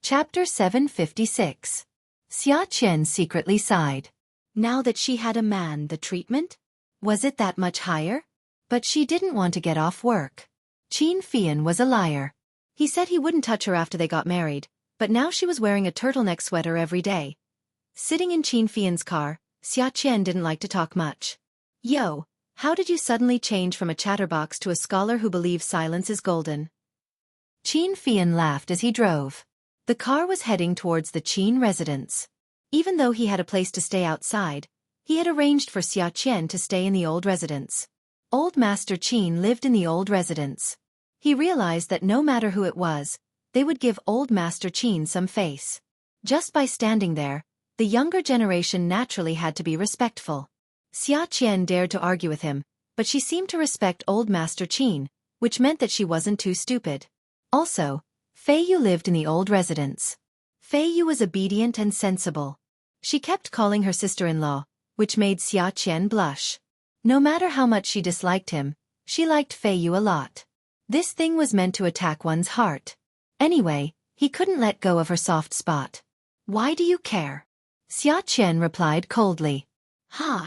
Chapter 756. Xiaqian secretly sighed. Now that she had a man, the treatment? Was it that much higher? But she didn't want to get off work. Qin Fian was a liar. He said he wouldn't touch her after they got married, but now she was wearing a turtleneck sweater every day. Sitting in Qin Fian's car, Xiaqian didn't like to talk much. Yo, how did you suddenly change from a chatterbox to a scholar who believes silence is golden? Qin Fian laughed as he drove. The car was heading towards the Qin residence. Even though he had a place to stay outside, he had arranged for Xiaqian to stay in the old residence. Old Master Qin lived in the old residence. He realized that no matter who it was, they would give Old Master Qin some face. Just by standing there, the younger generation naturally had to be respectful. Xiaqian dared to argue with him, but she seemed to respect Old Master Qin, which meant that she wasn't too stupid. Also, Fei Yu lived in the old residence. Fei Yu was obedient and sensible. She kept calling her sister-in-law, which made Xiaqian blush. No matter how much she disliked him, she liked Fei Yu a lot. This thing was meant to attack one's heart. Anyway, he couldn't let go of her soft spot. Why do you care? Xiaqian replied coldly.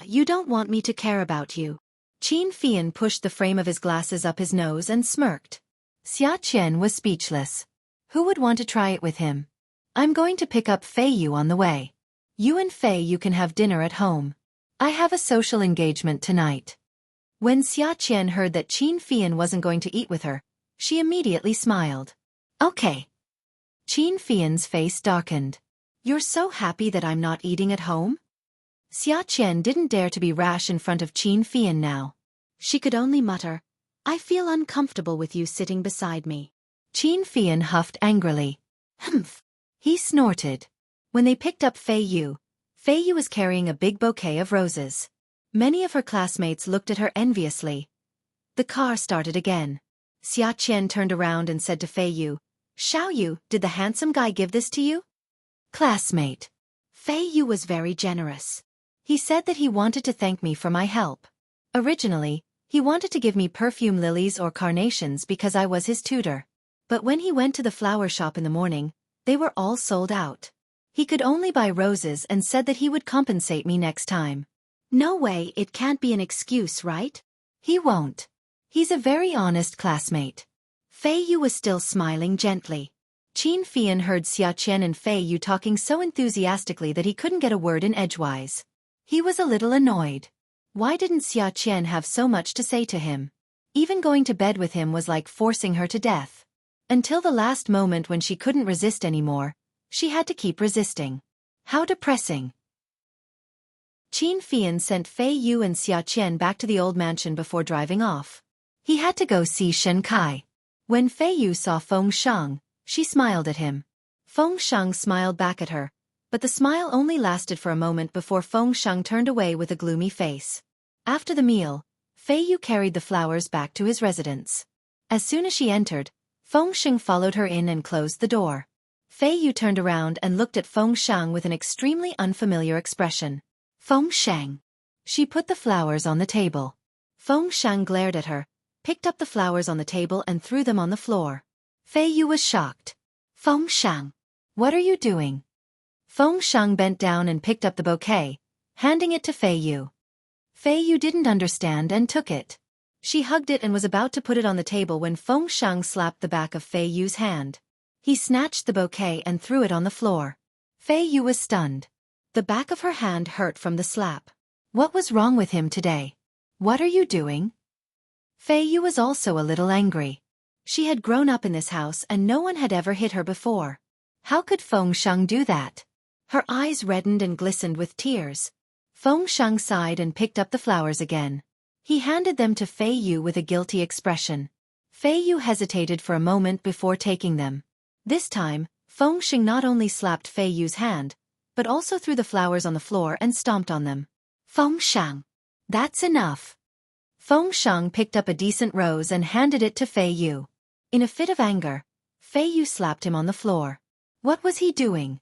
You don't want me to care about you. Qin Fian pushed the frame of his glasses up his nose and smirked. Xiaqian was speechless. Who would want to try it with him? I'm going to pick up Fei Yu on the way. You and Fei Yu can have dinner at home. I have a social engagement tonight. When Xiaqian heard that Qin Fian wasn't going to eat with her, she immediately smiled. Okay. Qin Fian's face darkened. You're so happy that I'm not eating at home? Xiaqian didn't dare to be rash in front of Qin Fian now. She could only mutter, I feel uncomfortable with you sitting beside me. Qin Fian huffed angrily. Humph. He snorted. When they picked up Fei Yu was carrying a big bouquet of roses. Many of her classmates looked at her enviously. The car started again. Xiaqian turned around and said to Fei Yu, Xiao Yu, did the handsome guy give this to you? Classmate. Fei Yu was very generous. He said that he wanted to thank me for my help. Originally, he wanted to give me perfume lilies or carnations because I was his tutor. But when he went to the flower shop in the morning, they were all sold out. He could only buy roses and said that he would compensate me next time. No way, it can't be an excuse, right? He won't. He's a very honest classmate. Fei Yu was still smiling gently. Qin Fian heard Xiaqian and Fei Yu talking so enthusiastically that he couldn't get a word in edgewise. He was a little annoyed. Why didn't Xiaqian have so much to say to him? Even going to bed with him was like forcing her to death. Until the last moment when she couldn't resist anymore, she had to keep resisting. How depressing. Qin Fian sent Fei Yu and Xiaqian back to the old mansion before driving off. He had to go see Shen Kai. When Fei Yu saw Feng Shang, she smiled at him. Feng Shang smiled back at her, but the smile only lasted for a moment before Feng Shang turned away with a gloomy face. After the meal, Fei Yu carried the flowers back to his residence. As soon as she entered, Feng Shang followed her in and closed the door. Fei Yu turned around and looked at Feng Shang with an extremely unfamiliar expression. Feng Shang. She put the flowers on the table. Feng Shang glared at her, picked up the flowers on the table and threw them on the floor. Fei Yu was shocked. Feng Shang. What are you doing? Feng Shang bent down and picked up the bouquet, handing it to Fei Yu. Fei Yu didn't understand and took it. She hugged it and was about to put it on the table when Feng Shang slapped the back of Fei Yu's hand. He snatched the bouquet and threw it on the floor. Fei Yu was stunned. The back of her hand hurt from the slap. What was wrong with him today? What are you doing? Fei Yu was also a little angry. She had grown up in this house and no one had ever hit her before. How could Feng Shang do that? Her eyes reddened and glistened with tears. Feng Shang sighed and picked up the flowers again. He handed them to Fei Yu with a guilty expression. Fei Yu hesitated for a moment before taking them. This time, Feng Shang not only slapped Fei Yu's hand, but also threw the flowers on the floor and stomped on them. Feng Shang. That's enough. Feng Shang picked up a decent rose and handed it to Fei Yu. In a fit of anger, Fei Yu slapped him on the floor. What was he doing?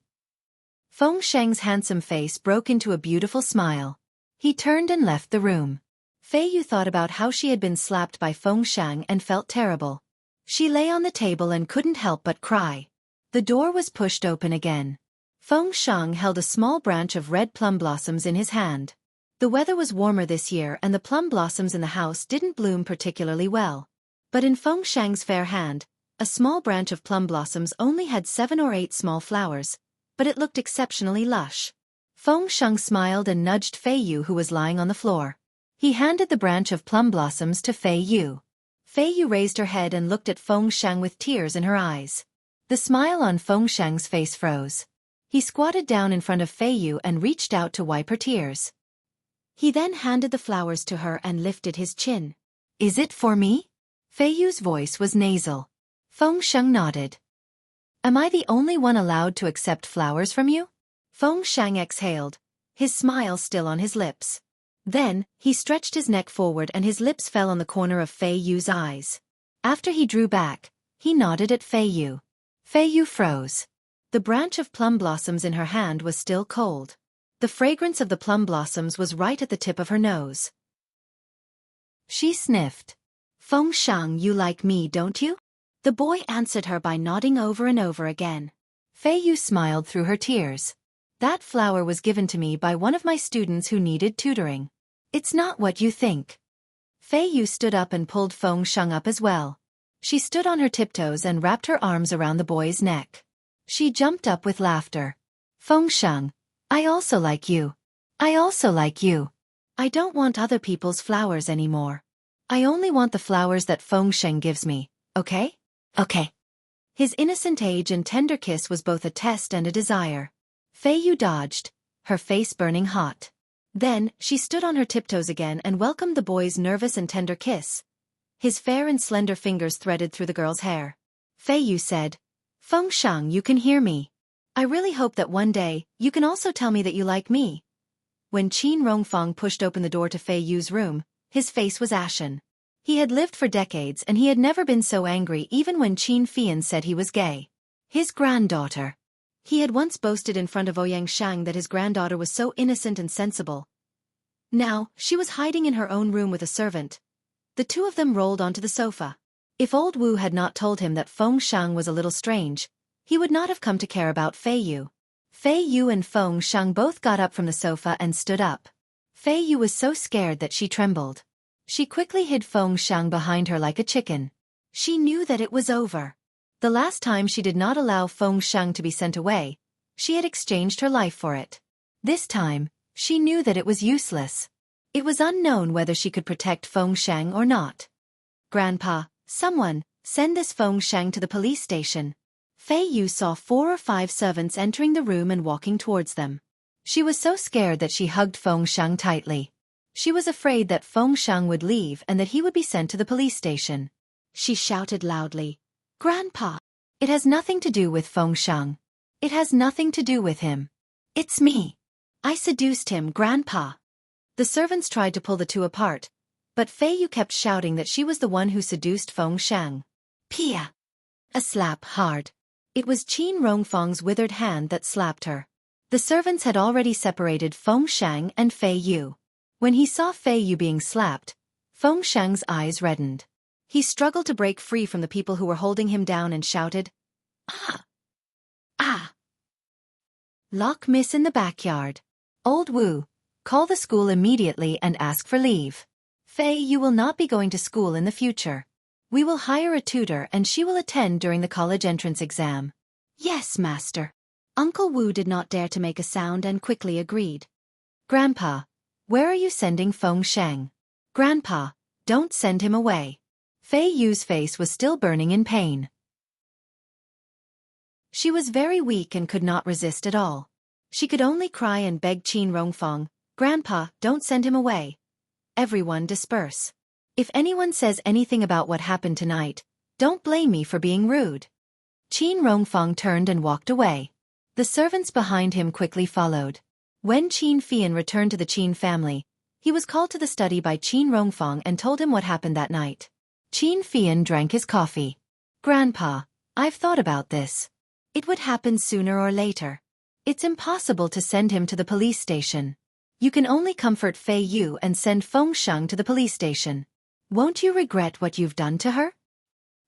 Feng Shang's handsome face broke into a beautiful smile. He turned and left the room. Fei Yu thought about how she had been slapped by Feng Shang and felt terrible. She lay on the table and couldn't help but cry. The door was pushed open again. Feng Shang held a small branch of red plum blossoms in his hand. The weather was warmer this year and the plum blossoms in the house didn't bloom particularly well. But in Feng Shang's fair hand, a small branch of plum blossoms only had 7 or 8 small flowers, but it looked exceptionally lush. Feng Shang smiled and nudged Fei Yu, who was lying on the floor. He handed the branch of plum blossoms to Fei Yu. Fei Yu raised her head and looked at Feng Shang with tears in her eyes. The smile on Feng Shang's face froze. He squatted down in front of Fei Yu and reached out to wipe her tears. He then handed the flowers to her and lifted his chin. "Is it for me?" Fei Yu's voice was nasal. Feng Shang nodded. "Am I the only one allowed to accept flowers from you?" Feng Shang exhaled, his smile still on his lips. Then, he stretched his neck forward and his lips fell on the corner of Fei Yu's eyes. After he drew back, he nodded at Fei Yu. Fei Yu froze. The branch of plum blossoms in her hand was still cold. The fragrance of the plum blossoms was right at the tip of her nose. She sniffed. "Feng Shang, you like me, don't you?" The boy answered her by nodding over and over again. Fei Yu smiled through her tears. "That flower was given to me by one of my students who needed tutoring. It's not what you think." Fei Yu stood up and pulled Feng Shang up as well. She stood on her tiptoes and wrapped her arms around the boy's neck. She jumped up with laughter. "Feng Shang, I also like you. I also like you. I don't want other people's flowers anymore. I only want the flowers that Feng Shang gives me, okay? Okay." His innocent age and tender kiss was both a test and a desire. Fei Yu dodged, her face burning hot. Then, she stood on her tiptoes again and welcomed the boy's nervous and tender kiss. His fair and slender fingers threaded through the girl's hair. Fei Yu said, "Feng Shang, you can hear me. I really hope that one day, you can also tell me that you like me." When Qin Rongfang pushed open the door to Fei Yu's room, his face was ashen. He had lived for decades and he had never been so angry even when Qin Fian said he was gay. His granddaughter. He had once boasted in front of Ouyang Shang that his granddaughter was so innocent and sensible. Now, she was hiding in her own room with a servant. The two of them rolled onto the sofa. If old Wu had not told him that Feng Shang was a little strange, he would not have come to care about Fei Yu. Fei Yu and Feng Shang both got up from the sofa and stood up. Fei Yu was so scared that she trembled. She quickly hid Feng Shang behind her like a chicken. She knew that it was over. The last time she did not allow Feng Shang to be sent away, she had exchanged her life for it. This time, she knew that it was useless. It was unknown whether she could protect Feng Shang or not. "Grandpa, someone, send this Feng Shang to the police station." Fei Yu saw 4 or 5 servants entering the room and walking towards them. She was so scared that she hugged Feng Shang tightly. She was afraid that Feng Shang would leave and that he would be sent to the police station. She shouted loudly, "Grandpa! It has nothing to do with Feng Shang. It has nothing to do with him. It's me. I seduced him, Grandpa." The servants tried to pull the two apart, but Fei Yu kept shouting that she was the one who seduced Feng Shang. Pia! A slap hard. It was Qin Rongfang's withered hand that slapped her. The servants had already separated Feng Shang and Fei Yu. When he saw Fei Yu being slapped, Feng Shang's eyes reddened. He struggled to break free from the people who were holding him down and shouted, "Ah! Ah!" Lock Miss in the backyard. "Old Wu, call the school immediately and ask for leave. Fei Yu will not be going to school in the future. We will hire a tutor and she will attend during the college entrance exam." "Yes, master." Uncle Wu did not dare to make a sound and quickly agreed. "Grandpa, where are you sending Feng Shang?" "Grandpa, don't send him away." Fei Yu's face was still burning in pain. She was very weak and could not resist at all. She could only cry and beg Qin Rongfang, "Grandpa, don't send him away. Everyone disperse. If anyone says anything about what happened tonight, don't blame me for being rude." Qin Rongfang turned and walked away. The servants behind him quickly followed. When Qin Fian returned to the Qin family, he was called to the study by Qin Rongfang and told him what happened that night. Qin Fian drank his coffee. "Grandpa, I've thought about this. It would happen sooner or later. It's impossible to send him to the police station. You can only comfort Fei Yu and send Feng Shang to the police station. Won't you regret what you've done to her?"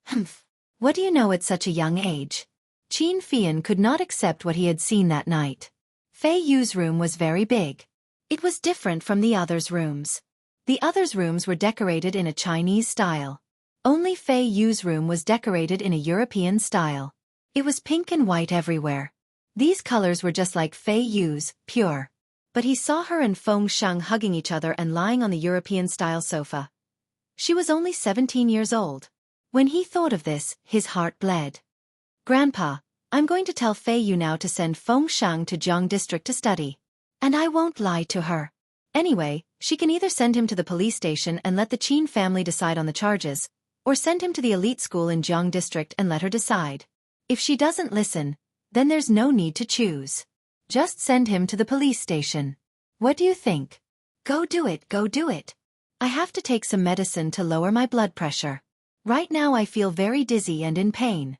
"Humph. What do you know at such a young age?" Qin Fian could not accept what he had seen that night. Fei Yu's room was very big. It was different from the others' rooms. The others' rooms were decorated in a Chinese style. Only Fei Yu's room was decorated in a European style. It was pink and white everywhere. These colors were just like Fei Yu's, pure. But he saw her and Feng Sheng hugging each other and lying on the European-style sofa. She was only 17 years old. When he thought of this, his heart bled. Grandpa, I'm going to tell Fei Yu now to send Feng Sheng to Jiang District to study. And I won't lie to her. Anyway, she can either send him to the police station and let the Qin family decide on the charges, or send him to the elite school in Jiang District and let her decide. If she doesn't listen, then there's no need to choose. Just send him to the police station. What do you think? Go do it, go do it. I have to take some medicine to lower my blood pressure. Right now I feel very dizzy and in pain.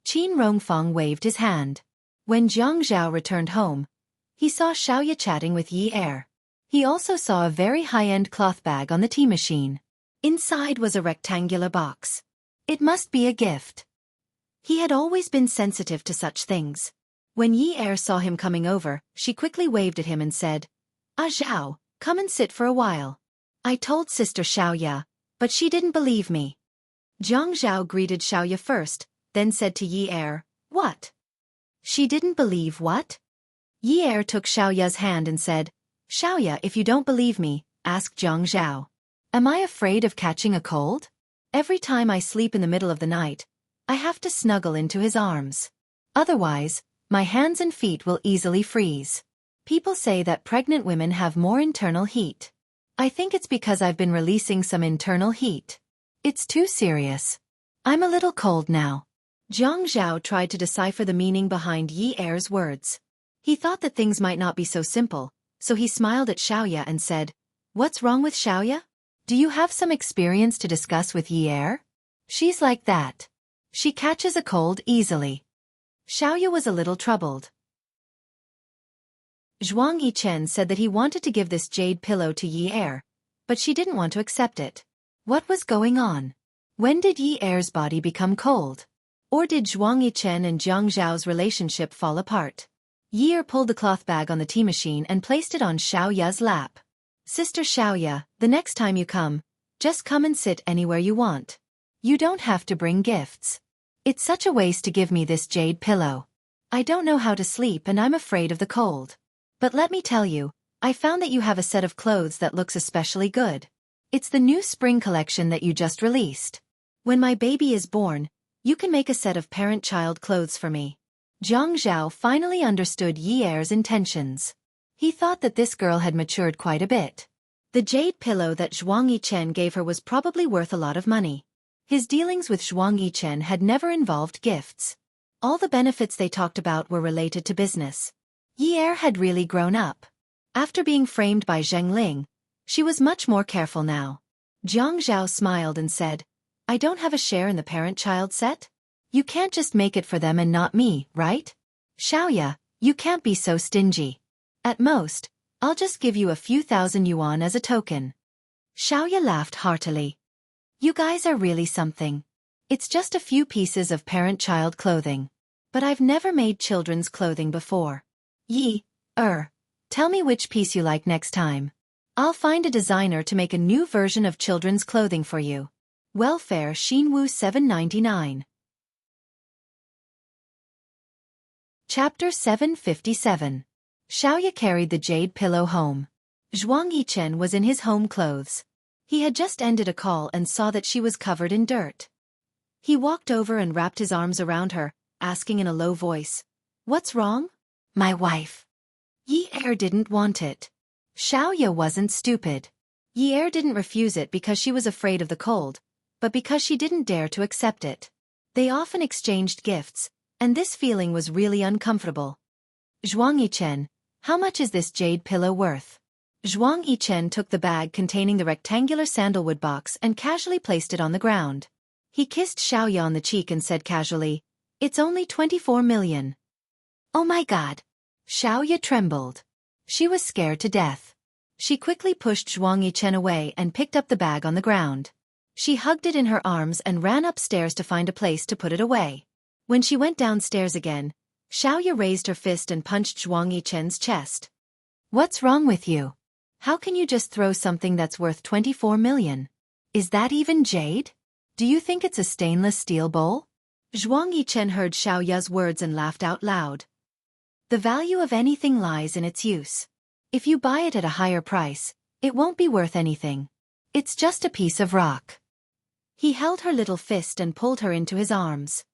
Qin Rongfeng waved his hand. When Jiang Zhao returned home, he saw Xiaoya chatting with Yi Er. He also saw a very high-end cloth bag on the tea machine. Inside was a rectangular box. It must be a gift. He had always been sensitive to such things. When Yi Er saw him coming over, she quickly waved at him and said, "Ah Zhao, come and sit for a while. I told Sister Xiaoya, but she didn't believe me." Jiang Zhao greeted Xiaoya first, then said to Yi Er, "What? She didn't believe what?" Yi Er took Xiaoya's hand and said, "Xiaoya, if you don't believe me, ask Jiang Zhao. Am I afraid of catching a cold? Every time I sleep in the middle of the night, I have to snuggle into his arms. Otherwise, my hands and feet will easily freeze. People say that pregnant women have more internal heat. I think it's because I've been releasing some internal heat. It's too serious. I'm a little cold now." Jiang Zhao tried to decipher the meaning behind Yi Er's words. He thought that things might not be so simple, so he smiled at Xiaoya and said, "What's wrong with Xiaoya? Do you have some experience to discuss with Yi Er? She's like that. She catches a cold easily." Xiaoya was a little troubled. Zhuang Yichen said that he wanted to give this jade pillow to Yi Er, but she didn't want to accept it. What was going on? When did Yi Er's body become cold? Or did Zhuang Yichen and Jiang Zhao's relationship fall apart? Yi Er pulled the cloth bag on the tea machine and placed it on Xiaoya's lap. "Sister Xiaoya, the next time you come, just come and sit anywhere you want. You don't have to bring gifts. It's such a waste to give me this jade pillow. I don't know how to sleep and I'm afraid of the cold. But let me tell you, I found that you have a set of clothes that looks especially good. It's the new spring collection that you just released. When my baby is born, you can make a set of parent-child clothes for me." Jiang Zhao finally understood Yi Er's intentions. He thought that this girl had matured quite a bit. The jade pillow that Zhuang Yichen gave her was probably worth a lot of money. His dealings with Zhuang Yichen had never involved gifts. All the benefits they talked about were related to business. Yi Er had really grown up. After being framed by Zheng Ling, she was much more careful now. Jiang Zhao smiled and said, "I don't have a share in the parent-child set? You can't just make it for them and not me, right? Xiaoya, you can't be so stingy. At most, I'll just give you a few thousand yuan as a token." Xiaoya laughed heartily. "You guys are really something. It's just a few pieces of parent-child clothing. But I've never made children's clothing before. Yi Er, tell me which piece you like next time. I'll find a designer to make a new version of children's clothing for you. Welfare Xinwu 799. Chapter 757. Xiaoya carried the jade pillow home. Zhuang Yichen was in his home clothes. He had just ended a call and saw that she was covered in dirt. He walked over and wrapped his arms around her, asking in a low voice, "What's wrong?" "My wife." Yi Er didn't want it. Xiaoya wasn't stupid. Yi Er didn't refuse it because she was afraid of the cold, but because she didn't dare to accept it. They often exchanged gifts, and this feeling was really uncomfortable. "Zhuang Yichen, how much is this jade pillow worth?" Zhuang Yichen took the bag containing the rectangular sandalwood box and casually placed it on the ground. He kissed Xiaoya on the cheek and said casually, "It's only 24 million. "Oh my God." Xiaoya trembled. She was scared to death. She quickly pushed Zhuang Yichen away and picked up the bag on the ground. She hugged it in her arms and ran upstairs to find a place to put it away. When she went downstairs again, Xiaoya raised her fist and punched Zhuang Yichen's chest. What's wrong with you? How can you just throw something that's worth 24 million? Is that even jade? Do you think it's a stainless steel bowl? Zhuang Yichen heard Xiaoya's words and laughed out loud. The value of anything lies in its use. If you buy it at a higher price, it won't be worth anything. It's just a piece of rock. He held her little fist and pulled her into his arms.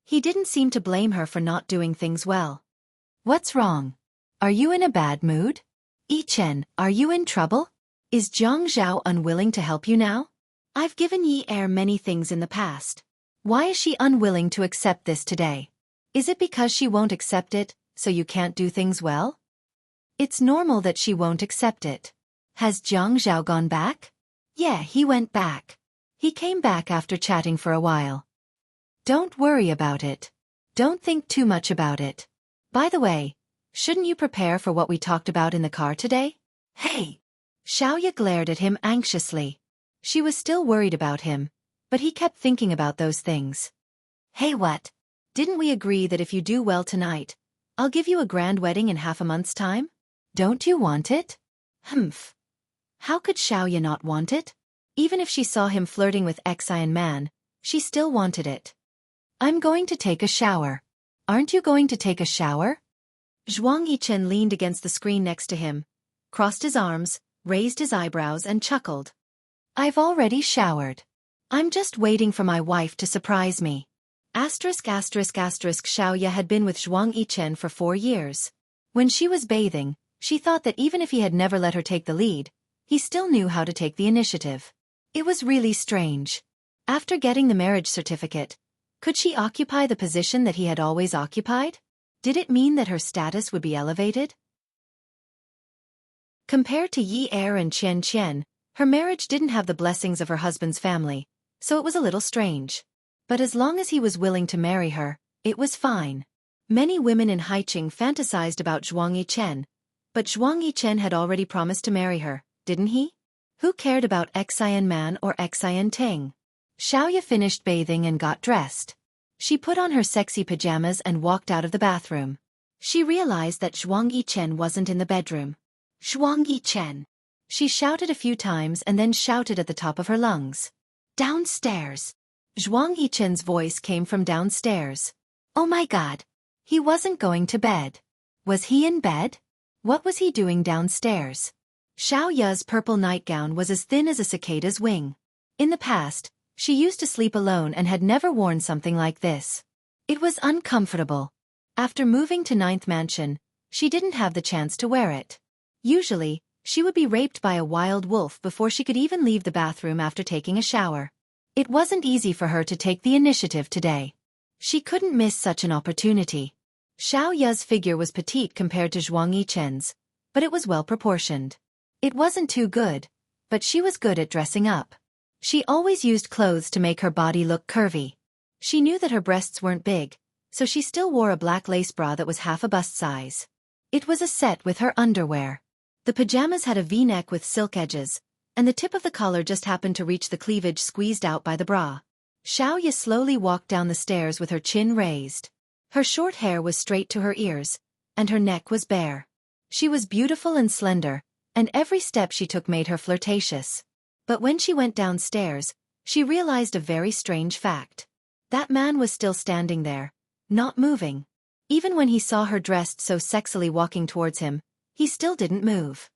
He didn't seem to blame her for not doing things well. What's wrong? Are you in a bad mood? Yichen, are you in trouble? Is Jiang Zhao unwilling to help you now? I've given Yi Er many things in the past. Why is she unwilling to accept this today? Is it because she won't accept it, so you can't do things well? It's normal that she won't accept it. Has Jiang Zhao gone back? Yeah, he went back. He came back after chatting for a while. Don't worry about it. Don't think too much about it. By the way, shouldn't you prepare for what we talked about in the car today? Hey! Xiaoya glared at him anxiously. She was still worried about him, but he kept thinking about those things. Hey, what? Didn't we agree that if you do well tonight, I'll give you a grand wedding in half a month's time? Don't you want it? Humph. How could Xiaoya not want it? Even if she saw him flirting with Xian Man, she still wanted it. I'm going to take a shower. Aren't you going to take a shower? Zhuang Yichen leaned against the screen next to him, crossed his arms, raised his eyebrows and chuckled. I've already showered. I'm just waiting for my wife to surprise me. Xiaoya had been with Zhuang Yichen for 4 years. When she was bathing, she thought that even if he had never let her take the lead, he still knew how to take the initiative. It was really strange. After getting the marriage certificate, could she occupy the position that he had always occupied? Did it mean that her status would be elevated? Compared to Yi Er and Qian Qian, her marriage didn't have the blessings of her husband's family, so it was a little strange. But as long as he was willing to marry her, it was fine. Many women in Haiqing fantasized about Zhuang Yichen, but Zhuang Yichen had already promised to marry her, didn't he? Who cared about Xian Man or Xian Teng? Xiaoya finished bathing and got dressed. She put on her sexy pajamas and walked out of the bathroom. She realized that Zhuang Yichen wasn't in the bedroom. Zhuang Yichen! She shouted a few times and then shouted at the top of her lungs. Downstairs! Zhuang Yichen's voice came from downstairs. Oh my God! He wasn't going to bed. Was he in bed? What was he doing downstairs? Xiaoya's purple nightgown was as thin as a cicada's wing. In the past, she used to sleep alone and had never worn something like this. It was uncomfortable. After moving to 9th Mansion, she didn't have the chance to wear it. Usually, she would be raped by a wild wolf before she could even leave the bathroom after taking a shower. It wasn't easy for her to take the initiative today. She couldn't miss such an opportunity. Xiaoya's figure was petite compared to Zhuang Yichen's, but it was well proportioned. It wasn't too good, but she was good at dressing up. She always used clothes to make her body look curvy. She knew that her breasts weren't big, so she still wore a black lace bra that was half a bust size. It was a set with her underwear. The pajamas had a V-neck with silk edges, and the tip of the collar just happened to reach the cleavage squeezed out by the bra. Xiaoya slowly walked down the stairs with her chin raised. Her short hair was straight to her ears, and her neck was bare. She was beautiful and slender, and every step she took made her flirtatious. But when she went downstairs, she realized a very strange fact. That man was still standing there, not moving. Even when he saw her dressed so sexily walking towards him, he still didn't move.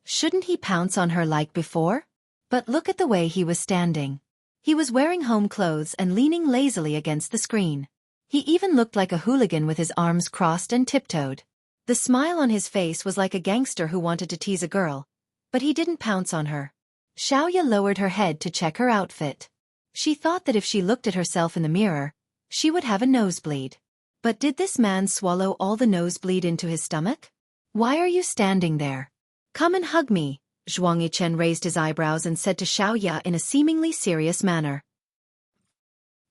Shouldn't he pounce on her like before? But look at the way he was standing. He was wearing home clothes and leaning lazily against the screen. He even looked like a hooligan with his arms crossed and tiptoed. The smile on his face was like a gangster who wanted to tease a girl, but he didn't pounce on her. Xiaoya lowered her head to check her outfit. She thought that if she looked at herself in the mirror, she would have a nosebleed. But did this man swallow all the nosebleed into his stomach? Why are you standing there? Come and hug me, Zhuang Yichen raised his eyebrows and said to Xiaoya in a seemingly serious manner.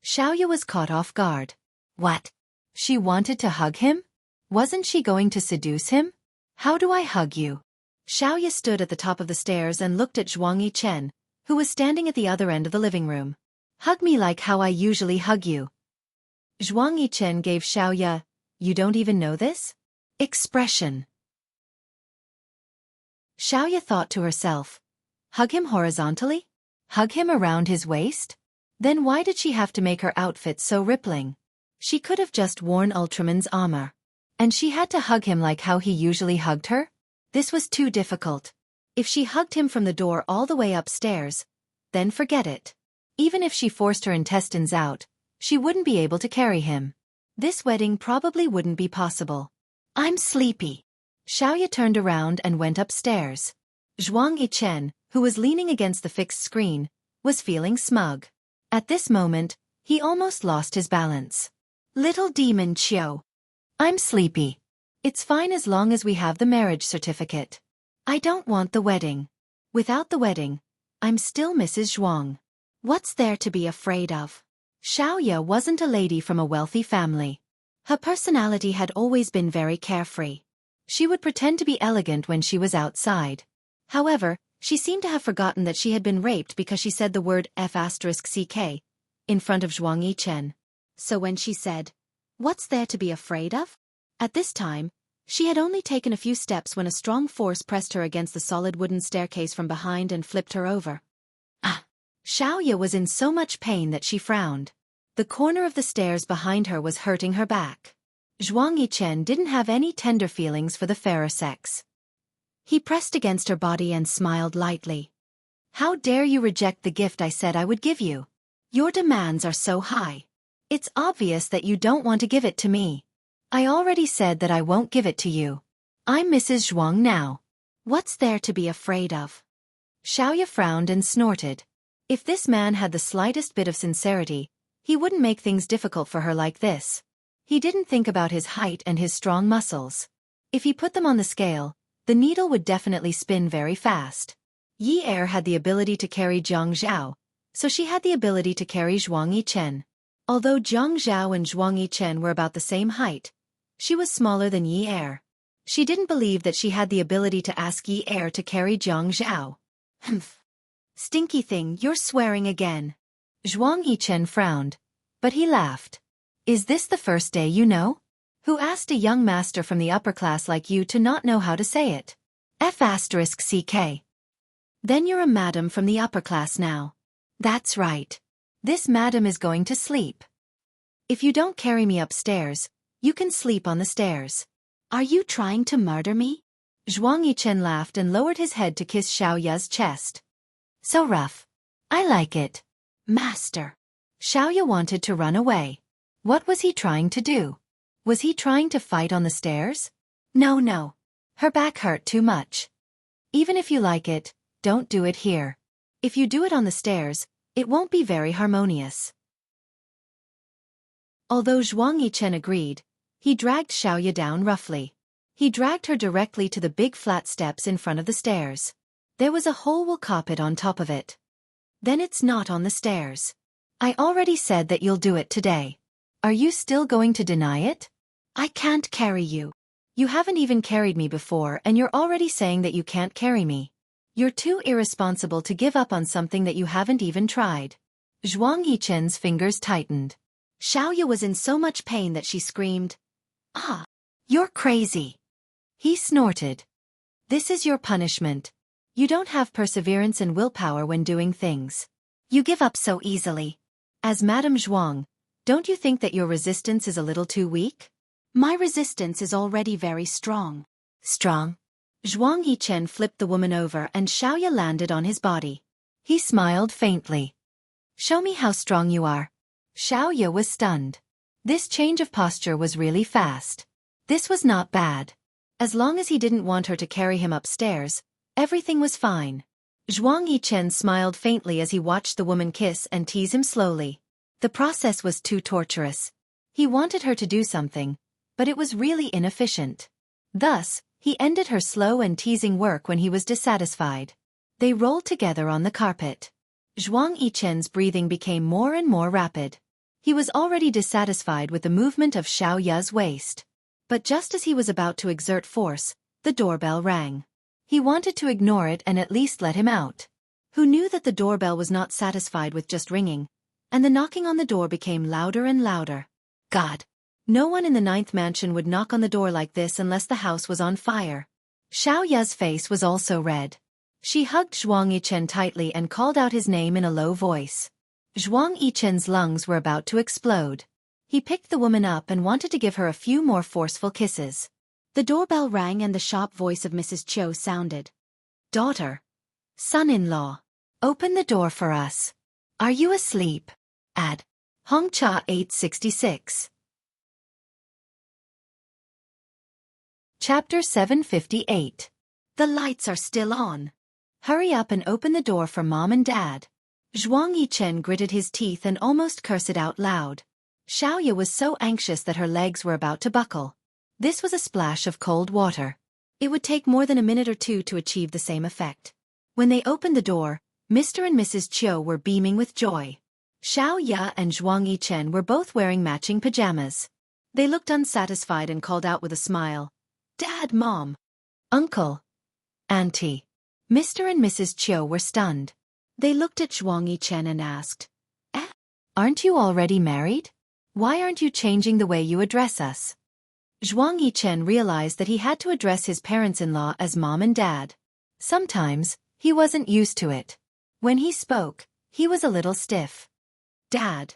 Xiaoya was caught off guard. What? She wanted to hug him? Wasn't she going to seduce him? How do I hug you? Xiaoya stood at the top of the stairs and looked at Zhuang Yichen, who was standing at the other end of the living room. Hug me like how I usually hug you. Zhuang Yichen gave Xiaoya, "You don't even know this?" expression. Xiaoya thought to herself, hug him horizontally? Hug him around his waist? Then why did she have to make her outfit so rippling? She could have just worn Ultraman's armor. And she had to hug him like how he usually hugged her? This was too difficult. If she hugged him from the door all the way upstairs, then forget it. Even if she forced her intestines out, she wouldn't be able to carry him. This wedding probably wouldn't be possible. I'm sleepy. Xiaoya turned around and went upstairs. Zhuang Yichen, who was leaning against the fixed screen, was feeling smug. At this moment, he almost lost his balance. Little demon Qiu. I'm sleepy. It's fine as long as we have the marriage certificate. I don't want the wedding. Without the wedding, I'm still Mrs. Zhuang. What's there to be afraid of? Xiaoya wasn't a lady from a wealthy family. Her personality had always been very carefree. She would pretend to be elegant when she was outside. However, she seemed to have forgotten that she had been raped because she said the word F***ck in front of Zhuang Yichen. So when she said, "What's there to be afraid of?" At this time, she had only taken a few steps when a strong force pressed her against the solid wooden staircase from behind and flipped her over. Ah! Xiaoya was in so much pain that she frowned. The corner of the stairs behind her was hurting her back. Zhuang Yichen didn't have any tender feelings for the fairer sex. He pressed against her body and smiled lightly. "How dare you reject the gift I said I would give you? Your demands are so high. It's obvious that you don't want to give it to me. I already said that I won't give it to you. I'm Mrs. Zhuang now. What's there to be afraid of?" Xiaoya frowned and snorted. If this man had the slightest bit of sincerity, he wouldn't make things difficult for her like this. He didn't think about his height and his strong muscles. If he put them on the scale, the needle would definitely spin very fast. Yi Er had the ability to carry Jiang Zhao, so she had the ability to carry Zhuang Yichen. Although Jiang Zhao and Zhuang Yichen were about the same height, she was smaller than Yi Er. She didn't believe that she had the ability to ask Yi Er to carry Jiang Zhao. Humph. Stinky thing, you're swearing again. Zhuang Yichen frowned, but he laughed. Is this the first day you know? Who asked a young master from the upper class like you to not know how to say it? F***ck. Then you're a madam from the upper class now. That's right. This madam is going to sleep. If you don't carry me upstairs, you can sleep on the stairs. Are you trying to murder me? Zhuang Yichen laughed and lowered his head to kiss Xiaoya's chest. So rough. I like it. Master. Xiaoya wanted to run away. What was he trying to do? Was he trying to fight on the stairs? No. Her back hurt too much. Even if you like it, don't do it here. If you do it on the stairs, it won't be very harmonious. Although Zhuang Yichen agreed, he dragged Xiaoya down roughly. He dragged her directly to the big flat steps in front of the stairs. There was a whole wool carpet on top of it. Then it's not on the stairs. I already said that you'll do it today. Are you still going to deny it? I can't carry you. You haven't even carried me before and you're already saying that you can't carry me. You're too irresponsible to give up on something that you haven't even tried. Zhuang Yichen's fingers tightened. Xiaoya was in so much pain that she screamed, "Ah! You're crazy!" He snorted. This is your punishment. You don't have perseverance and willpower when doing things. You give up so easily. As Madame Zhuang, don't you think that your resistance is a little too weak? My resistance is already very strong. Strong? Zhuang Yichen flipped the woman over and Xiaoya landed on his body. He smiled faintly. Show me how strong you are. Xiaoya was stunned. This change of posture was really fast. This was not bad. As long as he didn't want her to carry him upstairs, everything was fine. Zhuang Yichen smiled faintly as he watched the woman kiss and tease him slowly. The process was too torturous. He wanted her to do something, but it was really inefficient. Thus, he ended her slow and teasing work when he was dissatisfied. They rolled together on the carpet. Zhuang Yichen's breathing became more and more rapid. He was already dissatisfied with the movement of Xiaoya's waist. But just as he was about to exert force, the doorbell rang. He wanted to ignore it and at least let him out. Who knew that the doorbell was not satisfied with just ringing, and the knocking on the door became louder and louder. God. No one in the 9th mansion would knock on the door like this unless the house was on fire. Xiaoya's face was also red. She hugged Zhuang Yichen tightly and called out his name in a low voice. Zhuang Yichen's lungs were about to explode. He picked the woman up and wanted to give her a few more forceful kisses. The doorbell rang and the sharp voice of Mrs. Chiu sounded. Daughter. Son-in-law. Open the door for us. Are you asleep? Ad. Hongcha 866. Chapter 758. The lights are still on. Hurry up and open the door for Mom and Dad. Zhuang Yichen gritted his teeth and almost cursed out loud. Xiaoya was so anxious that her legs were about to buckle. This was a splash of cold water. It would take more than a minute or two to achieve the same effect. When they opened the door, Mr. and Mrs. Chiu were beaming with joy. Xiaoya and Zhuang Yichen were both wearing matching pajamas. They looked unsatisfied and called out with a smile. Dad, Mom. Uncle. Auntie. Mr. and Mrs. Chiu were stunned. They looked at Zhuang Yichen and asked, Aren't you already married? Why aren't you changing the way you address us? Zhuang Yichen realized that he had to address his parents-in-law as Mom and Dad. Sometimes, he wasn't used to it. When he spoke, he was a little stiff. Dad.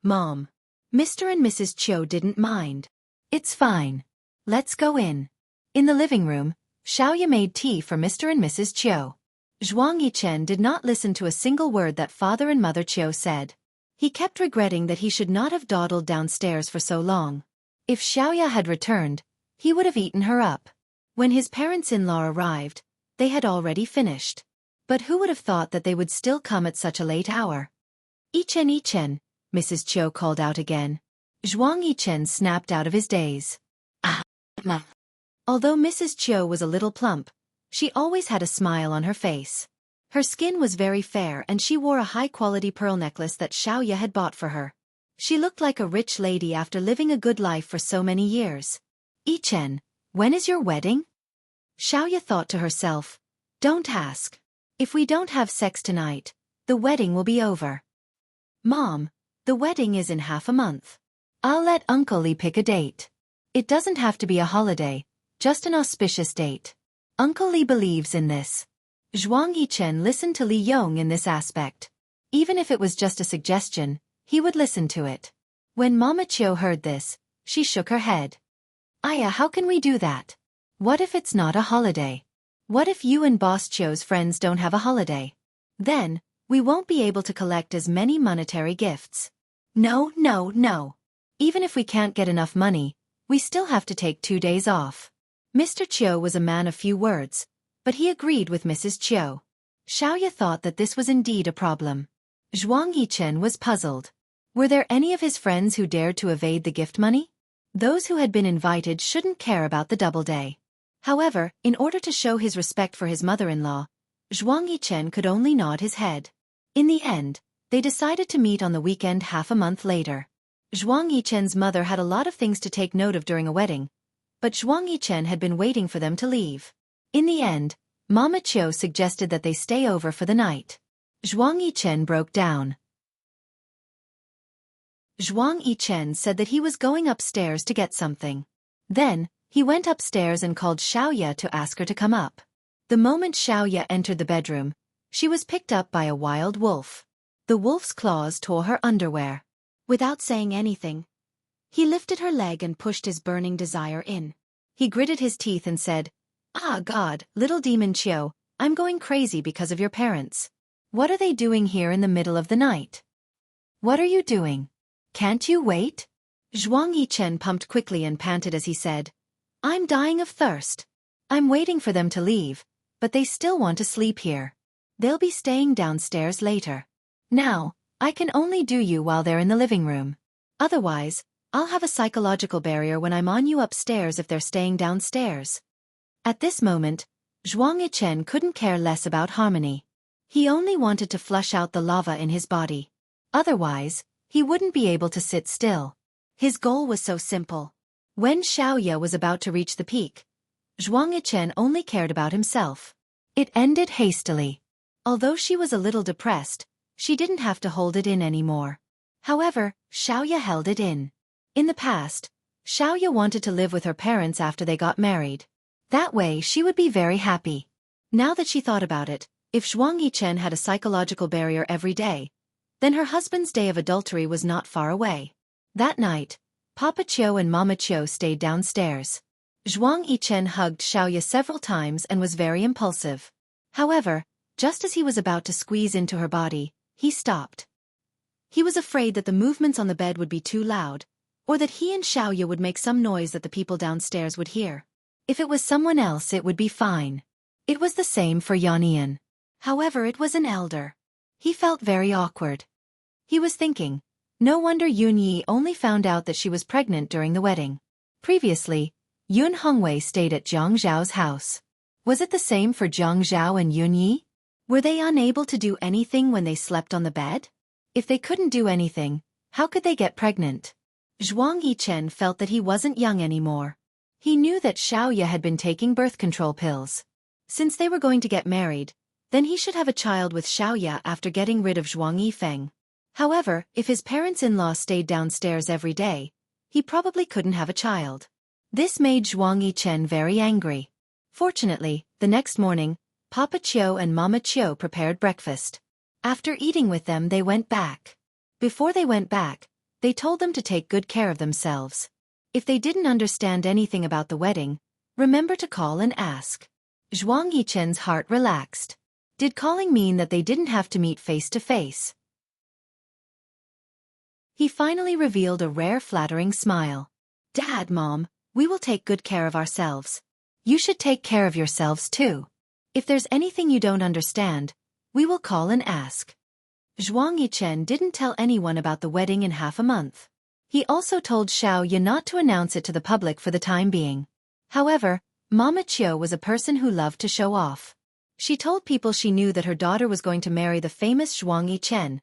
Mom. Mr. and Mrs. Chiu didn't mind. It's fine. Let's go in. In the living room, Xiaoya made tea for Mr. and Mrs. Chiu. Zhuang Yichen did not listen to a single word that Father and Mother Chiu said. He kept regretting that he should not have dawdled downstairs for so long. If Xiaoya had returned, he would have eaten her up. When his parents-in-law arrived, they had already finished. But who would have thought that they would still come at such a late hour? Yichen, Mrs. Chiu called out again. Zhuang Yichen snapped out of his daze. Ma. Although Mrs. Chiu was a little plump, she always had a smile on her face. Her skin was very fair and she wore a high-quality pearl necklace that Xiaoya had bought for her. She looked like a rich lady after living a good life for so many years. Yichen, when is your wedding? Xiaoya thought to herself, don't ask. If we don't have sex tonight, the wedding will be over. Mom, the wedding is in half a month. I'll let Uncle Li pick a date. It doesn't have to be a holiday, just an auspicious date. Uncle Li believes in this. Zhuang Yichen listened to Li Yong in this aspect. Even if it was just a suggestion, he would listen to it. When Mama Chiu heard this, she shook her head. Aya, how can we do that? What if it's not a holiday? What if you and Boss Chiu's friends don't have a holiday? Then, we won't be able to collect as many monetary gifts. No. Even if we can't get enough money, we still have to take 2 days off. Mr. Chiu was a man of few words, but he agreed with Mrs. Chiu. Xiaoya thought that this was indeed a problem. Zhuang Yichen was puzzled. Were there any of his friends who dared to evade the gift money? Those who had been invited shouldn't care about the double day. However, in order to show his respect for his mother-in-law, Zhuang Yichen could only nod his head. In the end, they decided to meet on the weekend half a month later. Zhuang Yichen's mother had a lot of things to take note of during a wedding, but Zhuang Yichen had been waiting for them to leave. In the end, Mama Chiu suggested that they stay over for the night. Zhuang Yichen broke down. Zhuang Yichen said that he was going upstairs to get something. Then, he went upstairs and called Xiaoya to ask her to come up. The moment Xiaoya entered the bedroom, she was picked up by a wild wolf. The wolf's claws tore her underwear. Without saying anything, he lifted her leg and pushed his burning desire in. He gritted his teeth and said, Ah God, little demon Chiu, I'm going crazy because of your parents. What are they doing here in the middle of the night? What are you doing? Can't you wait? Zhuang Yichen pumped quickly and panted as he said, I'm dying of thirst. I'm waiting for them to leave, but they still want to sleep here. They'll be staying downstairs later. Now, I can only do you while they're in the living room. Otherwise, I'll have a psychological barrier when I'm on you upstairs if they're staying downstairs. At this moment, Zhuang Yichen couldn't care less about harmony. He only wanted to flush out the lava in his body. Otherwise, he wouldn't be able to sit still. His goal was so simple. When Xiaoya was about to reach the peak, Zhuang Yichen only cared about himself. It ended hastily. Although she was a little depressed, she didn't have to hold it in anymore. However, Xiaoya held it in. In the past, Xiaoya wanted to live with her parents after they got married. That way she would be very happy. Now that she thought about it, if Zhuang Yichen had a psychological barrier every day, then her husband's day of adultery was not far away. That night, Papa Qiu and Mama Qiu stayed downstairs. Zhuang Yichen hugged Xiaoya several times and was very impulsive. However, just as he was about to squeeze into her body, he stopped. He was afraid that the movements on the bed would be too loud, or that he and Xiaoya would make some noise that the people downstairs would hear. If it was someone else it would be fine. It was the same for Yanian. However, it was an elder. He felt very awkward. He was thinking, no wonder Yunyi only found out that she was pregnant during the wedding. Previously, Yun Hongwei stayed at Jiang Zhao's house. Was it the same for Jiang Zhao and Yunyi? Were they unable to do anything when they slept on the bed? If they couldn't do anything, how could they get pregnant? Zhuang Yichen felt that he wasn't young anymore. He knew that Xiaoya had been taking birth control pills. Since they were going to get married, then he should have a child with Xiaoya after getting rid of Zhuang Yifeng. However, if his parents-in-law stayed downstairs every day, he probably couldn't have a child. This made Zhuang Yichen very angry. Fortunately, the next morning, Papa Qiu and Mama Qiu prepared breakfast. After eating with them they went back. Before they went back, they told them to take good care of themselves. If they didn't understand anything about the wedding, remember to call and ask. Zhuang Yichen's heart relaxed. Did calling mean that they didn't have to meet face to face? He finally revealed a rare flattering smile. Dad, Mom, we will take good care of ourselves. You should take care of yourselves too. If there's anything you don't understand, we will call and ask. Zhuang Yichen didn't tell anyone about the wedding in half a month. He also told Xiaoya not to announce it to the public for the time being. However, Mama Qiu was a person who loved to show off. She told people she knew that her daughter was going to marry the famous Zhuang Yichen,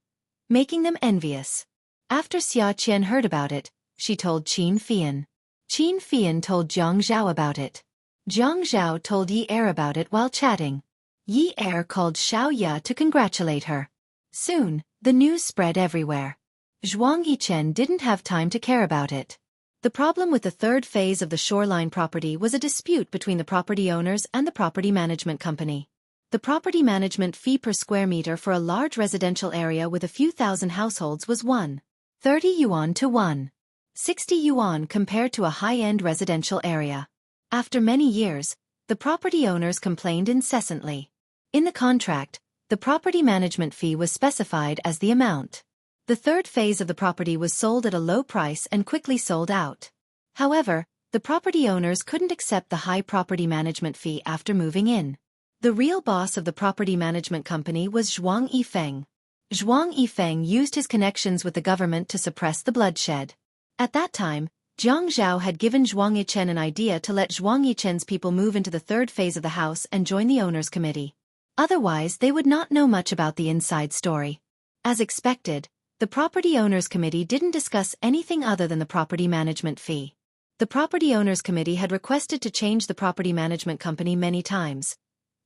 making them envious. After Xia Qian heard about it, she told Qin Fian. Qin Fian told Jiang Zhao about it. Jiang Zhao told Yi Er about it while chatting. Yi Er called Xiaoya to congratulate her. Soon, the news spread everywhere. Zhuang Yichen didn't have time to care about it. The problem with the third phase of the shoreline property was a dispute between the property owners and the property management company. The property management fee per square meter for a large residential area with a few thousand households was 130 yuan to 160 yuan compared to a high-end residential area. After many years, the property owners complained incessantly. In the contract, the property management fee was specified as the amount. The third phase of the property was sold at a low price and quickly sold out. However, the property owners couldn't accept the high property management fee after moving in. The real boss of the property management company was Zhuang Yifeng. Zhuang Yifeng used his connections with the government to suppress the bloodshed. At that time, Jiang Zhao had given Zhuang Yichen an idea to let Zhuang Yichen's people move into the third phase of the house and join the owners' committee. Otherwise, they would not know much about the inside story. As expected, the property owners' committee didn't discuss anything other than the property management fee. The property owners' committee had requested to change the property management company many times,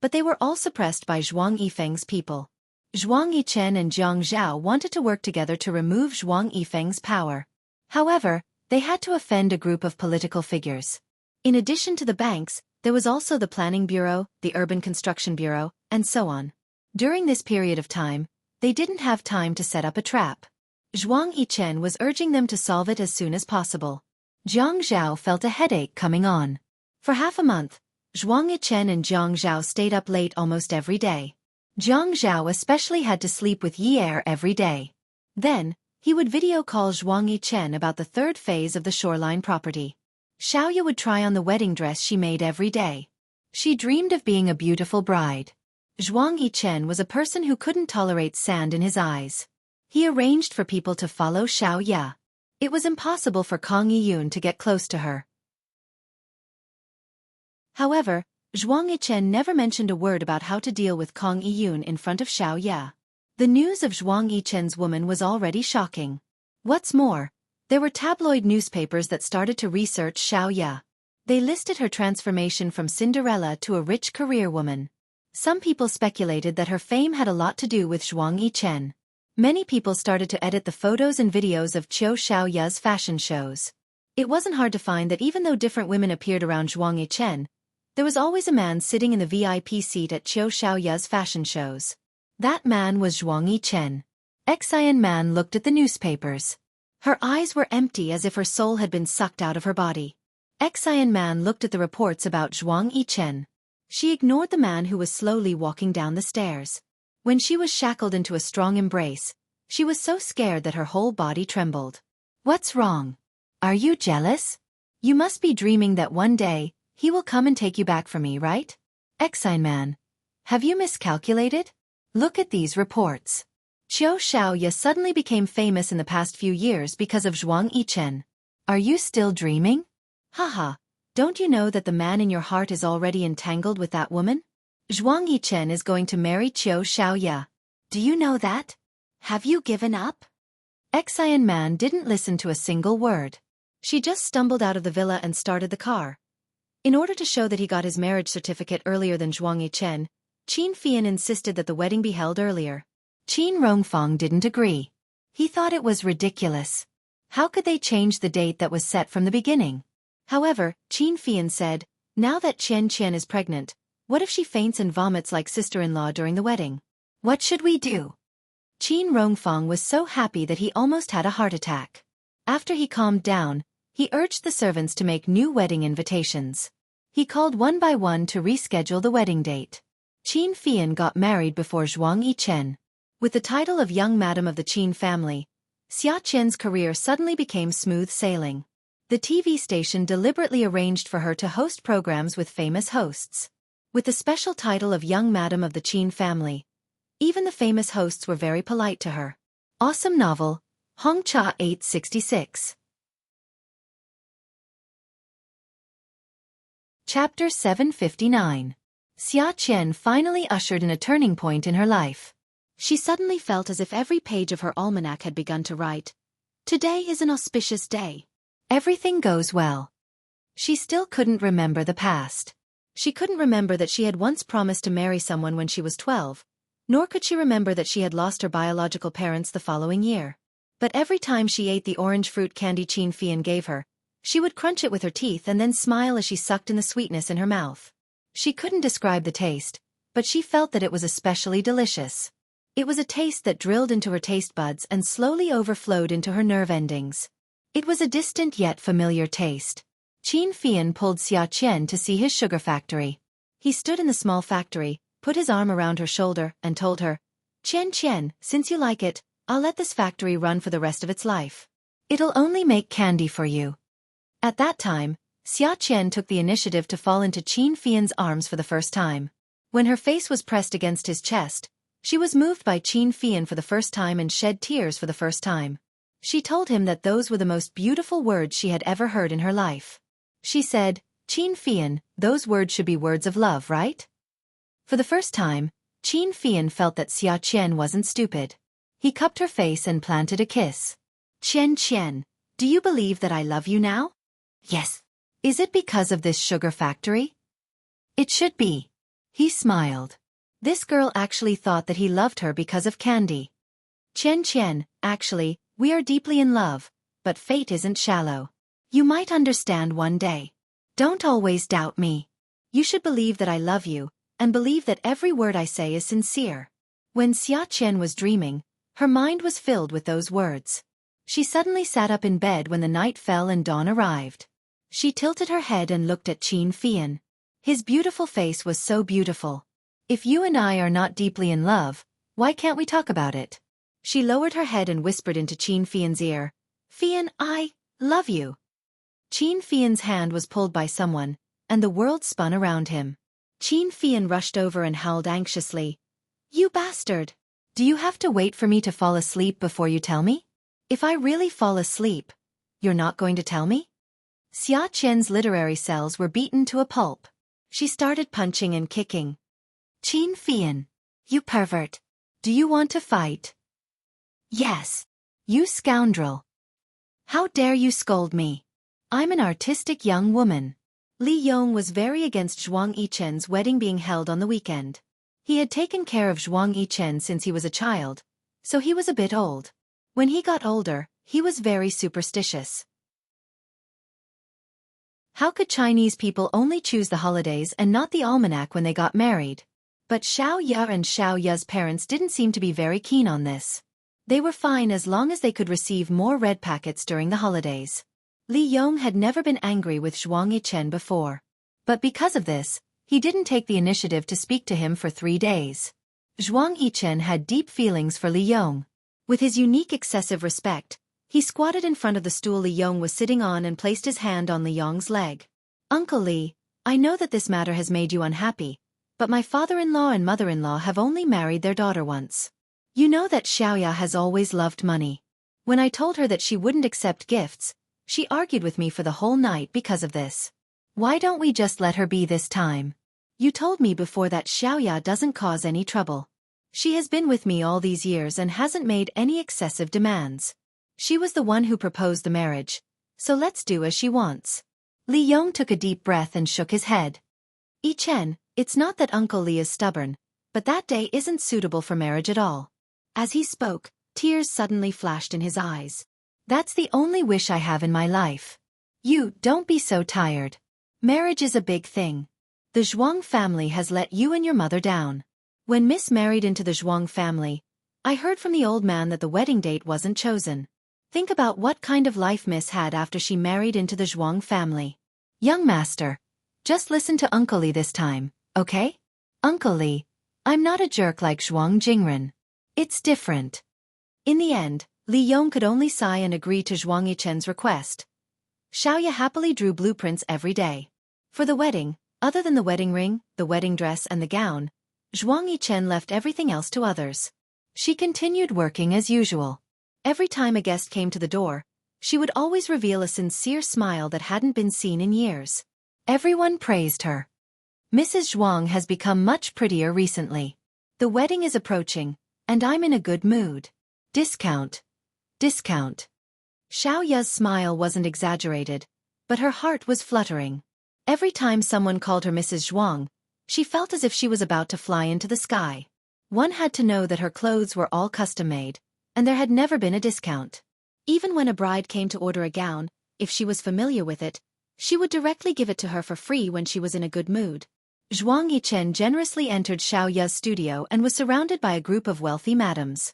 but they were all suppressed by Zhuang Yifeng's people. Zhuang Yichen and Jiang Zhao wanted to work together to remove Zhuang Yifeng's power. However, they had to offend a group of political figures. In addition to the banks, there was also the Planning Bureau, the Urban Construction Bureau, and so on. During this period of time, they didn't have time to set up a trap. Zhuang Yichen was urging them to solve it as soon as possible. Jiang Zhao felt a headache coming on. For half a month, Zhuang Yichen and Jiang Zhao stayed up late almost every day. Jiang Zhao especially had to sleep with Yi Er every day. Then, he would video call Zhuang Yichen about the third phase of the shoreline property. Xiaoya would try on the wedding dress she made every day. She dreamed of being a beautiful bride. Zhuang Yichen was a person who couldn't tolerate sand in his eyes. He arranged for people to follow Xiaoya. It was impossible for Kang Yiyun to get close to her. However, Zhuang Yichen never mentioned a word about how to deal with Kang Yiyun in front of Xiaoya. The news of Zhuang Yichen's woman was already shocking. What's more, there were tabloid newspapers that started to research Xiaoya. They listed her transformation from Cinderella to a rich career woman. Some people speculated that her fame had a lot to do with Zhuang Yichen. Many people started to edit the photos and videos of Qiu Xiaoya's fashion shows. It wasn't hard to find that even though different women appeared around Zhuang Yichen, there was always a man sitting in the VIP seat at Qiu Xiaoya's fashion shows. That man was Zhuang Yichen. Xian Man looked at the newspapers. Her eyes were empty as if her soul had been sucked out of her body. Xian Man looked at the reports about Zhuang Yichen. She ignored the man who was slowly walking down the stairs. When she was shackled into a strong embrace, she was so scared that her whole body trembled. What's wrong? Are you jealous? You must be dreaming that one day, he will come and take you back from me, right? Xian Man. Have you miscalculated? Look at these reports. Qiu Xiaoya suddenly became famous in the past few years because of Zhuang Yichen. Are you still dreaming? Haha, don't you know that the man in your heart is already entangled with that woman? Zhuang Yichen is going to marry Qiu Xiaoya. Do you know that? Have you given up? Xian Man didn't listen to a single word. She just stumbled out of the villa and started the car. In order to show that he got his marriage certificate earlier than Zhuang Yichen, Qin Fian insisted that the wedding be held earlier. Qin Rongfang didn't agree. He thought it was ridiculous. How could they change the date that was set from the beginning? However, Qin Fian said, now that Qian Qian is pregnant, what if she faints and vomits like sister-in-law during the wedding? What should we do? Qin Rongfang was so happy that he almost had a heart attack. After he calmed down, he urged the servants to make new wedding invitations. He called one by one to reschedule the wedding date. Qin Fian got married before Zhuang Yichen. With the title of Young Madam of the Qin family, Xia Qian's career suddenly became smooth sailing. The TV station deliberately arranged for her to host programs with famous hosts. With the special title of Young Madam of the Qin family, even the famous hosts were very polite to her. Awesome novel, Hongcha 866. Chapter 759. Xia Qian finally ushered in a turning point in her life. She suddenly felt as if every page of her almanac had begun to write, "Today is an auspicious day. Everything goes well." She still couldn't remember the past. She couldn't remember that she had once promised to marry someone when she was 12, nor could she remember that she had lost her biological parents the following year. But every time she ate the orange fruit candy Qin Fian gave her, she would crunch it with her teeth and then smile as she sucked in the sweetness in her mouth. She couldn't describe the taste, but she felt that it was especially delicious. It was a taste that drilled into her taste buds and slowly overflowed into her nerve endings. It was a distant yet familiar taste. Qin Fian pulled Xia Qian to see his sugar factory. He stood in the small factory, put his arm around her shoulder, and told her, "Qian Qian, since you like it, I'll let this factory run for the rest of its life. It'll only make candy for you." At that time, Xia Qian took the initiative to fall into Qin Fian's arms for the first time. When her face was pressed against his chest, she was moved by Qin Fian for the first time and shed tears for the first time. She told him that those were the most beautiful words she had ever heard in her life. She said, "Qin Fian, those words should be words of love, right?" For the first time, Qin Fian felt that Xia Qian wasn't stupid. He cupped her face and planted a kiss. "Qian Qian, do you believe that I love you now?" "Yes." "Is it because of this sugar factory?" "It should be." He smiled. This girl actually thought that he loved her because of candy. "Qian Qian, actually, we are deeply in love, but fate isn't shallow. You might understand one day. Don't always doubt me. You should believe that I love you, and believe that every word I say is sincere." When Xia Qian was dreaming, her mind was filled with those words. She suddenly sat up in bed when the night fell and dawn arrived. She tilted her head and looked at Qin Fian. His beautiful face was so beautiful. "If you and I are not deeply in love, why can't we talk about it?" She lowered her head and whispered into Qin Fian's ear, "Fian, I love you." Qin Fian's hand was pulled by someone, and the world spun around him. Qin Fian rushed over and howled anxiously, "You bastard! Do you have to wait for me to fall asleep before you tell me? If I really fall asleep, you're not going to tell me?" Xia Qian's literary cells were beaten to a pulp. She started punching and kicking. "Qin Fian, you pervert. Do you want to fight?" "Yes. You scoundrel. How dare you scold me? I'm an artistic young woman." Li Yong was very against Zhuang Yichen's wedding being held on the weekend. He had taken care of Zhuang Yichen since he was a child, so he was a bit old. When he got older, he was very superstitious. How could Chinese people only choose the holidays and not the almanac when they got married? But Xiao Ya and Xiao Ya's parents didn't seem to be very keen on this. They were fine as long as they could receive more red packets during the holidays. Li Yong had never been angry with Zhuang Yichen before. But because of this, he didn't take the initiative to speak to him for 3 days. Zhuang Yichen had deep feelings for Li Yong. With his unique excessive respect, he squatted in front of the stool Li Yong was sitting on and placed his hand on Li Yong's leg. "Uncle Li, I know that this matter has made you unhappy, but my father-in-law and mother-in-law have only married their daughter once. You know that Xiaoya has always loved money. When I told her that she wouldn't accept gifts, she argued with me for the whole night because of this. Why don't we just let her be this time? You told me before that Xiaoya doesn't cause any trouble. She has been with me all these years and hasn't made any excessive demands. She was the one who proposed the marriage, so let's do as she wants." Li Yong took a deep breath and shook his head. "Yichen, it's not that Uncle Li is stubborn, but that day isn't suitable for marriage at all." As he spoke, tears suddenly flashed in his eyes. "That's the only wish I have in my life. You, don't be so tired. Marriage is a big thing. The Zhuang family has let you and your mother down. When Miss married into the Zhuang family, I heard from the old man that the wedding date wasn't chosen. Think about what kind of life Miss had after she married into the Zhuang family. Young master, just listen to Uncle Li this time, okay? Uncle Li, I'm not a jerk like Zhuang Jingren. It's different." In the end, Li Yong could only sigh and agree to Zhuang Yichen's request. Xiaoya happily drew blueprints every day. For the wedding, other than the wedding ring, the wedding dress and the gown, Zhuang Yichen left everything else to others. She continued working as usual. Every time a guest came to the door, she would always reveal a sincere smile that hadn't been seen in years. Everyone praised her. "Mrs. Zhuang has become much prettier recently. The wedding is approaching, and I'm in a good mood. Discount. Discount." Xiao Ya's smile wasn't exaggerated, but her heart was fluttering. Every time someone called her Mrs. Zhuang, she felt as if she was about to fly into the sky. One had to know that her clothes were all custom-made, and there had never been a discount. Even when a bride came to order a gown, if she was familiar with it, she would directly give it to her for free when she was in a good mood. Zhuang Yichen generously entered Xiao Ya's studio and was surrounded by a group of wealthy madams.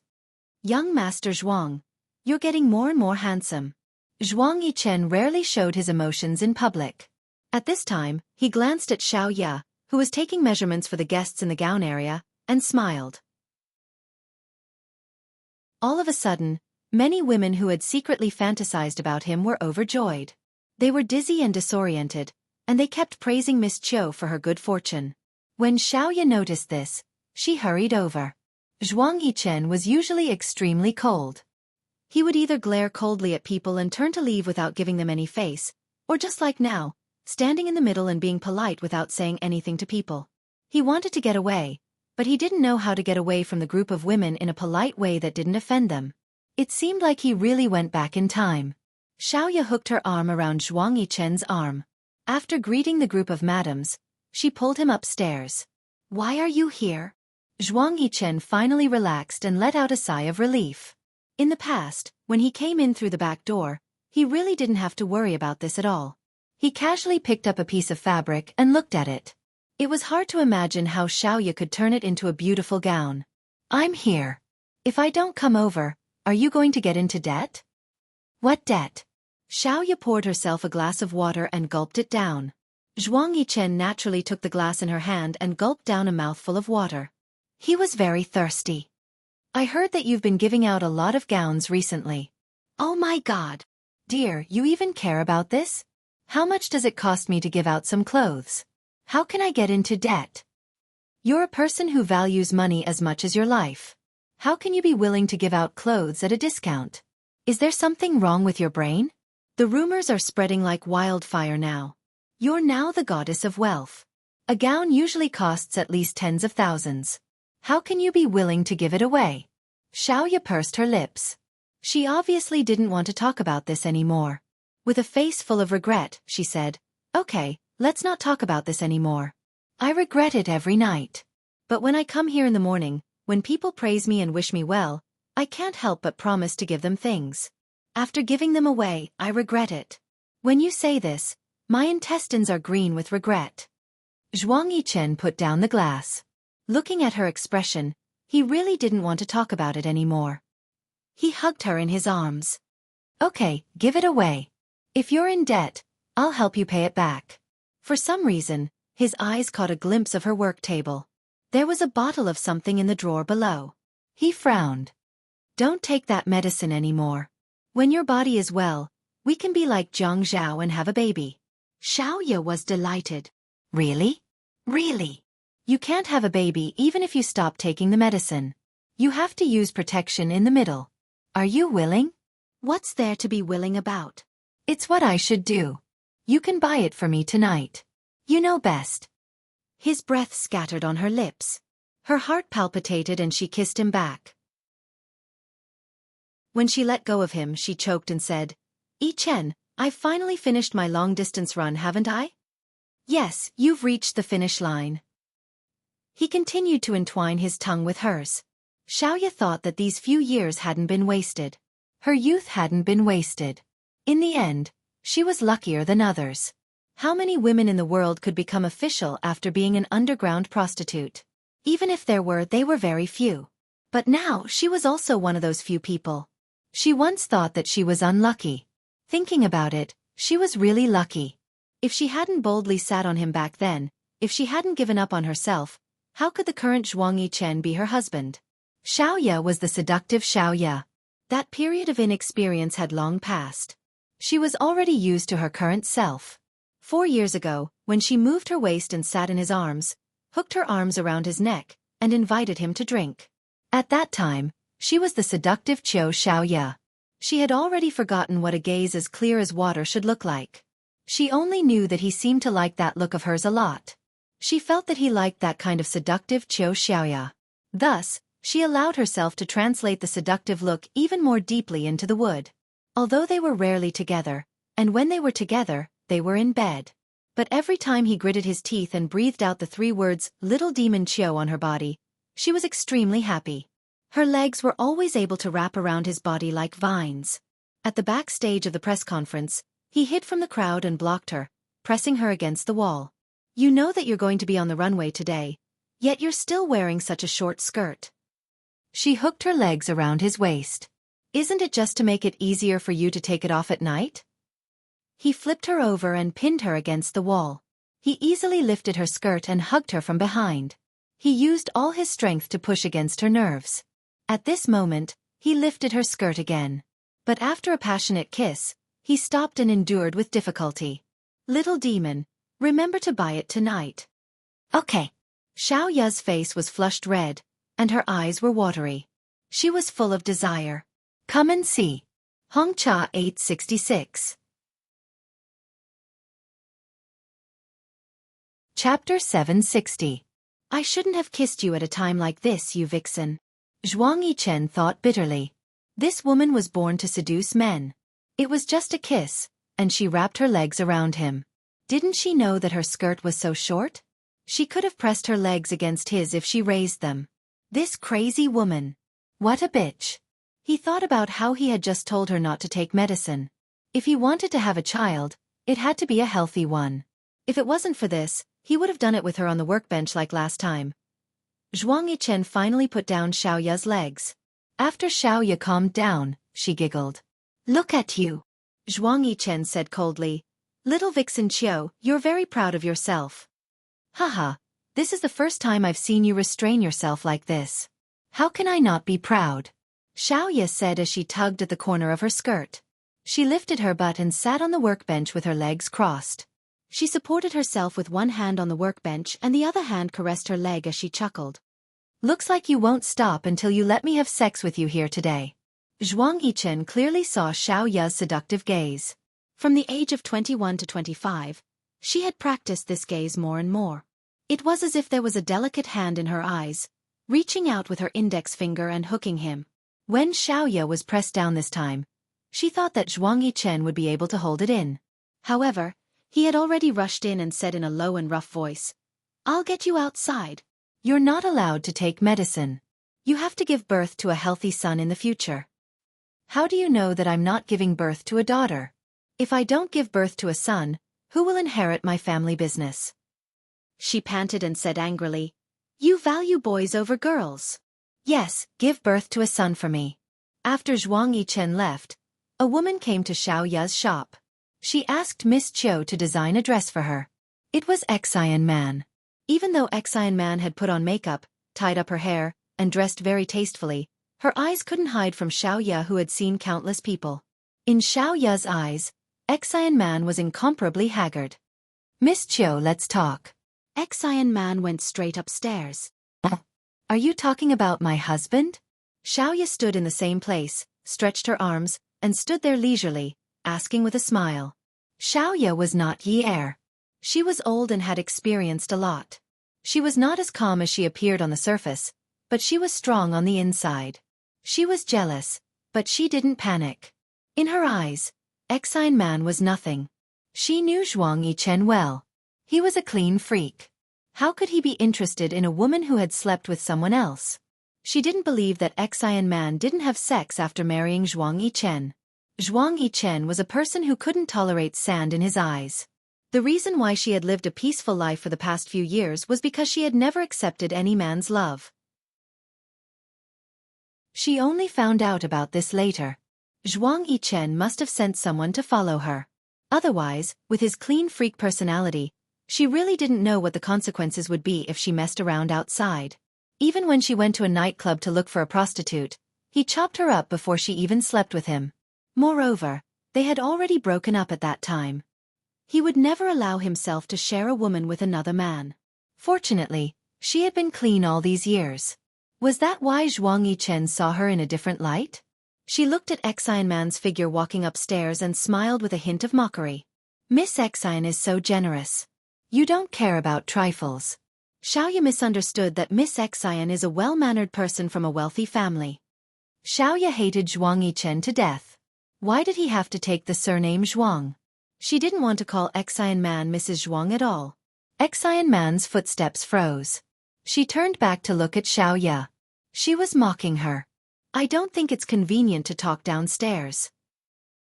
"Young Master Zhuang, you're getting more and more handsome." Zhuang Yichen rarely showed his emotions in public. At this time, he glanced at Xiao Ya, who was taking measurements for the guests in the gown area, and smiled. All of a sudden, many women who had secretly fantasized about him were overjoyed. They were dizzy and disoriented, and they kept praising Miss Qiu for her good fortune. When Xiaoya noticed this, she hurried over. Zhuang Yichen was usually extremely cold. He would either glare coldly at people and turn to leave without giving them any face, or just like now, standing in the middle and being polite without saying anything to people. He wanted to get away, but he didn't know how to get away from the group of women in a polite way that didn't offend them. It seemed like he really went back in time. Xiaoya hooked her arm around Zhuang Yichen's arm. After greeting the group of madams, she pulled him upstairs. "Why are you here?" Zhuang Yichen finally relaxed and let out a sigh of relief. In the past, when he came in through the back door, he really didn't have to worry about this at all. He casually picked up a piece of fabric and looked at it. It was hard to imagine how Xiaoya could turn it into a beautiful gown. "I'm here. If I don't come over, are you going to get into debt?" "What debt?" Xiaoya poured herself a glass of water and gulped it down. Zhuang Yichen naturally took the glass in her hand and gulped down a mouthful of water. He was very thirsty. "I heard that you've been giving out a lot of gowns recently." "Oh my God! Dear, you even care about this? How much does it cost me to give out some clothes? How can I get into debt? You're a person who values money as much as your life. How can you be willing to give out clothes at a discount? Is there something wrong with your brain? The rumors are spreading like wildfire now. You're now the goddess of wealth. A gown usually costs at least tens of thousands. How can you be willing to give it away?" Xiaoya pursed her lips. She obviously didn't want to talk about this anymore. With a face full of regret, she said, "Okay, let's not talk about this anymore. I regret it every night. But when I come here in the morning, when people praise me and wish me well, I can't help but promise to give them things. After giving them away, I regret it. When you say this, My intestines are green with regret. Zhuang Yichen put down the glass. Looking at her expression, he really didn't want to talk about it anymore. He hugged her in his arms. Okay, give it away. If you're in debt, I'll help you pay it back. For some reason, his eyes caught a glimpse of her work table. There was a bottle of something in the drawer below. He frowned. Don't take that medicine anymore. When your body is well, we can be like Jiang Zhao and have a baby. Xiaoya was delighted. Really? Really? You can't have a baby even if you stop taking the medicine. You have to use protection in the middle. Are you willing? What's there to be willing about? It's what I should do. You can buy it for me tonight. You know best. His breath scattered on her lips. Her heart palpitated and she kissed him back. When she let go of him, she choked and said, "Yi Chen, I've finally finished my long-distance run, haven't I?" "Yes, you've reached the finish line." He continued to entwine his tongue with hers. Xiaoya thought that these few years hadn't been wasted. Her youth hadn't been wasted. In the end, she was luckier than others. How many women in the world could become official after being an underground prostitute? Even if there were, they were very few. But now she was also one of those few people. She once thought that she was unlucky. Thinking about it, she was really lucky. If she hadn't boldly sat on him back then, if she hadn't given up on herself, how could the current Zhuang Yichen be her husband? Xiaoya was the seductive Xiaoya. That period of inexperience had long passed. She was already used to her current self. 4 years ago, when she moved her waist and sat in his arms, hooked her arms around his neck, and invited him to drink. At that time, she was the seductive Qiu Xiaoya. She had already forgotten what a gaze as clear as water should look like. She only knew that he seemed to like that look of hers a lot. She felt that he liked that kind of seductive Qiu Xiaoya. Thus, she allowed herself to translate the seductive look even more deeply into the wood. Although they were rarely together, and when they were together, they were in bed. But every time he gritted his teeth and breathed out the 3 words, "Little Demon Qiu," on her body, she was extremely happy. Her legs were always able to wrap around his body like vines. At the backstage of the press conference, he hid from the crowd and blocked her, pressing her against the wall. "You know that you're going to be on the runway today, yet you're still wearing such a short skirt." She hooked her legs around his waist. "Isn't it just to make it easier for you to take it off at night?" He flipped her over and pinned her against the wall. He easily lifted her skirt and hugged her from behind. He used all his strength to push against her nerves. At this moment, he lifted her skirt again. But after a passionate kiss, he stopped and endured with difficulty. "Little demon, remember to buy it tonight." "Okay." Xiaoya's face was flushed red, and her eyes were watery. She was full of desire. Come and see. Hongcha 866. Chapter 760. I shouldn't have kissed you at a time like this, you vixen. Zhuang Yichen thought bitterly. This woman was born to seduce men. It was just a kiss, and she wrapped her legs around him. Didn't she know that her skirt was so short? She could have pressed her legs against his if she raised them. This crazy woman. What a bitch. He thought about how he had just told her not to take medicine. If he wanted to have a child, it had to be a healthy one. If it wasn't for this, he would have done it with her on the workbench like last time. Zhuang Yichen finally put down Xiaoya's legs. After Xiaoya calmed down, she giggled. "Look at you," Zhuang Yichen said coldly. "Little vixen Qiu, you're very proud of yourself." "Haha, this is the first time I've seen you restrain yourself like this. How can I not be proud?" Xiaoya said as she tugged at the corner of her skirt. She lifted her butt and sat on the workbench with her legs crossed. She supported herself with one hand on the workbench and the other hand caressed her leg as she chuckled. "Looks like you won't stop until you let me have sex with you here today." Zhuang Yichen clearly saw Xiaoya's seductive gaze. From the age of 21 to 25, she had practiced this gaze more and more. It was as if there was a delicate hand in her eyes, reaching out with her index finger and hooking him. When Xiaoya was pressed down this time, she thought that Zhuang Yichen would be able to hold it in. However, he had already rushed in and said in a low and rough voice, "I'll get you outside. You're not allowed to take medicine. You have to give birth to a healthy son in the future." "How do you know that I'm not giving birth to a daughter?" "If I don't give birth to a son, Who will inherit my family business? She panted and said angrily, You value boys over girls. Yes, give birth to a son for me. After Zhuang Yichen left, a woman came to Xiao Ya's shop. She asked Miss Chiu to design a dress for her. It was Xian Man. Even though Xian Man had put on makeup, tied up her hair, and dressed very tastefully, her eyes couldn't hide from Xiao Ya, who had seen countless people. In Xiao Ya's eyes, Xian Man was incomparably haggard. Miss Chiu, let's talk. Xian Man went straight upstairs. Are you talking about my husband? Xiao Ya stood in the same place, stretched her arms, and stood there leisurely, asking with a smile. Xiao Ya was not Yi Er. She was old and had experienced a lot. She was not as calm as she appeared on the surface, but she was strong on the inside. She was jealous, but she didn't panic. In her eyes, Xian Man was nothing. She knew Zhuang Yichen well. He was a clean freak. How could he be interested in a woman who had slept with someone else? She didn't believe that Xian Man didn't have sex after marrying Zhuang Yichen. Zhuang Yichen was a person who couldn't tolerate sand in his eyes. The reason why she had lived a peaceful life for the past few years was because she had never accepted any man's love. She only found out about this later. Zhuang Yichen must have sent someone to follow her. Otherwise, with his clean freak personality, she really didn't know what the consequences would be if she messed around outside. Even when she went to a nightclub to look for a prostitute, he chopped her up before she even slept with him. Moreover, they had already broken up at that time. He would never allow himself to share a woman with another man. Fortunately, she had been clean all these years. Was that why Zhuang Yichen saw her in a different light? She looked at Xian Man's figure walking upstairs and smiled with a hint of mockery. Miss Xian is so generous. You don't care about trifles. Xiao Ya misunderstood that Miss Xian is a well-mannered person from a wealthy family. Xiao Ya hated Zhuang Yichen to death. Why did he have to take the surname Zhuang? She didn't want to call Xian Man Mrs. Zhuang at all. Xian Man's footsteps froze. She turned back to look at Xiao Ya. She was mocking her. I don't think it's convenient to talk downstairs.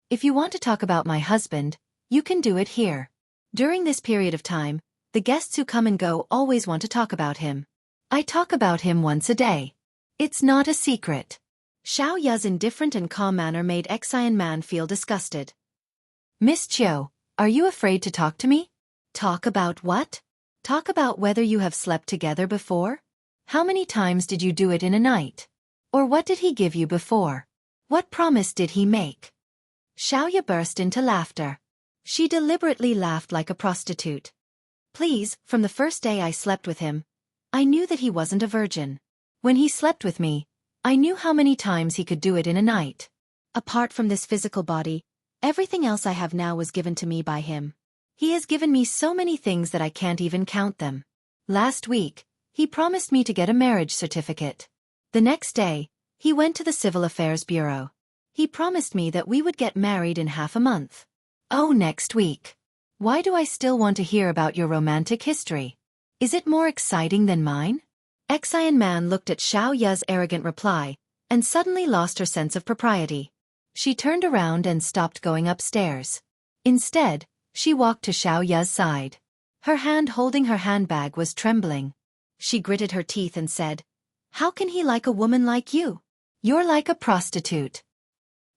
If you want to talk about my husband, you can do it here. During this period of time, the guests who come and go always want to talk about him. I talk about him once a day. It's not a secret. Xiao Ya's indifferent and calm manner made Xian Man feel disgusted. Miss Chiu, are you afraid to talk to me? Talk about what? Talk about whether you have slept together before? How many times did you do it in a night? Or what did he give you before? What promise did he make? Xiao Ya burst into laughter. She deliberately laughed like a prostitute. Please, from the first day I slept with him, I knew that he wasn't a virgin. When he slept with me, I knew how many times he could do it in a night. Apart from this physical body, everything else I have now was given to me by him. He has given me so many things that I can't even count them. Last week, he promised me to get a marriage certificate. The next day, he went to the Civil Affairs Bureau. He promised me that we would get married in half a month. Oh, next week. Why do I still want to hear about your romantic history? Is it more exciting than mine? Xian Man looked at Xiao Ya's arrogant reply, and suddenly lost her sense of propriety. She turned around and stopped going upstairs. Instead, she walked to Xiao Ya's side. Her hand holding her handbag was trembling. She gritted her teeth and said, How can he like a woman like you? You're like a prostitute.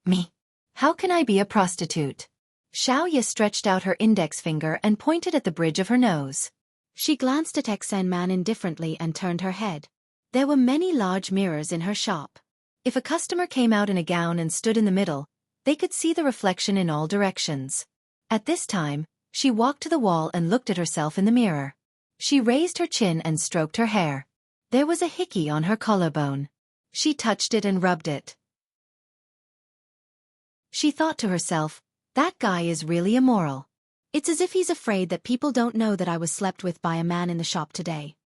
Me? How can I be a prostitute? Xiao Ya stretched out her index finger and pointed at the bridge of her nose. She glanced at Xian Man indifferently and turned her head. There were many large mirrors in her shop. If a customer came out in a gown and stood in the middle, they could see the reflection in all directions. At this time, she walked to the wall and looked at herself in the mirror. She raised her chin and stroked her hair. There was a hickey on her collarbone. She touched it and rubbed it. She thought to herself, that guy is really immoral. It's as if he's afraid that people don't know that I was slept with by a man in the shop today.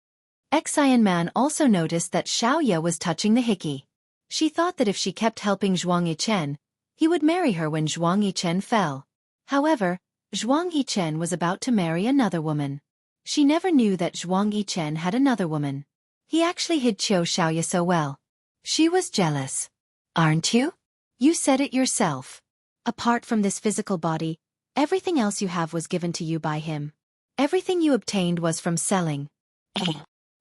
Xian Man also noticed that Xiao Ya was touching the hickey. She thought that if she kept helping Zhuang Yichen, he would marry her when Zhuang Yichen fell. However, Zhuang Yichen was about to marry another woman. She never knew that Zhuang Yichen had another woman. He actually hid Xiao Ya so well. She was jealous. Aren't you? You said it yourself. Apart from this physical body, Everything else you have was given to you by him. Everything you obtained was from selling.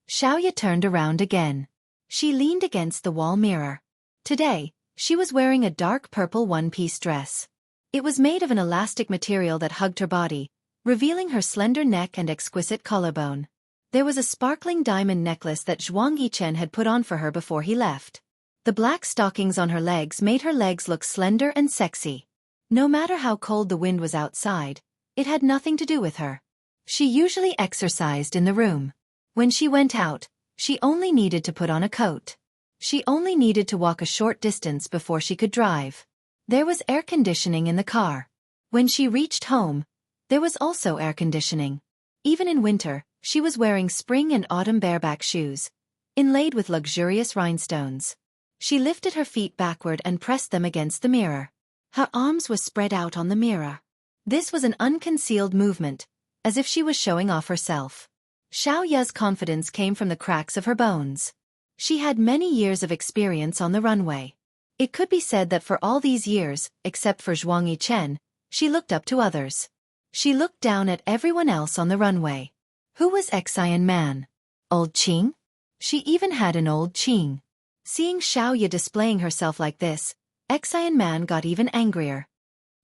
Xiaoya turned around again. She leaned against the wall mirror. Today, she was wearing a dark purple one-piece dress. It was made of an elastic material that hugged her body, revealing her slender neck and exquisite collarbone. There was a sparkling diamond necklace that Zhuang Yichen had put on for her before he left. The black stockings on her legs made her legs look slender and sexy. No matter how cold the wind was outside, it had nothing to do with her. She usually exercised in the room. When she went out, she only needed to put on a coat. She only needed to walk a short distance before she could drive. There was air conditioning in the car. When she reached home, there was also air conditioning. Even in winter, she was wearing spring and autumn bareback shoes, inlaid with luxurious rhinestones. She lifted her feet backward and pressed them against the mirror. Her arms were spread out on the mirror. This was an unconcealed movement, as if she was showing off herself. Xiaoya's confidence came from the cracks of her bones. She had many years of experience on the runway. It could be said that for all these years, except for Zhuang Yichen, she looked up to others. She looked down at everyone else on the runway. Who was Xian Man? Old Qing? She even had an old Qing. Seeing Xiaoya displaying herself like this, Xian Man got even angrier.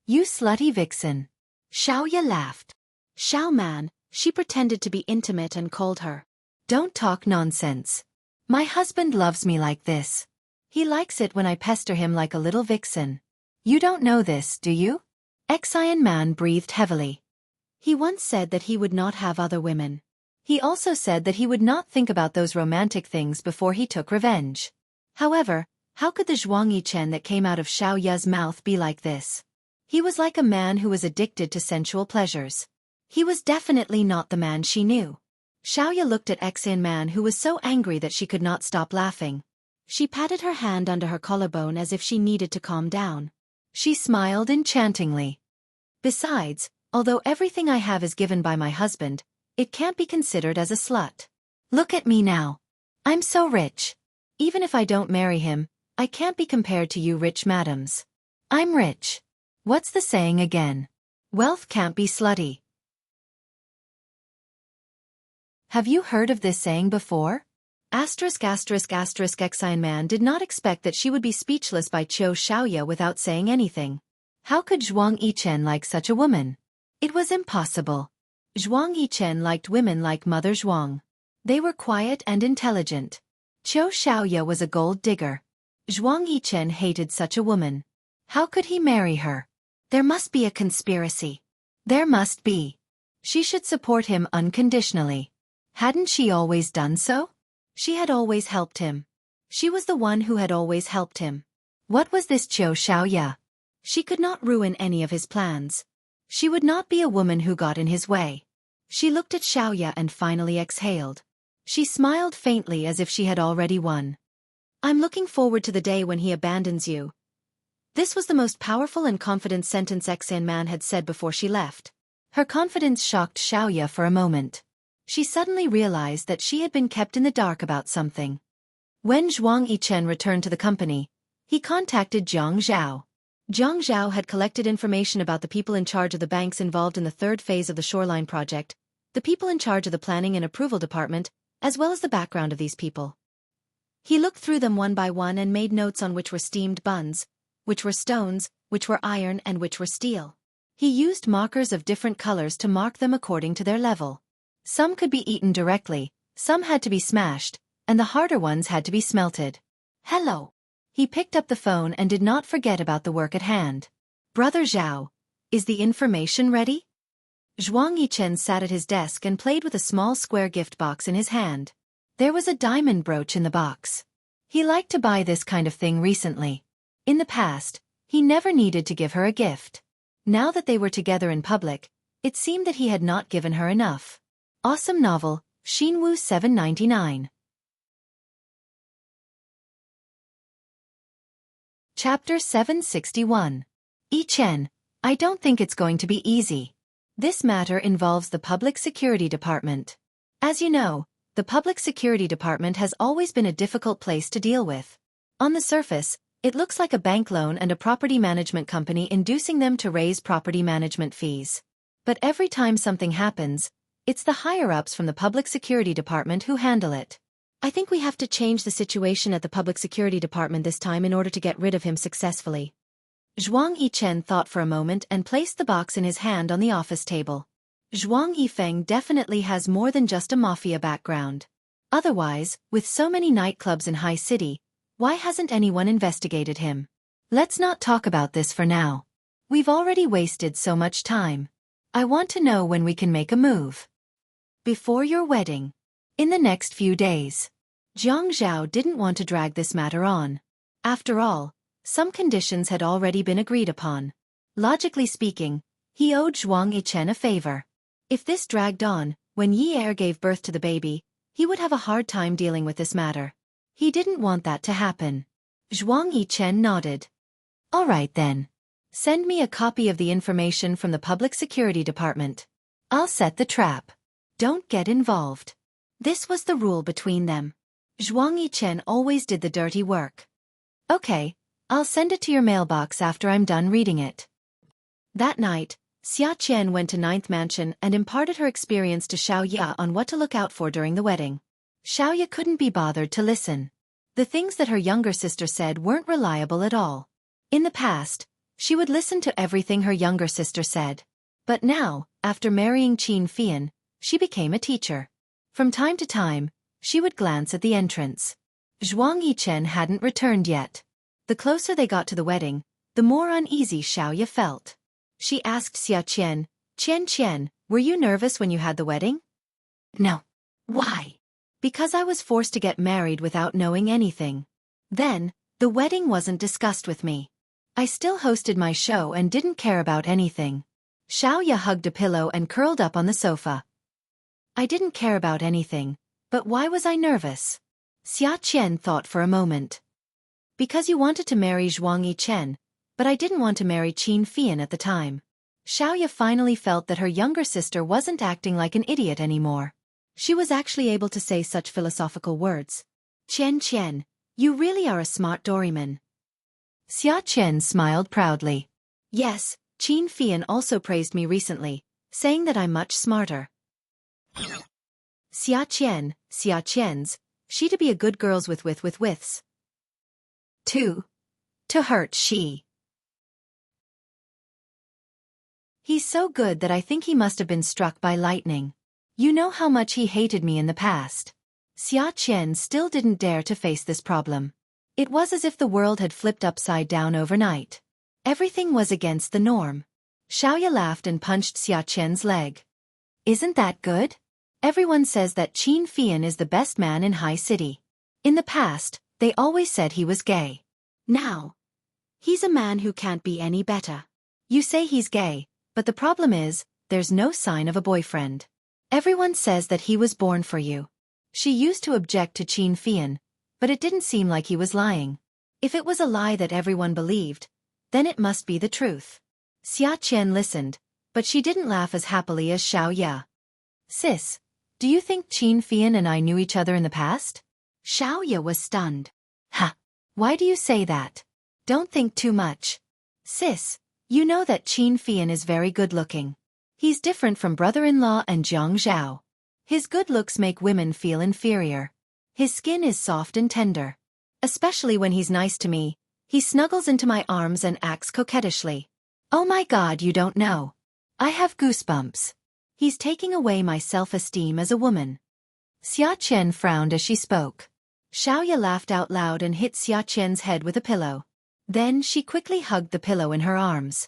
You slutty vixen. Xiaoya laughed. Xiao Man, she pretended to be intimate and called her. Don't talk nonsense. My husband loves me like this. He likes it when I pester him like a little vixen. You don't know this, do you? Xian Man breathed heavily. He once said that he would not have other women. He also said that he would not think about those romantic things before he took revenge. However, how could the Zhuang Yichen that came out of Xiaoya's mouth be like this? He was like a man who was addicted to sensual pleasures. He was definitely not the man she knew. Xiaoya looked at Xian Man, who was so angry that she could not stop laughing. She patted her hand under her collarbone as if she needed to calm down. She smiled enchantingly. Besides, although everything I have is given by my husband, it can't be considered as a slut. Look at me now. I'm so rich. Even if I don't marry him, I can't be compared to you rich madams. I'm rich. What's the saying again? Wealth can't be slutty. Have you heard of this saying before? Xian Man did not expect that she would be speechless by Xiaoya without saying anything. How could Zhuang Yichen like such a woman? It was impossible. Zhuang Yichen liked women like Mother Zhuang. They were quiet and intelligent. Xiaoya was a gold digger. Zhuang Yichen hated such a woman. How could he marry her? There must be a conspiracy. There must be. She should support him unconditionally. Hadn't she always done so? She had always helped him. She was the one who had always helped him. What was this Xiaoya? She could not ruin any of his plans. She would not be a woman who got in his way. She looked at Xiaoya and finally exhaled. She smiled faintly as if she had already won. I'm looking forward to the day when he abandons you. This was the most powerful and confident sentence Xian Man had said before she left. Her confidence shocked Xiaoya for a moment. She suddenly realized that she had been kept in the dark about something. When Zhuang Yichen returned to the company, he contacted Jiang Zhao. Jiang Zhao had collected information about the people in charge of the banks involved in the third phase of the shoreline project, the people in charge of the planning and approval department, as well as the background of these people. He looked through them one by one and made notes on which were steamed buns, which were stones, which were iron and which were steel. He used markers of different colors to mark them according to their level. Some could be eaten directly, some had to be smashed, and the harder ones had to be smelted. Hello. He picked up the phone and did not forget about the work at hand. Brother Zhao, is the information ready? Zhuang Yichen sat at his desk and played with a small square gift box in his hand. There was a diamond brooch in the box. He liked to buy this kind of thing recently. In the past, he never needed to give her a gift. Now that they were together in public, it seemed that he had not given her enough. Awesome novel, Xinwu 799. Chapter 761. Yichen, I don't think it's going to be easy. This matter involves the Public Security Department. As you know, the Public Security Department has always been a difficult place to deal with. On the surface, It looks like a bank loan and a property management company inducing them to raise property management fees. But every time something happens, it's the higher-ups from the Public Security Department who handle it. I think we have to change the situation at the Public Security Department this time in order to get rid of him successfully. Zhuang Yichen thought for a moment and placed the box in his hand on the office table. Zhuang Yifeng definitely has more than just a mafia background. Otherwise, with so many nightclubs in High City, why hasn't anyone investigated him? Let's not talk about this for now. We've already wasted so much time. I want to know when we can make a move. Before your wedding. In the next few days. Jiang Zhao didn't want to drag this matter on. After all, some conditions had already been agreed upon. Logically speaking, he owed Zhuang Yichen a favor. If this dragged on, when Yi Er gave birth to the baby, he would have a hard time dealing with this matter. He didn't want that to happen. Zhuang Yichen nodded. All right then. Send me a copy of the information from the Public Security Department. I'll set the trap. Don't get involved. This was the rule between them. Zhuang Yichen always did the dirty work. Okay, I'll send it to your mailbox after I'm done reading it. That night, Xia Qian went to Ninth Mansion and imparted her experience to Xiaoya on what to look out for during the wedding. Xiaoya couldn't be bothered to listen. The things that her younger sister said weren't reliable at all. In the past, she would listen to everything her younger sister said. But now, after marrying Qin Fian, she became a teacher. From time to time, she would glance at the entrance. Zhuang Yichen hadn't returned yet. The closer they got to the wedding, the more uneasy Xiaoya felt. She asked Xia Qian, Qian, were you nervous when you had the wedding? No. Why? Because I was forced to get married without knowing anything. Then, the wedding wasn't discussed with me. I still hosted my show and didn't care about anything. Xiaoya hugged a pillow and curled up on the sofa. I didn't care about anything, but why was I nervous? Xia Qian thought for a moment. Because you wanted to marry Zhuang Yichen, but I didn't want to marry Qin Fian at the time. Xiaoya finally felt that her younger sister wasn't acting like an idiot anymore. She was actually able to say such philosophical words. Qian, you really are a smart doryman. Xia Qian smiled proudly. Yes, Qin Fian also praised me recently, saying that I'm much smarter. Xia Qian's, she to be a good girls with withs. 2. To hurt she. He's so good that I think he must have been struck by lightning. You know how much he hated me in the past. Xia Qian still didn't dare to face this problem. It was as if the world had flipped upside down overnight. Everything was against the norm. Xiaoya laughed and punched Xia Qian's leg. Isn't that good? Everyone says that Qin Fian is the best man in High City. In the past, they always said he was gay. Now, he's a man who can't be any better. You say he's gay, but the problem is, there's no sign of a boyfriend. Everyone says that he was born for you. She used to object to Qin Fian, but it didn't seem like he was lying. If it was a lie that everyone believed, then it must be the truth. Xia Qian listened, but she didn't laugh as happily as Xiaoya. Sis, do you think Qin Fian and I knew each other in the past? Xiaoya was stunned. Ha! Why do you say that? Don't think too much. Sis, you know that Qin Fian is very good-looking. He's different from brother-in-law and Jiang Zhao. His good looks make women feel inferior. His skin is soft and tender. Especially when he's nice to me, he snuggles into my arms and acts coquettishly. Oh my God, you don't know. I have goosebumps. He's taking away my self-esteem as a woman. Xia Qian frowned as she spoke. Xiaoya laughed out loud and hit Xia Qian's head with a pillow. Then she quickly hugged the pillow in her arms.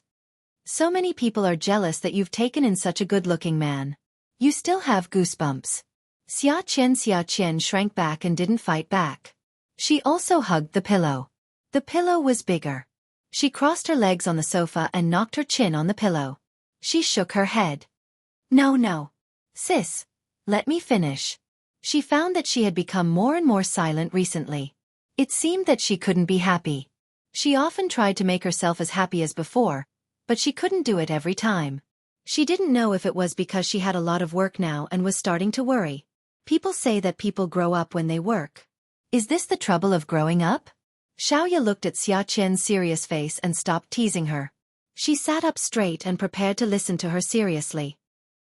So many people are jealous that you've taken in such a good-looking man. You still have goosebumps. Xia Qian shrank back and didn't fight back. She also hugged the pillow. The pillow was bigger. She crossed her legs on the sofa and knocked her chin on the pillow. She shook her head. No. Sis, let me finish. She found that she had become more and more silent recently. It seemed that she couldn't be happy. She often tried to make herself as happy as before, but she couldn't do it every time. She didn't know if it was because she had a lot of work now and was starting to worry. People say that people grow up when they work. Is this the trouble of growing up? Xiaoya looked at Xia Qian's serious face and stopped teasing her. She sat up straight and prepared to listen to her seriously.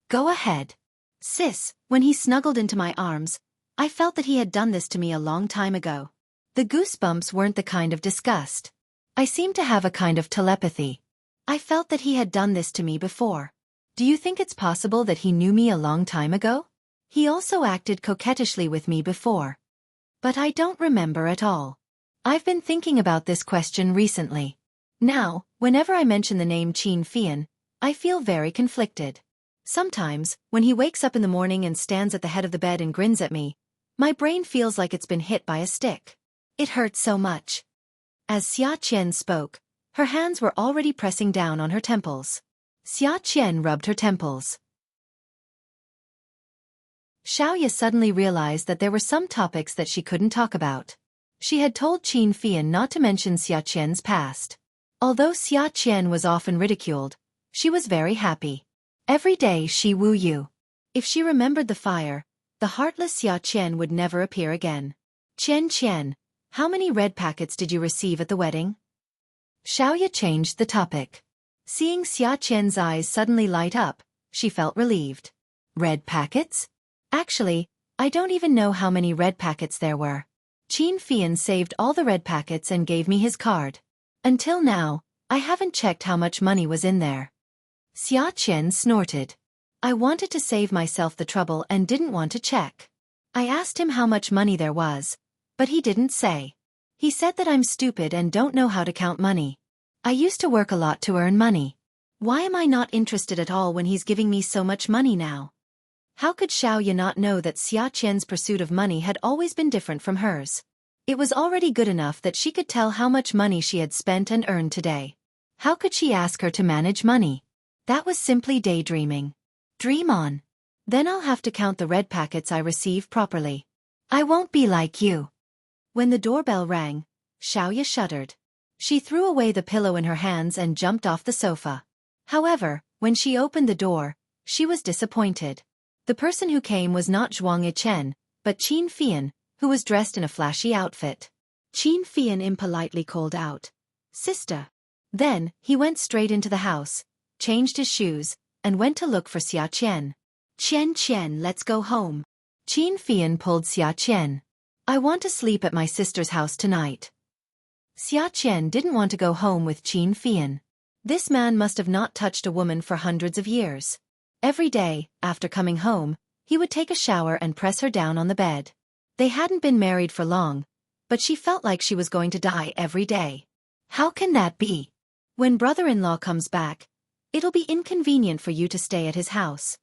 Go ahead. Sis, when he snuggled into my arms, I felt that he had done this to me a long time ago. The goosebumps weren't the kind of disgust. I seemed to have a kind of telepathy. I felt that he had done this to me before. Do you think it's possible that he knew me a long time ago? He also acted coquettishly with me before. But I don't remember at all. I've been thinking about this question recently. Now, whenever I mention the name Qin Fian, I feel very conflicted. Sometimes, when he wakes up in the morning and stands at the head of the bed and grins at me, my brain feels like it's been hit by a stick. It hurts so much. As Xia Qian spoke, her hands were already pressing down on her temples. Xia Qian rubbed her temples. Xiaoya suddenly realized that there were some topics that she couldn't talk about. She had told Qin Fian not to mention Xia Qian's past. Although Xia Qian was often ridiculed, she was very happy. Every day she woo you. If she remembered the fire, the heartless Xia Qian would never appear again. Qian, how many red packets did you receive at the wedding? Xiaoya changed the topic. Seeing Xia Qian's eyes suddenly light up, she felt relieved. Red packets? Actually, I don't even know how many red packets there were. Qin Fian saved all the red packets and gave me his card. Until now, I haven't checked how much money was in there. Xia Qian snorted. I wanted to save myself the trouble and didn't want to check. I asked him how much money there was, but he didn't say. He said that I'm stupid and don't know how to count money. I used to work a lot to earn money. Why am I not interested at all when he's giving me so much money now? How could Xiaoya not know that Xia Qian's pursuit of money had always been different from hers? It was already good enough that she could tell how much money she had spent and earned today. How could she ask her to manage money? That was simply daydreaming. Dream on. Then I'll have to count the red packets I receive properly. I won't be like you. When the doorbell rang, Xiaoya shuddered. She threw away the pillow in her hands and jumped off the sofa. However, when she opened the door, she was disappointed. The person who came was not Zhuang Yichen, but Qin Fian, who was dressed in a flashy outfit. Qin Fian impolitely called out, "Sister." Then, he went straight into the house, changed his shoes, and went to look for Xia Qian. Qian, let's go home." Qin Fian pulled Xia Qian. "I want to sleep at my sister's house tonight." Xia Qian didn't want to go home with Qin Fian. This man must have not touched a woman for hundreds of years. Every day, after coming home, he would take a shower and press her down on the bed. They hadn't been married for long, but she felt like she was going to die every day. How can that be? When brother-in-law comes back, it'll be inconvenient for you to stay at his house.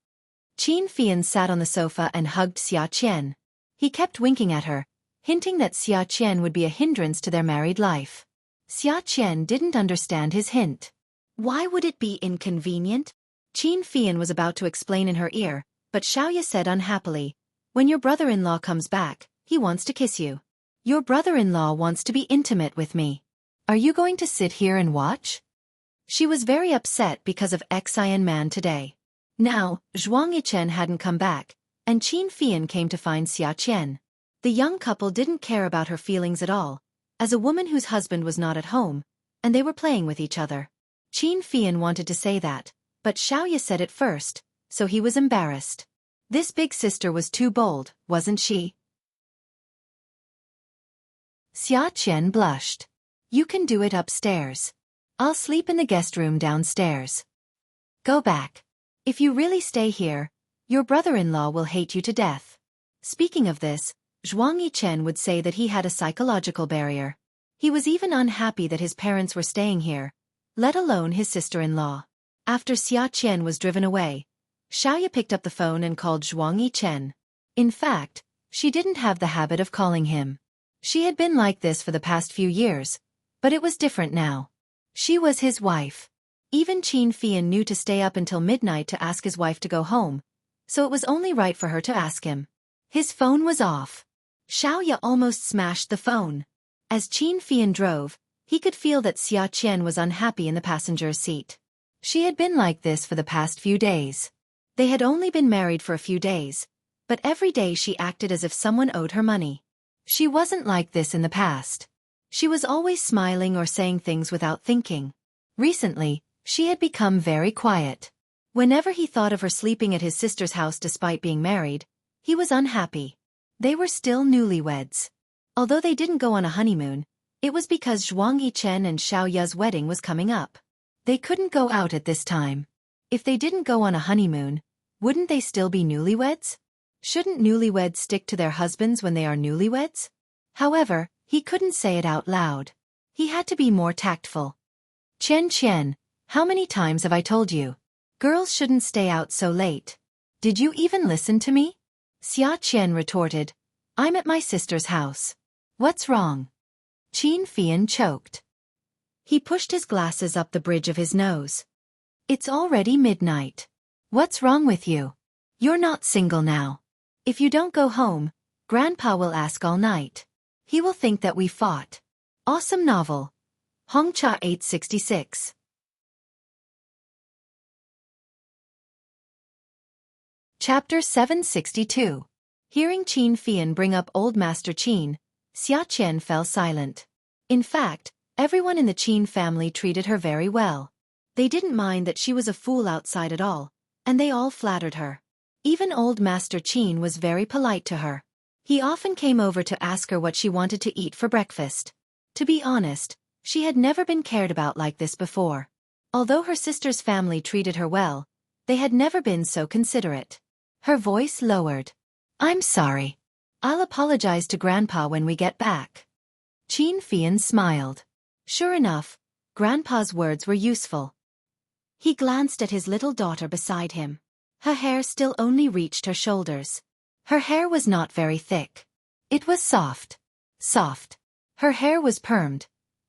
Qin Fian sat on the sofa and hugged Xia Qian. He kept winking at her, hinting that Xia Qian would be a hindrance to their married life. Xia Qian didn't understand his hint. Why would it be inconvenient? Qin Fian was about to explain in her ear, but Xiaoya said unhappily, "When your brother-in-law comes back, he wants to kiss you. Your brother-in-law wants to be intimate with me. Are you going to sit here and watch?" She was very upset because of Xian Man today. Now, Zhuang Yichen hadn't come back, and Qin Fian came to find Xia Qian. The young couple didn't care about her feelings at all, as a woman whose husband was not at home, and they were playing with each other. Qin Fian wanted to say that, but Xiaoya said it first, so he was embarrassed. This big sister was too bold, wasn't she? Xia Qian blushed. "You can do it upstairs. I'll sleep in the guest room downstairs. Go back. If you really stay here, your brother-in-law will hate you to death." Speaking of this, Zhuang Yichen would say that he had a psychological barrier. He was even unhappy that his parents were staying here, let alone his sister-in-law. After Xia Qian was driven away, Xiaoya picked up the phone and called Zhuang Yichen. In fact, she didn't have the habit of calling him. She had been like this for the past few years, but it was different now. She was his wife. Even Qin Fian knew to stay up until midnight to ask his wife to go home, so it was only right for her to ask him. His phone was off. Xiaoya almost smashed the phone. As Qin Fian drove, he could feel that Xia Qian was unhappy in the passenger's seat. She had been like this for the past few days. They had only been married for a few days, but every day she acted as if someone owed her money. She wasn't like this in the past. She was always smiling or saying things without thinking. Recently, she had become very quiet. Whenever he thought of her sleeping at his sister's house despite being married, he was unhappy. They were still newlyweds. Although they didn't go on a honeymoon, it was because Zhuang Yichen and Xiao Ya's wedding was coming up. They couldn't go out at this time. If they didn't go on a honeymoon, wouldn't they still be newlyweds? Shouldn't newlyweds stick to their husbands when they are newlyweds? However, he couldn't say it out loud. He had to be more tactful. Qian, how many times have I told you? Girls shouldn't stay out so late. Did you even listen to me? Xiaqian retorted, I'm at my sister's house. What's wrong? Qin Fian choked. He pushed his glasses up the bridge of his nose. It's already midnight. What's wrong with you? You're not single now. If you don't go home, Grandpa will ask all night. He will think that we fought. Awesome novel. Hongcha 866. Chapter 762. Hearing Qin Fian bring up old Master Qin, Xiaqian fell silent. In fact, everyone in the Qin family treated her very well. They didn't mind that she was a fool outside at all, and they all flattered her. Even old Master Qin was very polite to her. He often came over to ask her what she wanted to eat for breakfast. To be honest, she had never been cared about like this before. Although her sister's family treated her well, they had never been so considerate. Her voice lowered. I'm sorry. I'll apologize to Grandpa when we get back. Qin Fian smiled. Sure enough, Grandpa's words were useful. He glanced at his little daughter beside him. Her hair still only reached her shoulders. Her hair was not very thick. It was soft. Soft. Her hair was permed,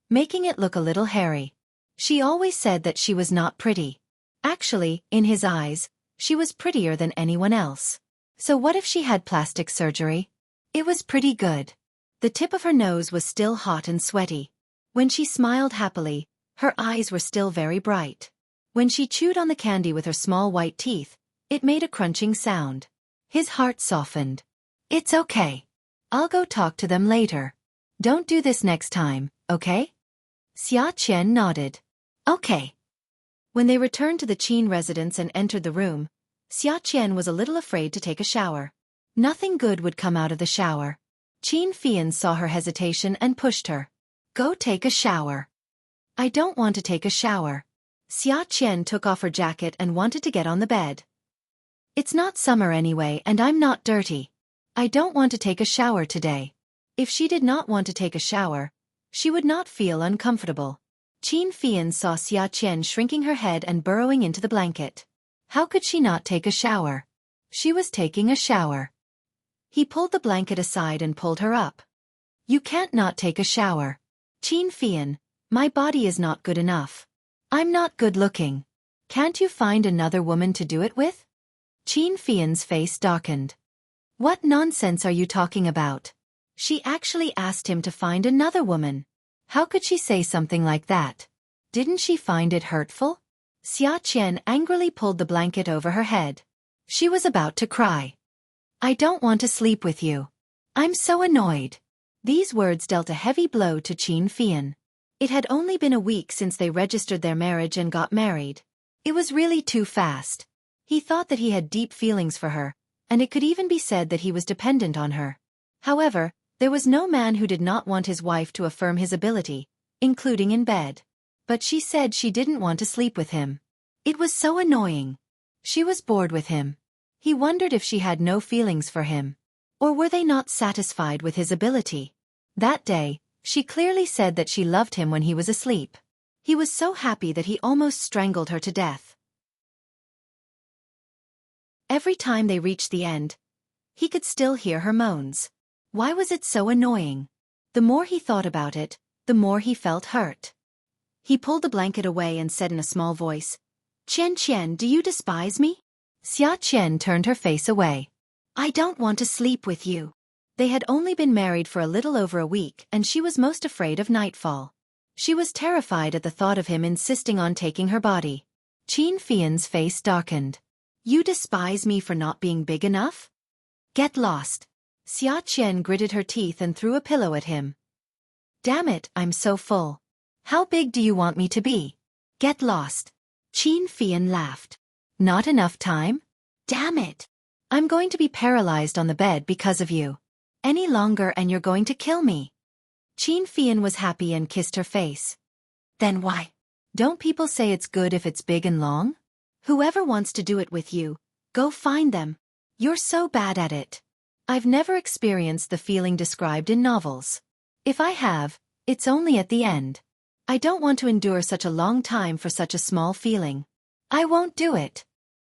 making it look a little hairy. She always said that she was not pretty. Actually, in his eyes, she was prettier than anyone else. So what if she had plastic surgery? It was pretty good. The tip of her nose was still hot and sweaty. When she smiled happily, her eyes were still very bright. When she chewed on the candy with her small white teeth, it made a crunching sound. His heart softened. It's okay. I'll go talk to them later. Don't do this next time, okay? Xiaqian nodded. Okay. When they returned to the Qin residence and entered the room, Xiaqian was a little afraid to take a shower. Nothing good would come out of the shower. Qin Fian saw her hesitation and pushed her. Go take a shower. I don't want to take a shower. Xiaqian took off her jacket and wanted to get on the bed. It's not summer anyway and I'm not dirty. I don't want to take a shower today. If she did not want to take a shower, she would not feel uncomfortable. Qin Fian saw Xiaqian shrinking her head and burrowing into the blanket. How could she not take a shower? She was taking a shower. He pulled the blanket aside and pulled her up. You can't not take a shower. Qin Fian, my body is not good enough. I'm not good looking. Can't you find another woman to do it with? Qin Fian's face darkened. What nonsense are you talking about? She actually asked him to find another woman. How could she say something like that? Didn't she find it hurtful? Xiaqian angrily pulled the blanket over her head. She was about to cry. I don't want to sleep with you. I'm so annoyed. These words dealt a heavy blow to Qin Fian. It had only been a week since they registered their marriage and got married. It was really too fast. He thought that he had deep feelings for her, and it could even be said that he was dependent on her. However, there was no man who did not want his wife to affirm his ability, including in bed. But she said she didn't want to sleep with him. It was so annoying. She was bored with him. He wondered if she had no feelings for him. Or were they not satisfied with his ability? That day, she clearly said that she loved him when he was asleep. He was so happy that he almost strangled her to death. Every time they reached the end, he could still hear her moans. Why was it so annoying? The more he thought about it, the more he felt hurt. He pulled the blanket away and said in a small voice, Qian, do you despise me? Xiaqian turned her face away. I don't want to sleep with you. They had only been married for a little over a week and she was most afraid of nightfall. She was terrified at the thought of him insisting on taking her body. Qin Fian's face darkened. You despise me for not being big enough? Get lost. Xiaqian gritted her teeth and threw a pillow at him. Damn it, I'm so full. How big do you want me to be? Get lost. Qin Fian laughed. Not enough time? Damn it. I'm going to be paralyzed on the bed because of you. Any longer and you're going to kill me. Qin Fian was happy and kissed her face. Then why? Don't people say it's good if it's big and long? Whoever wants to do it with you, go find them. You're so bad at it. I've never experienced the feeling described in novels. If I have, it's only at the end. I don't want to endure such a long time for such a small feeling. I won't do it.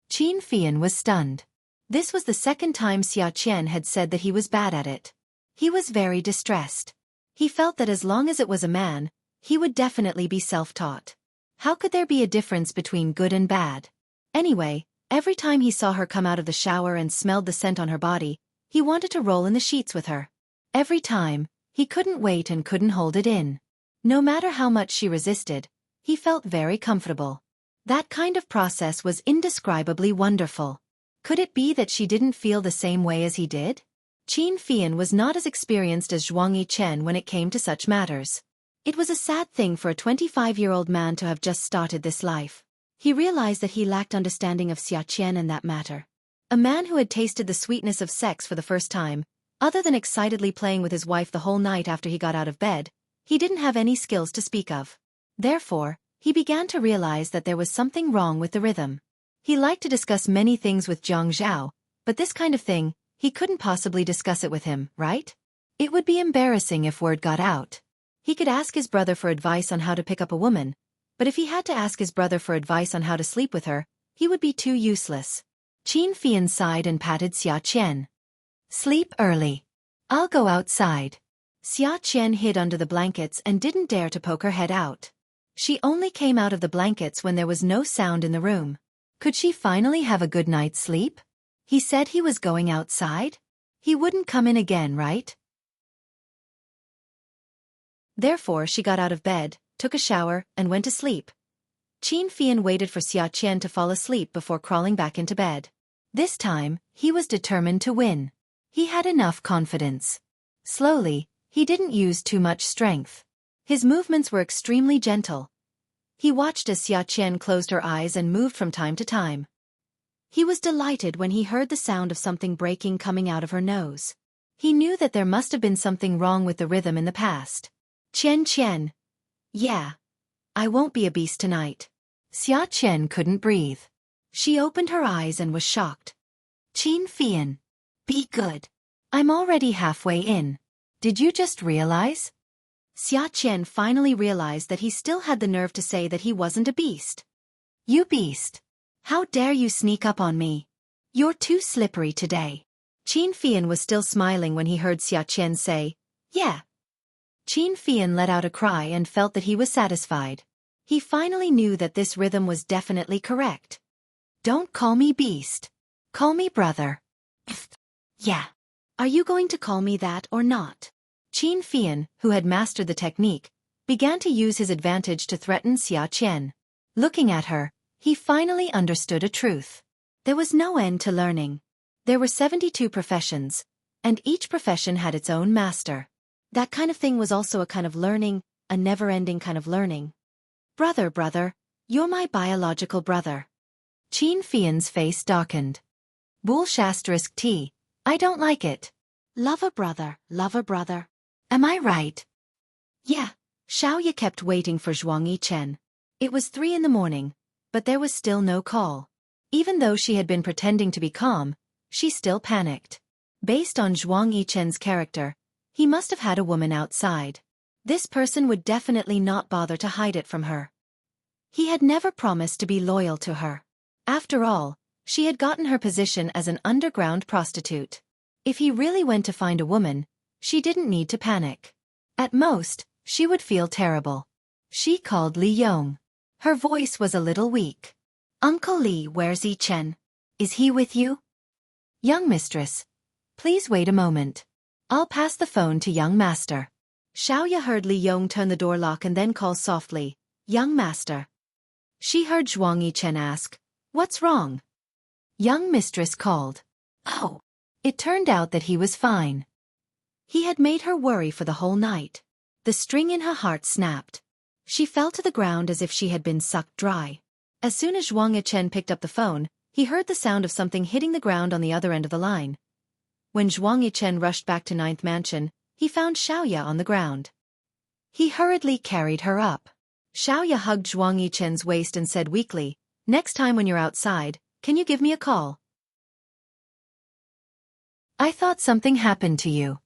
Qin Fian was stunned. This was the second time Xiaoqian had said that he was bad at it. He was very distressed. He felt that as long as it was a man, he would definitely be self-taught. How could there be a difference between good and bad? Anyway, every time he saw her come out of the shower and smelled the scent on her body, he wanted to roll in the sheets with her. Every time, he couldn't wait and couldn't hold it in. No matter how much she resisted, he felt very comfortable. That kind of process was indescribably wonderful. Could it be that she didn't feel the same way as he did? Qin Fian was not as experienced as Zhuang Yichen when it came to such matters. It was a sad thing for a 25-year-old man to have just started this life. He realized that he lacked understanding of Xiaoqian in that matter. A man who had tasted the sweetness of sex for the first time, other than excitedly playing with his wife the whole night after he got out of bed, he didn't have any skills to speak of. Therefore, he began to realize that there was something wrong with the rhythm. He liked to discuss many things with Zhang Zhao, but this kind of thing, he couldn't possibly discuss it with him, right? It would be embarrassing if word got out. He could ask his brother for advice on how to pick up a woman, but if he had to ask his brother for advice on how to sleep with her, he would be too useless. Qin Fian sighed and patted Xiaoqian. Sleep early. I'll go outside. Xiaoqian hid under the blankets and didn't dare to poke her head out. She only came out of the blankets when there was no sound in the room. Could she finally have a good night's sleep? He said he was going outside? He wouldn't come in again, right? Therefore she got out of bed, took a shower, and went to sleep. Qin Fian waited for Xiaoqian to fall asleep before crawling back into bed. This time, he was determined to win. He had enough confidence. Slowly, he didn't use too much strength. His movements were extremely gentle. He watched as Xiaoqian closed her eyes and moved from time to time. He was delighted when he heard the sound of something breaking coming out of her nose. He knew that there must have been something wrong with the rhythm in the past. Qian. Yeah. I won't be a beast tonight. Xiaoqian couldn't breathe. She opened her eyes and was shocked. Qin Fian. Be good. I'm already halfway in. Did you just realize? Xiaoqian finally realized that he still had the nerve to say that he wasn't a beast. You beast. How dare you sneak up on me? You're too slippery today. Qin Fian was still smiling when he heard Xiaoqian say, yeah. Qin Fian let out a cry and felt that he was satisfied. He finally knew that this rhythm was definitely correct. Don't call me beast. Call me brother. Yeah. Are you going to call me that or not? Qin Fian, who had mastered the technique, began to use his advantage to threaten Xiaoqian. Looking at her, he finally understood a truth. There was no end to learning. There were 72 professions, and each profession had its own master. That kind of thing was also a kind of learning, a never-ending kind of learning. Brother, you're my biological brother. Qin Fian's face darkened. Bullshasterisk T. I don't like it. Love a brother. Am I right? Yeah. Xiaoya kept waiting for Zhuang Yichen. It was 3 in the morning, but there was still no call. Even though she had been pretending to be calm, she still panicked. Based on Zhuang Yichen's character, he must have had a woman outside. This person would definitely not bother to hide it from her. He had never promised to be loyal to her. After all, she had gotten her position as an underground prostitute. If he really went to find a woman, she didn't need to panic. At most, she would feel terrible. She called Li Yong. Her voice was a little weak. Uncle Li, where's Yichen? Is he with you? Young mistress. Please wait a moment. I'll pass the phone to young master. Xiaoya heard Li Yong turn the door lock and then call softly, young master. She heard Zhuang Yichen ask, what's wrong? Young mistress called. Oh. It turned out that he was fine. He had made her worry for the whole night. The string in her heart snapped. She fell to the ground as if she had been sucked dry. As soon as Zhuang Yichen picked up the phone, he heard the sound of something hitting the ground on the other end of the line. When Zhuang Yichen rushed back to Ninth Mansion, he found Xiaoya on the ground. He hurriedly carried her up. Xiaoya hugged Zhuang Yichen's waist and said weakly, "Next time when you're outside, can you give me a call? I thought something happened to you.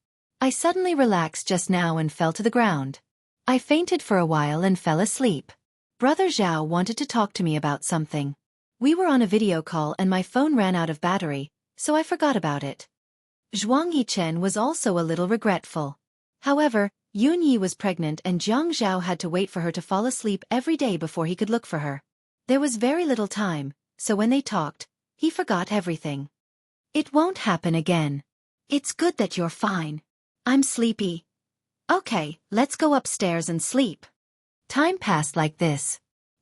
I suddenly relaxed just now and fell to the ground. I fainted for a while and fell asleep. Brother Zhao wanted to talk to me about something. We were on a video call and my phone ran out of battery, so I forgot about it." Zhuang Yichen was also a little regretful. However, Yun Yi was pregnant and Jiang Zhao had to wait for her to fall asleep every day before he could look for her. There was very little time, so when they talked, he forgot everything. "It won't happen again. It's good that you're fine. I'm sleepy. Okay, let's go upstairs and sleep." Time passed like this.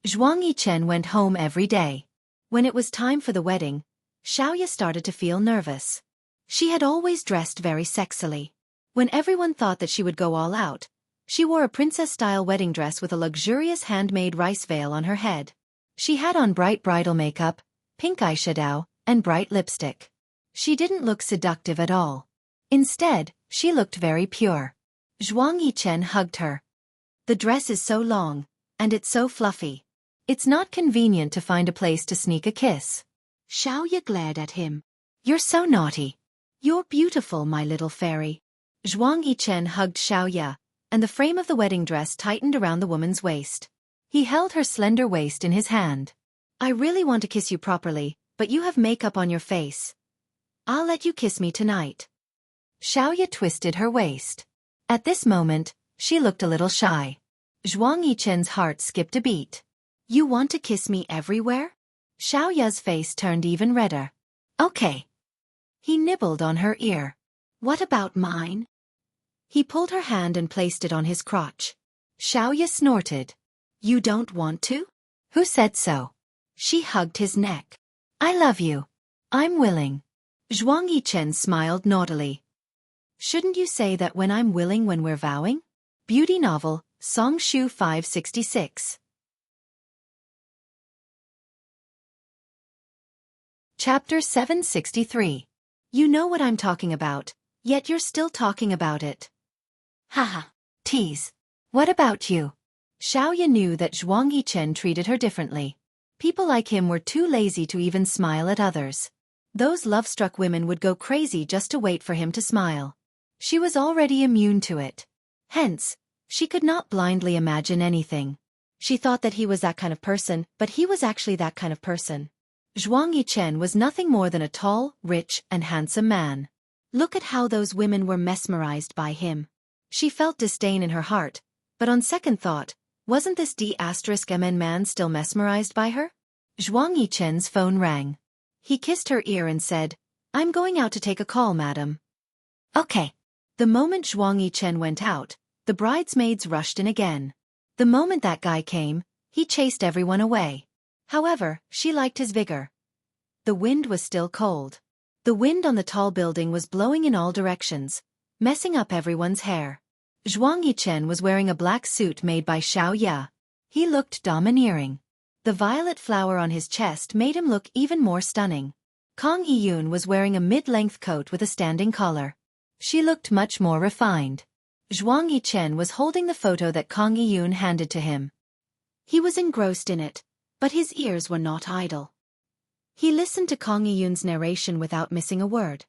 Zhuang Yichen went home every day. When it was time for the wedding, Xiaoya started to feel nervous. She had always dressed very sexily. When everyone thought that she would go all out, she wore a princess-style wedding dress with a luxurious handmade rice veil on her head. She had on bright bridal makeup, pink eyeshadow, and bright lipstick. She didn't look seductive at all. Instead, she looked very pure. Zhuang Yichen hugged her. "The dress is so long, and it's so fluffy. It's not convenient to find a place to sneak a kiss." Xiaoya glared at him. "You're so naughty. You're beautiful, my little fairy." Zhuang Yichen hugged Xiaoya, and the frame of the wedding dress tightened around the woman's waist. He held her slender waist in his hand. "I really want to kiss you properly, but you have makeup on your face. I'll let you kiss me tonight." Xiaoya twisted her waist. At this moment, she looked a little shy. Zhuang Yichen's heart skipped a beat. "You want to kiss me everywhere?" Xiaoya's face turned even redder. "Okay." He nibbled on her ear. "What about mine?" He pulled her hand and placed it on his crotch. Xiaoya snorted. "You don't want to?" "Who said so?" She hugged his neck. "I love you. I'm willing." Zhuang Yichen smiled naughtily. "Shouldn't you say that when I'm willing when we're vowing?" Beauty novel, Song Shu 566. Chapter 763. You know what I'm talking about, yet you're still talking about it. Haha. Tease. What about you? Xiaoya knew that Zhuang Yichen treated her differently. People like him were too lazy to even smile at others. Those love-struck women would go crazy just to wait for him to smile. She was already immune to it. Hence, she could not blindly imagine anything. She thought that he was that kind of person, but he was actually that kind of person. Zhuang Yichen was nothing more than a tall, rich, and handsome man. Look at how those women were mesmerized by him. She felt disdain in her heart, but on second thought, wasn't this D*MN man still mesmerized by her? Zhuang Yichen's phone rang. He kissed her ear and said, "I'm going out to take a call, madam." Okay. The moment Zhuang Yichen went out, the bridesmaids rushed in again. The moment that guy came, he chased everyone away. However, she liked his vigor. The wind was still cold. The wind on the tall building was blowing in all directions, messing up everyone's hair. Zhuang Yichen was wearing a black suit made by Xiaoya. He looked domineering. The violet flower on his chest made him look even more stunning. Kang Yiyun was wearing a mid-length coat with a standing collar. She looked much more refined. Zhuang Yichen was holding the photo that Kang Yiyun handed to him. He was engrossed in it, but his ears were not idle. He listened to Kang Yiyun's narration without missing a word.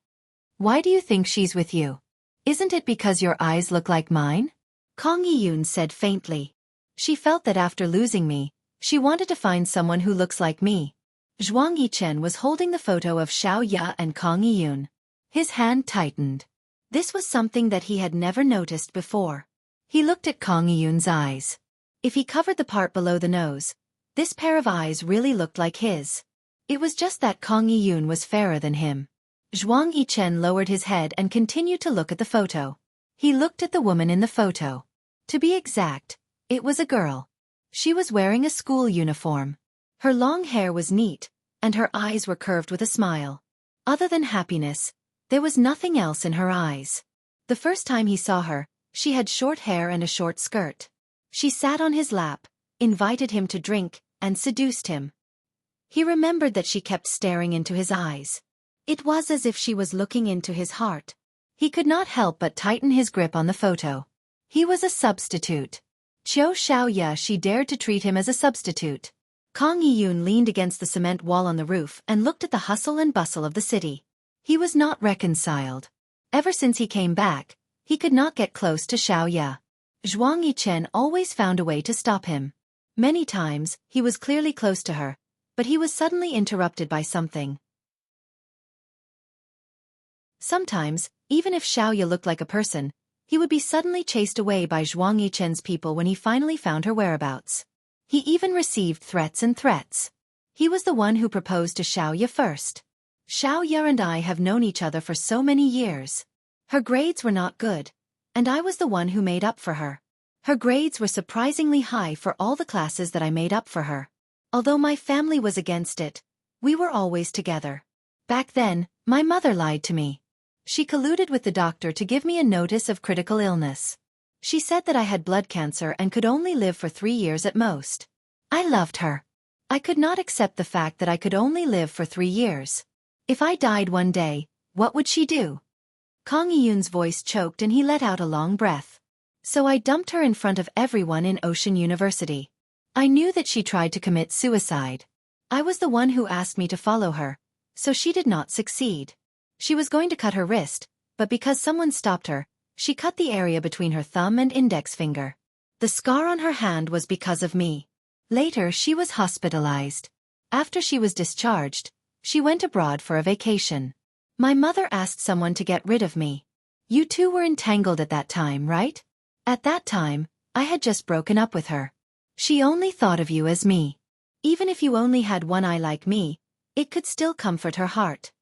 "Why do you think she's with you? Isn't it because your eyes look like mine?" Kang Yiyun said faintly. "She felt that after losing me, she wanted to find someone who looks like me." Zhuang Yichen was holding the photo of Xiaoya and Kang Yiyun. His hand tightened. This was something that he had never noticed before. He looked at Kang Yiyun's eyes. If he covered the part below the nose, this pair of eyes really looked like his. It was just that Kang Yiyun was fairer than him. Zhuang Yichen lowered his head and continued to look at the photo. He looked at the woman in the photo. To be exact, it was a girl. She was wearing a school uniform. Her long hair was neat, and her eyes were curved with a smile. Other than happiness, there was nothing else in her eyes. The first time he saw her, She had short hair and a short skirt. She sat on his lap, invited him to drink, and seduced him. He remembered that she kept staring into his eyes. It was as if she was looking into his heart. He could not help but tighten his grip on the photo. He was a substitute. Qiu Xiaoya, she dared to treat him as a substitute. Kang Yiyun leaned against the cement wall on the roof and looked at the hustle and bustle of the city. He was not reconciled. Ever since he came back, he could not get close to Xiaoya. Zhuang Yichen always found a way to stop him. Many times, he was clearly close to her, but he was suddenly interrupted by something. Sometimes, even if Xiaoya looked like a person, he would be suddenly chased away by Zhuang Yichen's people when he finally found her whereabouts. He even received threats and threats. He was the one who proposed to Xiaoya first. Xiaoya and I have known each other for so many years. Her grades were not good, and I was the one who made up for her. Her grades were surprisingly high for all the classes that I made up for her. Although my family was against it, we were always together. Back then, my mother lied to me. She colluded with the doctor to give me a notice of critical illness. She said that I had blood cancer and could only live for 3 years at most. I loved her. I could not accept the fact that I could only live for 3 years. If I died one day, what would she do? Kang Yiyun's voice choked and he let out a long breath. So I dumped her in front of everyone in Ocean University. I knew that she tried to commit suicide. I was the one who asked me to follow her, so she did not succeed. She was going to cut her wrist, but because someone stopped her, she cut the area between her thumb and index finger. The scar on her hand was because of me. Later she was hospitalized. After she was discharged, she went abroad for a vacation. My mother asked someone to get rid of me. You two were entangled at that time, right? At that time, I had just broken up with her. She only thought of you as me. Even if you only had one eye like me, it could still comfort her heart.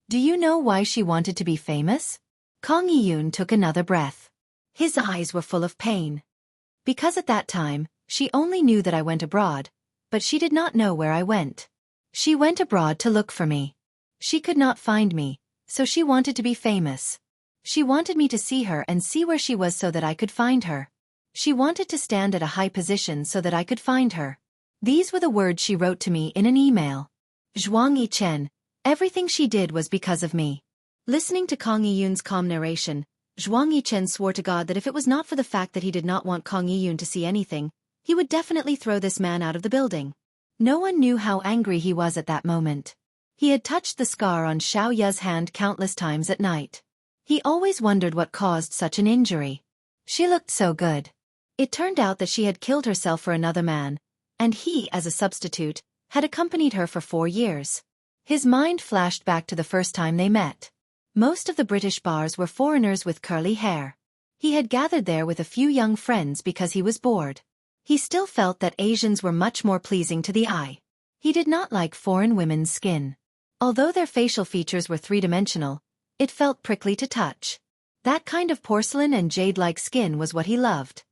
Do you know why she wanted to be famous? Kang Yiyun took another breath. His eyes were full of pain. Because at that time, she only knew that I went abroad, but she did not know where I went. She went abroad to look for me. She could not find me, so she wanted to be famous. She wanted me to see her and see where she was so that I could find her. She wanted to stand at a high position so that I could find her. These were the words she wrote to me in an email. Zhuang Yichen, everything she did was because of me. Listening to Kang Yiyun's calm narration, Zhuang Yichen swore to God that if it was not for the fact that he did not want Kang Yiyun to see anything, he would definitely throw this man out of the building. No one knew how angry he was at that moment. He had touched the scar on Xiaoya's hand countless times at night. He always wondered what caused such an injury. She looked so good. It turned out that she had killed herself for another man, and he, as a substitute, had accompanied her for 4 years. His mind flashed back to the first time they met. Most of the British bars were foreigners with curly hair. He had gathered there with a few young friends because he was bored. He still felt that Asians were much more pleasing to the eye. He did not like foreign women's skin. Although their facial features were three-dimensional, it felt prickly to touch. That kind of porcelain and jade-like skin was what he loved.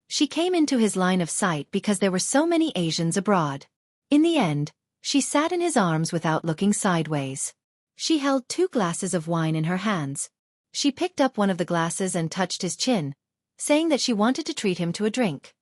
She came into his line of sight because there were so many Asians abroad. In the end, she sat in his arms without looking sideways. She held 2 glasses of wine in her hands. She picked up one of the glasses and touched his chin, saying that she wanted to treat him to a drink.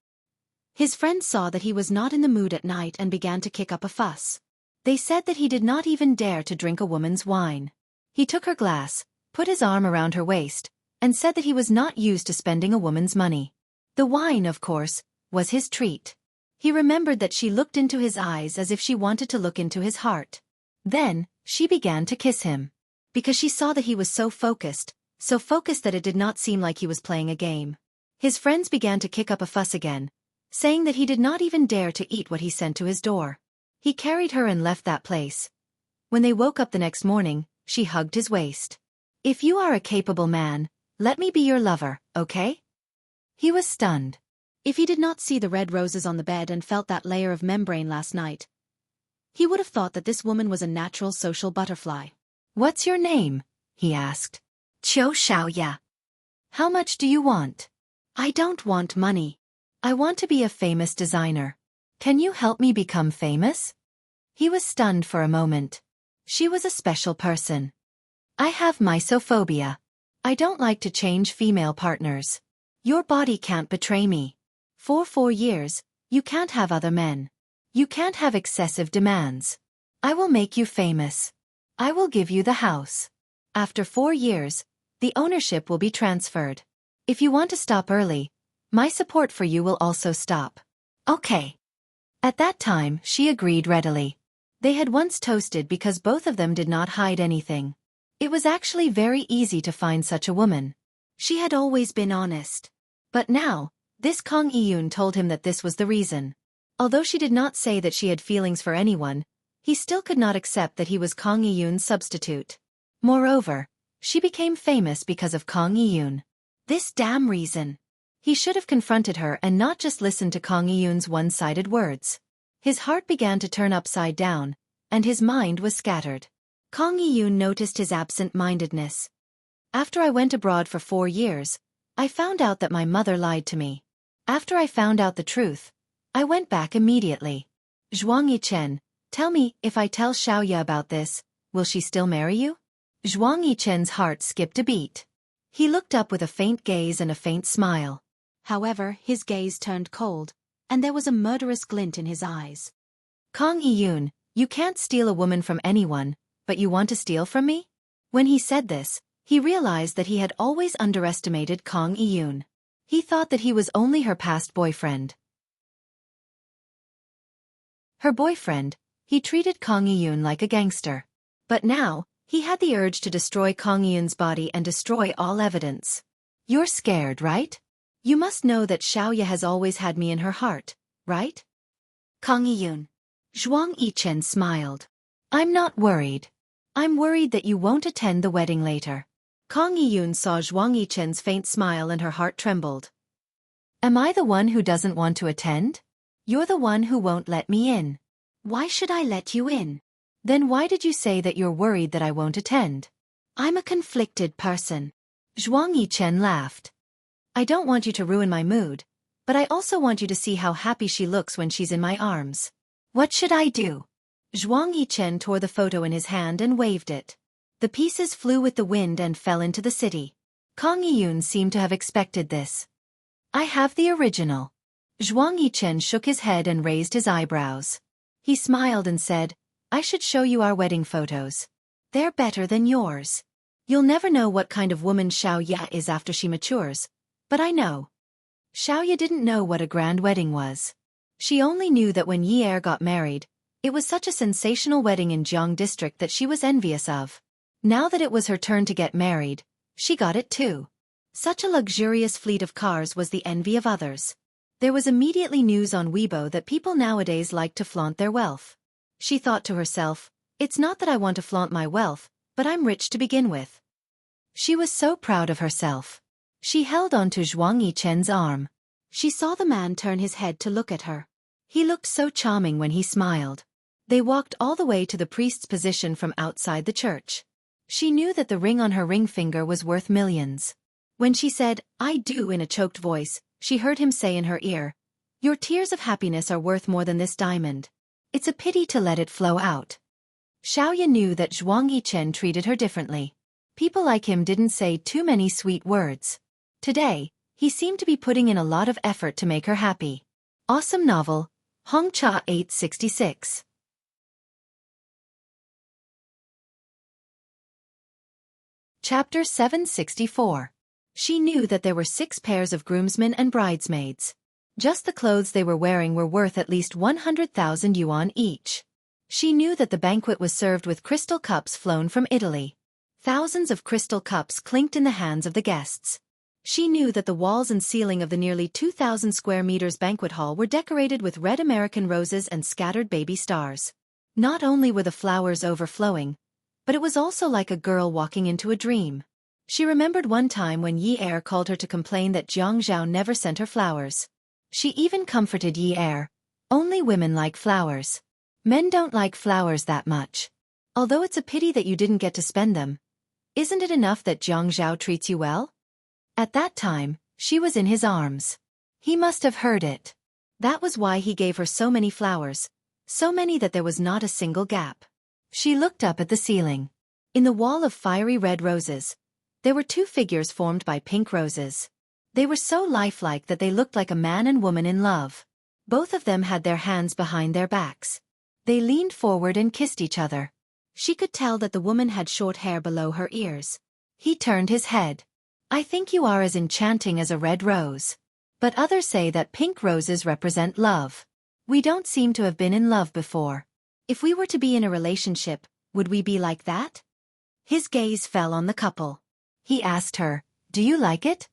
His friends saw that he was not in the mood at night and began to kick up a fuss. They said that he did not even dare to drink a woman's wine. He took her glass, put his arm around her waist, and said that he was not used to spending a woman's money. The wine, of course, was his treat. He remembered that she looked into his eyes as if she wanted to look into his heart. Then, she began to kiss him. Because she saw that he was so focused that it did not seem like he was playing a game. His friends began to kick up a fuss again, saying that he did not even dare to eat what he sent to his door. He carried her and left that place. When they woke up the next morning, she hugged his waist. If you are a capable man, let me be your lover, okay? He was stunned. If he did not see the red roses on the bed and felt that layer of membrane last night, he would have thought that this woman was a natural social butterfly. What's your name? He asked. Qiu Xiaoya. How much do you want? I don't want money. I want to be a famous designer. Can you help me become famous? He was stunned for a moment. She was a special person. I have mysophobia. I don't like to change female partners. Your body can't betray me. For 4 years, you can't have other men. You can't have excessive demands. I will make you famous. I will give you the house. After 4 years, the ownership will be transferred. If you want to stop early, my support for you will also stop. Okay. At that time, she agreed readily. They had once toasted because both of them did not hide anything. It was actually very easy to find such a woman. She had always been honest. But now, this Kang Iyun told him that this was the reason. Although she did not say that she had feelings for anyone, he still could not accept that he was Kang Iyun's substitute. Moreover, she became famous because of Kang Iyun. This damn reason. He should have confronted her and not just listened to Kang Iyun's one-sided words. His heart began to turn upside down, and his mind was scattered. Kang Iyun noticed his absent-mindedness. After I went abroad for 4 years, I found out that my mother lied to me. After I found out the truth, I went back immediately. Zhuang Yichen, tell me, if I tell Xiaoya about this, will she still marry you? Zhuang Yichen's heart skipped a beat. He looked up with a faint gaze and a faint smile. However, his gaze turned cold, and there was a murderous glint in his eyes. Kang Iyun, you can't steal a woman from anyone, but you want to steal from me? When he said this, he realized that he had always underestimated Kang Iyun. He thought that he was only her past boyfriend. Her boyfriend, he treated Kang Iyun like a gangster. But now, he had the urge to destroy Kang Iyun's body and destroy all evidence. You're scared, right? You must know that Xiaoya has always had me in her heart, right? Kang Iyun. Zhuang Yichen smiled. I'm not worried. I'm worried that you won't attend the wedding later. Kang Iyun saw Zhuang Yichen's faint smile and her heart trembled. Am I the one who doesn't want to attend? You're the one who won't let me in. Why should I let you in? Then why did you say that you're worried that I won't attend? I'm a conflicted person. Zhuang Yichen laughed. I don't want you to ruin my mood, but I also want you to see how happy she looks when she's in my arms. What should I do? Zhuang Yichen tore the photo in his hand and waved it. The pieces flew with the wind and fell into the city. Kang Iyun seemed to have expected this. I have the original. Zhuang Yichen shook his head and raised his eyebrows. He smiled and said, I should show you our wedding photos. They're better than yours. You'll never know what kind of woman Xiaoya is after she matures, but I know. Xiaoya didn't know what a grand wedding was. She only knew that when Yi Er got married, it was such a sensational wedding in Jiang district that she was envious of. Now that it was her turn to get married, she got it too. Such a luxurious fleet of cars was the envy of others. There was immediately news on Weibo that people nowadays like to flaunt their wealth. She thought to herself, it's not that I want to flaunt my wealth, but I'm rich to begin with. She was so proud of herself. She held on to Zhuang Yichen's arm. She saw the man turn his head to look at her. He looked so charming when he smiled. They walked all the way to the priest's position from outside the church. She knew that the ring on her ring finger was worth millions. When she said, I do in a choked voice, she heard him say in her ear, your tears of happiness are worth more than this diamond. It's a pity to let it flow out. Xiaoya knew that Zhuang Yichen treated her differently. People like him didn't say too many sweet words. Today, he seemed to be putting in a lot of effort to make her happy. Awesome novel, Hongcha 866. Chapter 764. She knew that there were 6 pairs of groomsmen and bridesmaids. Just the clothes they were wearing were worth at least 100,000 yuan each. She knew that the banquet was served with crystal cups flown from Italy. Thousands of crystal cups clinked in the hands of the guests. She knew that the walls and ceiling of the nearly 2,000 square meters banquet hall were decorated with red American roses and scattered baby stars. Not only were the flowers overflowing, but it was also like a girl walking into a dream. She remembered one time when Yi Er called her to complain that Jiang Zhao never sent her flowers. She even comforted Yi Er. Only women like flowers. Men don't like flowers that much. Although it's a pity that you didn't get to spend them. Isn't it enough that Jiang Zhao treats you well? At that time, she was in his arms. He must have heard it. That was why he gave her so many flowers, so many that there was not a single gap. She looked up at the ceiling. In the wall of fiery red roses, There were two figures formed by pink roses. They were so lifelike that they looked like a man and woman in love. Both of them had their hands behind their backs. They leaned forward and kissed each other. She could tell that the woman had short hair below her ears. He turned his head. I think you are as enchanting as a red rose. But others say that pink roses represent love. We don't seem to have been in love before. If we were to be in a relationship, would we be like that? His gaze fell on the couple. He asked her, do you like it?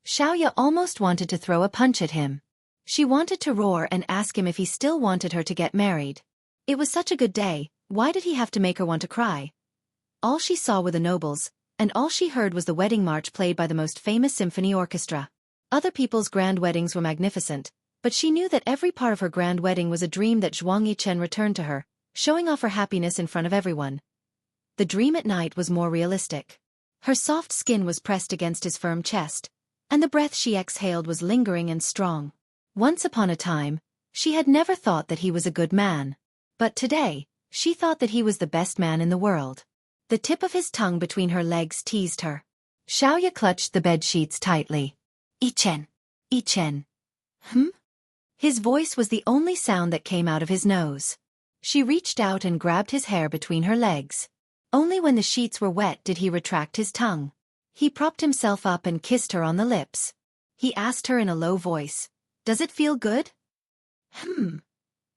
Xiaoya almost wanted to throw a punch at him. She wanted to roar and ask him if he still wanted her to get married. It was such a good day, why did he have to make her want to cry? All she saw were the nobles, and all she heard was the wedding march played by the most famous symphony orchestra. Other people's grand weddings were magnificent, but she knew that every part of her grand wedding was a dream that Zhuang Yichen returned to her, showing off her happiness in front of everyone. The dream at night was more realistic. Her soft skin was pressed against his firm chest, and the breath she exhaled was lingering and strong. Once upon a time, she had never thought that he was a good man. But today, she thought that he was the best man in the world. The tip of his tongue between her legs teased her. Xiaoya clutched the bedsheets tightly. Yichen. Yichen. His voice was the only sound that came out of his nose. She reached out and grabbed his hair between her legs. Only when the sheets were wet did he retract his tongue. He propped himself up and kissed her on the lips. He asked her in a low voice, does it feel good?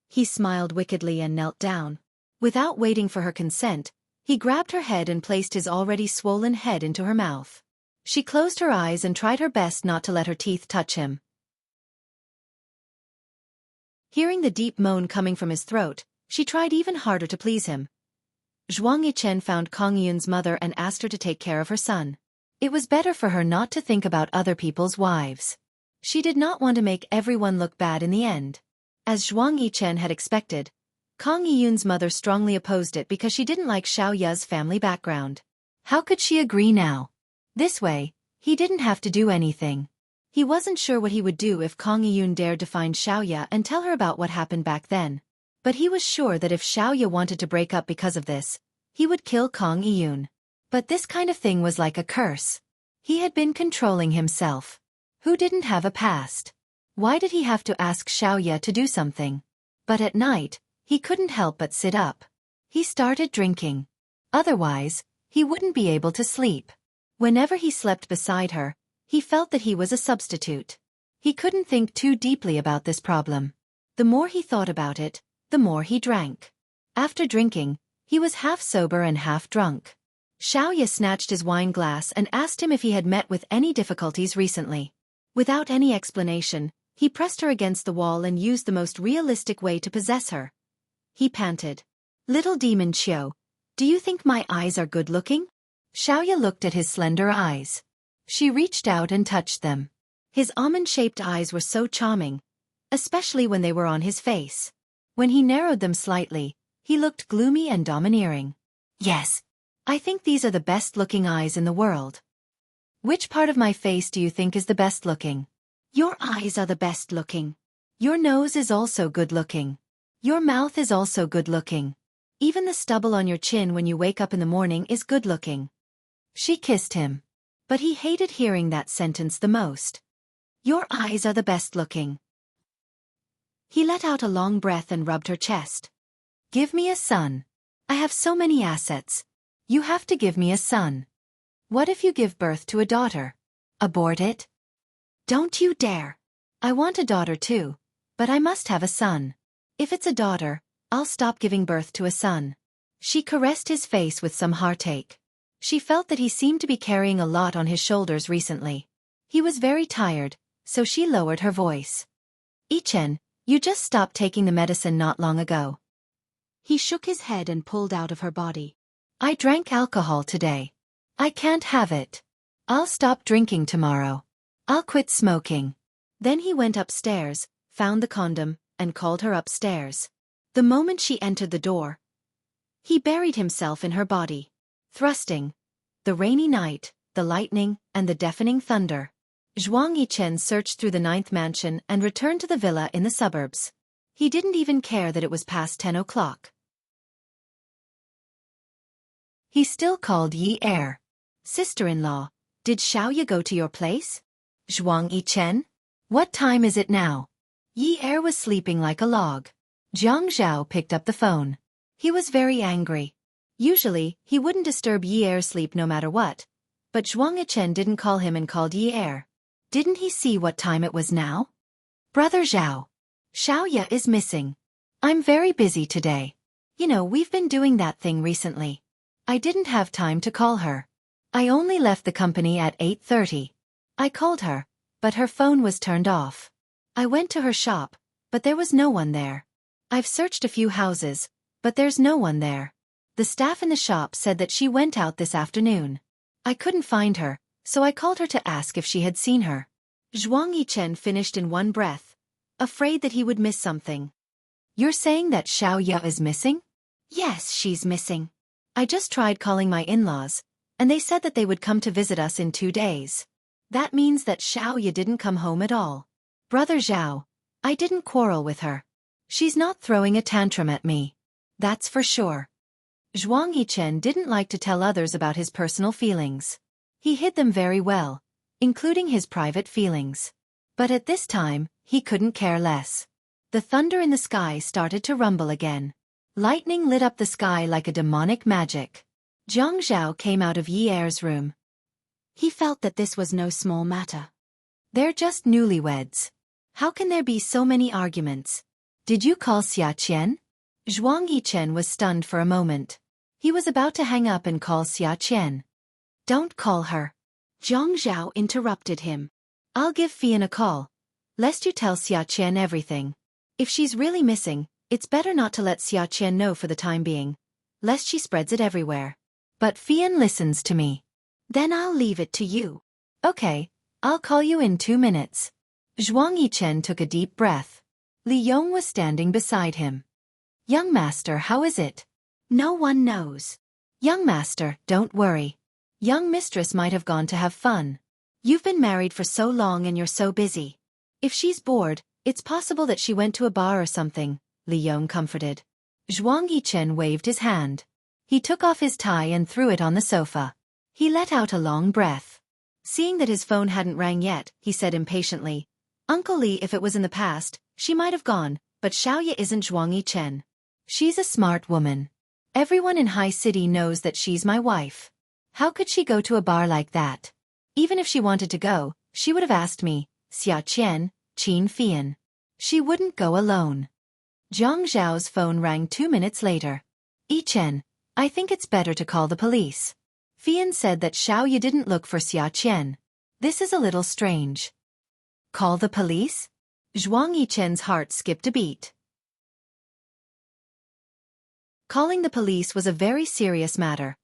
He smiled wickedly and knelt down. Without waiting for her consent, he grabbed her head and placed his already swollen head into her mouth. She closed her eyes and tried her best not to let her teeth touch him. Hearing the deep moan coming from his throat, she tried even harder to please him. Zhuang Yichen found Kang Yun's mother and asked her to take care of her son. It was better for her not to think about other people's wives. She did not want to make everyone look bad in the end. As Zhuang Yichen had expected, Kang Yun's mother strongly opposed it because she didn't like Xiaoya's family background. How could she agree now? This way, he didn't have to do anything. He wasn't sure what he would do if Kang Yun dared to find Xiaoya and tell her about what happened back then. But he was sure that if Xiaoya wanted to break up because of this, he would kill Kang Yun. But this kind of thing was like a curse. He had been controlling himself. Who didn't have a past? Why did he have to ask Xiaoya to do something? But at night, he couldn't help but sit up. He started drinking. Otherwise, he wouldn't be able to sleep. Whenever he slept beside her, he felt that he was a substitute. He couldn't think too deeply about this problem. The more he thought about it, the more he drank. After drinking, he was half sober and half drunk. Xiaoya snatched his wine glass and asked him if he had met with any difficulties recently. Without any explanation, he pressed her against the wall and used the most realistic way to possess her. He panted. Little demon Xiao, do you think my eyes are good-looking? Xiaoya looked at his slender eyes. She reached out and touched them. His almond-shaped eyes were so charming, especially when they were on his face. When he narrowed them slightly, he looked gloomy and domineering. Yes, I think these are the best-looking eyes in the world. Which part of my face do you think is the best-looking? Your eyes are the best-looking. Your nose is also good-looking. Your mouth is also good-looking. Even the stubble on your chin when you wake up in the morning is good-looking. She kissed him. But he hated hearing that sentence the most. Your eyes are the best-looking. He let out a long breath and rubbed her chest. Give me a son. I have so many assets. You have to give me a son. What if you give birth to a daughter? Abort it? Don't you dare. I want a daughter too, but I must have a son. If it's a daughter, I'll stop giving birth to a son. She caressed his face with some heartache. She felt that he seemed to be carrying a lot on his shoulders recently. He was very tired, so she lowered her voice. Yichen, you just stopped taking the medicine not long ago. He shook his head and pulled out of her body. I drank alcohol today. I can't have it. I'll stop drinking tomorrow. I'll quit smoking. Then he went upstairs, found the condom, and called her upstairs. The moment she entered the door, he buried himself in her body. Thrusting. The rainy night, the lightning, and the deafening thunder. Zhuang Yichen searched through the 9th mansion and returned to the villa in the suburbs. He didn't even care that it was past 10 o'clock. He still called Yi Er. Sister-in-law, did Xiaoya go to your place? Zhuang Yichen? What time is it now? Yi Er was sleeping like a log. Jiang Zhao picked up the phone. He was very angry. Usually, he wouldn't disturb Yi Er's sleep no matter what. But Zhuang Yichen didn't call him and called Yi Er. Didn't he see what time it was now? Brother Zhao. Xiaoya is missing. I'm very busy today. You know, we've been doing that thing recently. I didn't have time to call her. I only left the company at 8:30. I called her, but her phone was turned off. I went to her shop, but there was no one there. I've searched a few houses, but there's no one there. The staff in the shop said that she went out this afternoon. I couldn't find her, so I called her to ask if she had seen her. Zhuang Yichen finished in one breath, afraid that he would miss something. You're saying that Xiaoya is missing? Yes, she's missing. I just tried calling my in-laws, and they said that they would come to visit us in 2 days. That means that Xiaoya didn't come home at all. Brother Zhao, I didn't quarrel with her. She's not throwing a tantrum at me. That's for sure. Zhuang Yichen didn't like to tell others about his personal feelings. He hid them very well, including his private feelings. But at this time, he couldn't care less. The thunder in the sky started to rumble again. Lightning lit up the sky like a demonic magic. Jiang Zhao came out of Yi Er's room. He felt that this was no small matter. They're just newlyweds. How can there be so many arguments? Did you call Xia Qian? Zhuang Yichen was stunned for a moment. He was about to hang up and call Xia Qian. Don't call her. Jiang Zhao interrupted him. I'll give Fian a call, lest you tell Xia Qian everything. If she's really missing, it's better not to let Xia Qian know for the time being, lest she spreads it everywhere. But Fian listens to me. Then I'll leave it to you. Okay, I'll call you in 2 minutes. Zhuang Yichen took a deep breath. Li Yong was standing beside him. Young master, how is it? No one knows. Young master, don't worry. Young mistress might have gone to have fun. You've been married for so long and you're so busy. If she's bored, it's possible that she went to a bar or something, Li Yong comforted. Zhuang Yichen waved his hand. He took off his tie and threw it on the sofa. He let out a long breath. Seeing that his phone hadn't rang yet, he said impatiently, Uncle Li, if it was in the past, she might have gone, but Xiaoya isn't Zhuang Yichen. She's a smart woman. Everyone in High City knows that she's my wife. How could she go to a bar like that? Even if she wanted to go, she would have asked me, Xia Qian, Qin Fian. She wouldn't go alone. Jiang Zhao's phone rang 2 minutes later. Yichen, I think it's better to call the police. Fian said that Xiaoya didn't look for Xia Qian. This is a little strange. Call the police? Zhuang Yichen's heart skipped a beat. Calling the police was a very serious matter,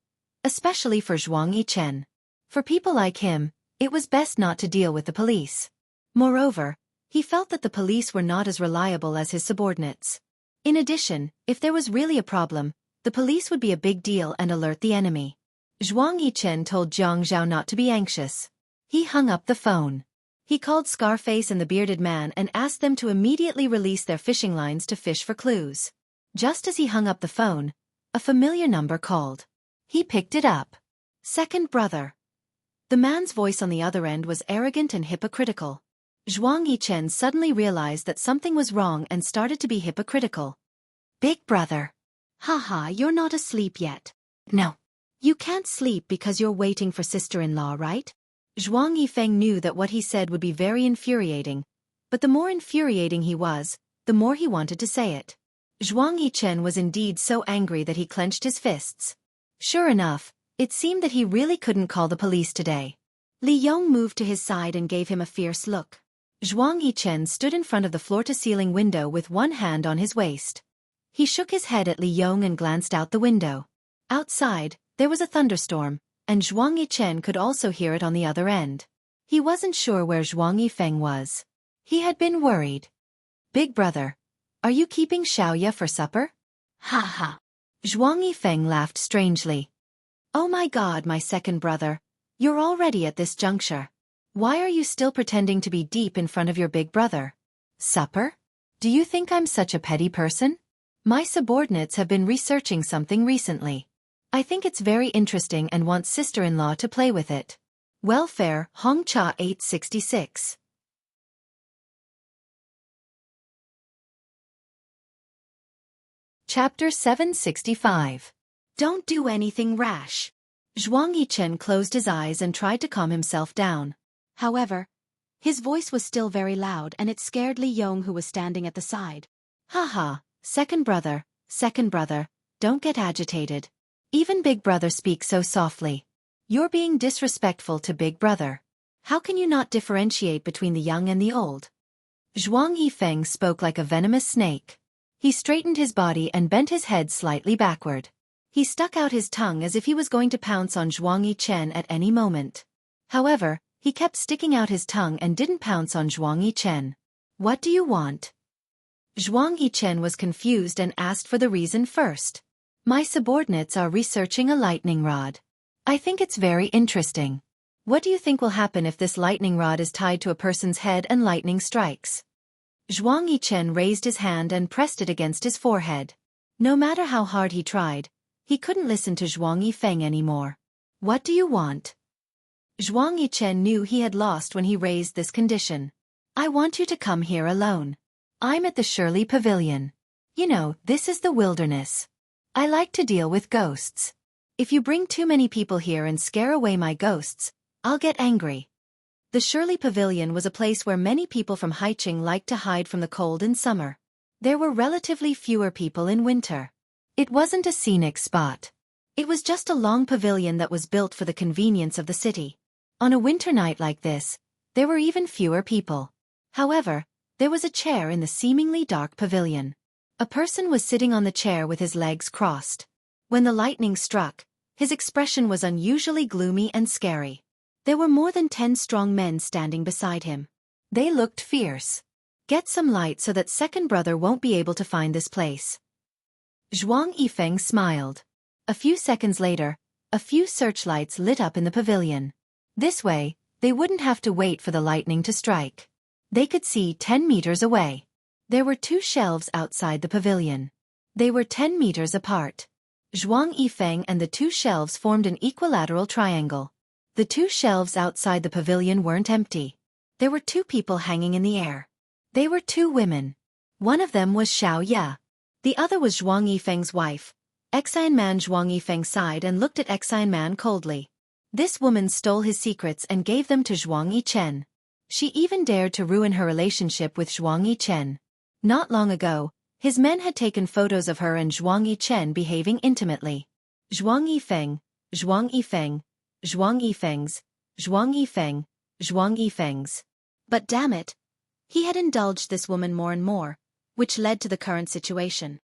especially for Zhuang Yichen. For people like him, it was best not to deal with the police. Moreover, he felt that the police were not as reliable as his subordinates. In addition, if there was really a problem, the police would be a big deal and alert the enemy. Zhuang Yichen told Jiang Zhao not to be anxious. He hung up the phone. He called Scarface and the bearded man and asked them to immediately release their fishing lines to fish for clues. Just as he hung up the phone, a familiar number called. He picked it up. Second brother. The man's voice on the other end was arrogant and hypocritical. Zhuang Yichen suddenly realized that something was wrong and started to be hypocritical. Big brother. Haha, you're not asleep yet. No. You can't sleep because you're waiting for sister-in-law, right? Zhuang Yifeng knew that what he said would be very infuriating, but the more infuriating he was, the more he wanted to say it. Zhuang Yichen was indeed so angry that he clenched his fists. Sure enough, it seemed that he really couldn't call the police today. Li Yong moved to his side and gave him a fierce look. Zhuang Yichen stood in front of the floor-to-ceiling window with one hand on his waist. He shook his head at Li Yong and glanced out the window. Outside, there was a thunderstorm, and Zhuang Yichen could also hear it on the other end. He wasn't sure where Zhuang Yifeng was. He had been worried. Big brother, are you keeping Xiaoya for supper? Ha ha. Zhuang Yifeng laughed strangely. Oh my God, my second brother, you're already at this juncture. Why are you still pretending to be deep in front of your big brother? Supper? Do you think I'm such a petty person? My subordinates have been researching something recently. I think it's very interesting and want sister-in-law to play with it. Welfare, Hong Cha 866. Chapter 765. Don't do anything rash. Zhuang Yichen closed his eyes and tried to calm himself down. However, his voice was still very loud and it scared Li Yong, who was standing at the side. Haha, second brother, don't get agitated. Even big brother speaks so softly. You're being disrespectful to big brother. How can you not differentiate between the young and the old? Zhuang Yifeng spoke like a venomous snake. He straightened his body and bent his head slightly backward. He stuck out his tongue as if he was going to pounce on Zhuang Yichen at any moment. However, he kept sticking out his tongue and didn't pounce on Zhuang Yichen. What do you want? Zhuang Yichen was confused and asked for the reason first. My subordinates are researching a lightning rod. I think it's very interesting. What do you think will happen if this lightning rod is tied to a person's head and lightning strikes? Zhuang Yichen raised his hand and pressed it against his forehead. No matter how hard he tried, he couldn't listen to Zhuang Yifeng anymore. What do you want? Zhuang Yichen knew he had lost when he raised this condition. I want you to come here alone. I'm at the Shirley Pavilion. You know, this is the wilderness. I like to deal with ghosts. If you bring too many people here and scare away my ghosts, I'll get angry. The Shirley Pavilion was a place where many people from Haicheng liked to hide from the cold in summer. There were relatively fewer people in winter. It wasn't a scenic spot. It was just a long pavilion that was built for the convenience of the city. On a winter night like this, there were even fewer people. However, there was a chair in the seemingly dark pavilion. A person was sitting on the chair with his legs crossed. When the lightning struck, his expression was unusually gloomy and scary. There were more than 10 strong men standing beside him. They looked fierce. Get some light so that second brother won't be able to find this place. Zhuang Yifeng smiled. A few seconds later, a few searchlights lit up in the pavilion. This way, they wouldn't have to wait for the lightning to strike. They could see 10 meters away. There were 2 shelves outside the pavilion. They were 10 meters apart. Zhuang Yifeng and the 2 shelves formed an equilateral triangle. The 2 shelves outside the pavilion weren't empty. There were 2 people hanging in the air. They were 2 women. One of them was Xiao Ya. The other was Zhuang Yifeng's wife. Xian Man Zhuang Yifeng sighed and looked at Xian Man coldly. This woman stole his secrets and gave them to Zhuang Yichen. She even dared to ruin her relationship with Zhuang Yichen. Not long ago, his men had taken photos of her and Zhuang Yichen behaving intimately. Zhuang Yifeng, Zhuang Yifeng, Zhuang Yifeng's, Zhuang Yifeng, Zhuang Yifeng's. But damn it, he had indulged this woman more and more, which led to the current situation.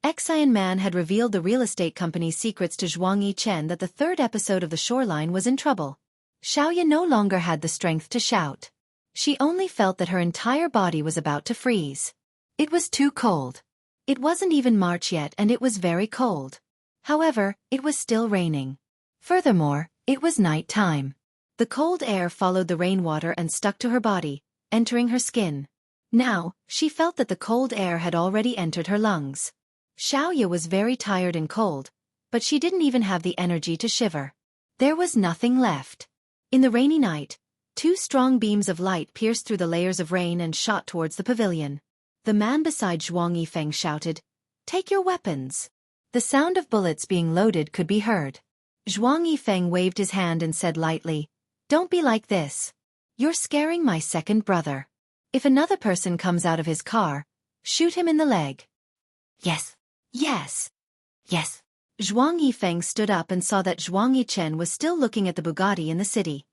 Xian Man had revealed the real estate company's secrets to Zhuang Yichen that the 3rd episode of The Shoreline was in trouble. Xiaoya no longer had the strength to shout. She only felt that her entire body was about to freeze. It was too cold. It wasn't even March yet and it was very cold. However, it was still raining. Furthermore, it was night time. The cold air followed the rainwater and stuck to her body, entering her skin. Now, she felt that the cold air had already entered her lungs. Xiaoya was very tired and cold, but she didn't even have the energy to shiver. There was nothing left. In the rainy night, 2 strong beams of light pierced through the layers of rain and shot towards the pavilion. The man beside Zhuang Yifeng shouted, "Take your weapons." The sound of bullets being loaded could be heard. Zhuang Yifeng waved his hand and said lightly, "Don't be like this. You're scaring my second brother. If another person comes out of his car, shoot him in the leg." "Yes. Yes. Yes." Zhuang Yifeng stood up and saw that Zhuang Yichen was still looking at the Bugatti in the city.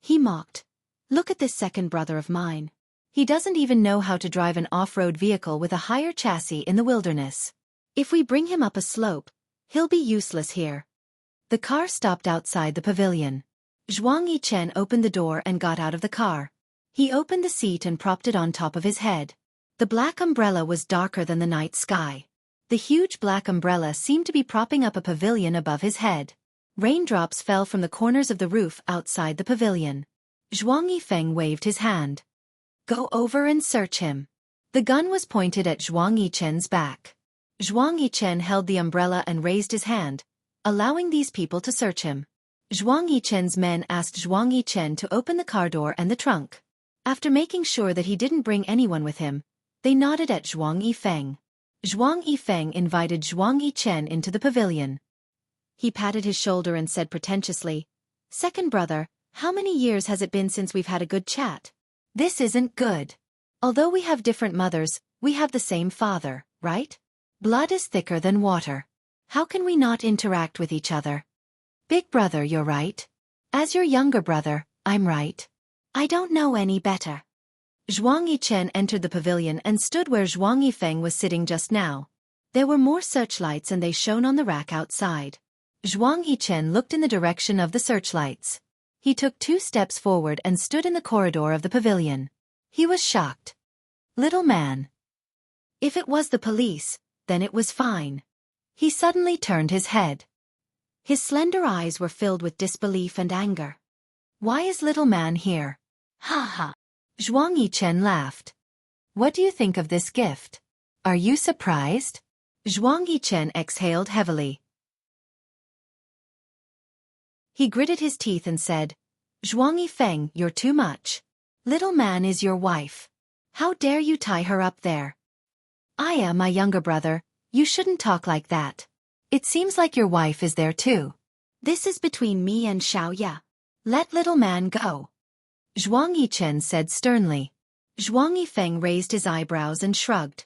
He mocked. "Look at this second brother of mine. He doesn't even know how to drive an off-road vehicle with a higher chassis in the wilderness. If we bring him up a slope, he'll be useless here." The car stopped outside the pavilion. Zhuang Yichen opened the door and got out of the car. He opened the seat and propped it on top of his head. The black umbrella was darker than the night sky. The huge black umbrella seemed to be propping up a pavilion above his head. Raindrops fell from the corners of the roof outside the pavilion. Zhuang Yifeng waved his hand. "Go over and search him." The gun was pointed at Zhuang Yichen's back. Zhuang Yichen held the umbrella and raised his hand, allowing these people to search him. Zhuang Yichen's men asked Zhuang Yichen to open the car door and the trunk. After making sure that he didn't bring anyone with him, they nodded at Zhuang Yifeng. Zhuang Yifeng invited Zhuang Yichen into the pavilion. He patted his shoulder and said pretentiously, "Second brother, how many years has it been since we've had a good chat? This isn't good. Although we have different mothers, we have the same father, right? Blood is thicker than water. How can we not interact with each other? Big brother, you're right. As your younger brother, I'm right. I don't know any better." Zhuang Yichen entered the pavilion and stood where Zhuang Yifeng was sitting just now. There were more searchlights and they shone on the rack outside. Zhuang Yichen looked in the direction of the searchlights. He took 2 steps forward and stood in the corridor of the pavilion. He was shocked. Little man. If it was the police, then it was fine. He suddenly turned his head. His slender eyes were filled with disbelief and anger. "Why is little man here?" "Ha ha." Zhuang Yichen laughed. "What do you think of this gift? Are you surprised?" Zhuang Yichen exhaled heavily. He gritted his teeth and said, "Zhuang Yifeng, you're too much. Little man is your wife. How dare you tie her up there?" "I am my younger brother, you shouldn't talk like that. It seems like your wife is there too. This is between me and Xiaoya. Let little man go." Zhuang Yichen said sternly. Zhuang Yifeng raised his eyebrows and shrugged.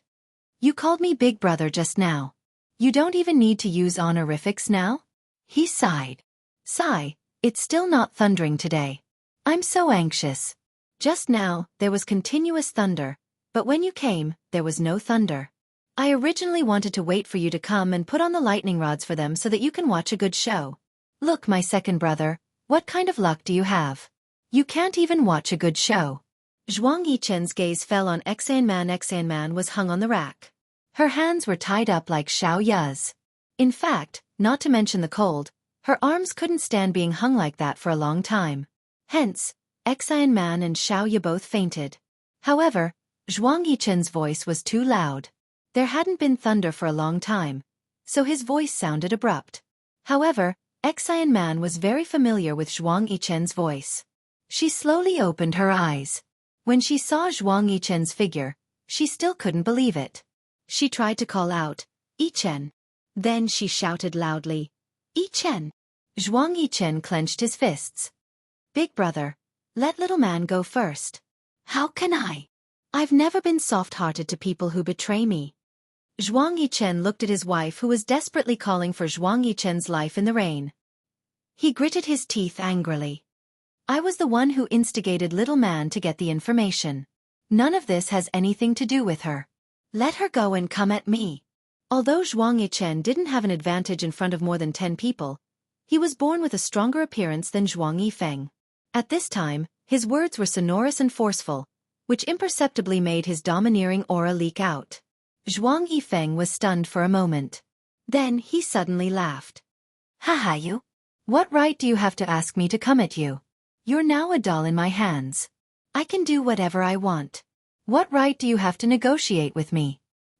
"You called me big brother just now. You don't even need to use honorifics now?" He sighed. "Sigh, it's still not thundering today. I'm so anxious. Just now, there was continuous thunder, but when you came, there was no thunder. I originally wanted to wait for you to come and put on the lightning rods for them so that you can watch a good show. Look, my second brother, what kind of luck do you have? You can't even watch a good show." Zhuang Yichen's gaze fell on Xiaofan. Xiaofan was hung on the rack. Her hands were tied up like Xiaoya's. In fact, not to mention the cold, her arms couldn't stand being hung like that for a long time. Hence, Xiaofan and Xiaoya both fainted. However, Zhuang Yichen's voice was too loud. There hadn't been thunder for a long time, so his voice sounded abrupt. However, Xiaofan was very familiar with Zhuang Yichen's voice. She slowly opened her eyes. When she saw Zhuang Yichen's figure, she still couldn't believe it. She tried to call out, "Yichen." Then she shouted loudly, "Yichen." Zhuang Yichen clenched his fists. "Big brother, let little man go first." "How can I? I've never been soft-hearted to people who betray me." Zhuang Yichen looked at his wife who was desperately calling for Zhuang Yichen's life in the rain. He gritted his teeth angrily. "I was the one who instigated little man to get the information. None of this has anything to do with her. Let her go and come at me." Although Zhuang Yichen didn't have an advantage in front of more than 10 people, he was born with a stronger appearance than Zhuang Yifeng. At this time, his words were sonorous and forceful, which imperceptibly made his domineering aura leak out. Zhuang Yifeng was stunned for a moment. Then he suddenly laughed. "Haha, you? What right do you have to ask me to come at you? You're now a doll in my hands. I can do whatever I want. What right do you have to negotiate with me?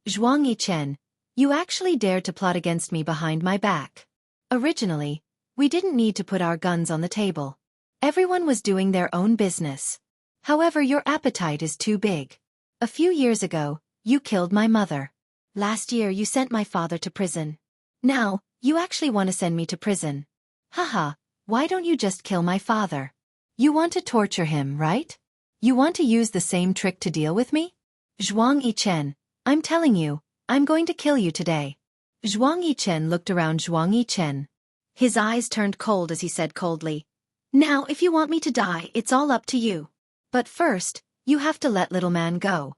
Zhuang Yichen, you actually dared to plot against me behind my back. Originally, we didn't need to put our guns on the table. Everyone was doing their own business. However, your appetite is too big. A few years ago, you killed my mother. Last year you sent my father to prison. Now, you actually want to send me to prison. Haha, why don't you just kill my father? You want to torture him, right? You want to use the same trick to deal with me? Zhuang Yichen, I'm telling you, I'm going to kill you today." Zhuang Yichen looked around Zhuang Yichen. His eyes turned cold as he said coldly, "Now if you want me to die, it's all up to you. But first, you have to let little man go."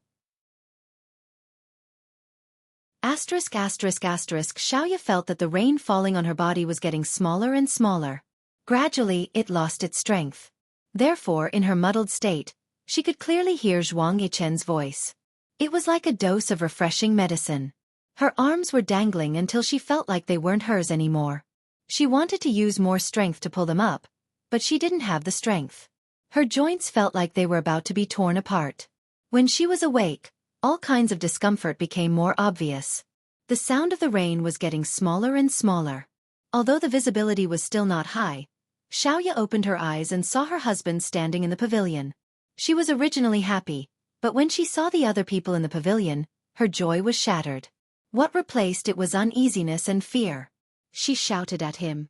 Xiaoya felt that the rain falling on her body was getting smaller and smaller. Gradually, it lost its strength. Therefore, in her muddled state, she could clearly hear Zhuang Yichen's voice. It was like a dose of refreshing medicine. Her arms were dangling until she felt like they weren't hers anymore. She wanted to use more strength to pull them up, but she didn't have the strength. Her joints felt like they were about to be torn apart. When she was awake, all kinds of discomfort became more obvious. The sound of the rain was getting smaller and smaller. Although the visibility was still not high, Xiaoya opened her eyes and saw her husband standing in the pavilion. She was originally happy, but when she saw the other people in the pavilion, her joy was shattered. What replaced it was uneasiness and fear. She shouted at him.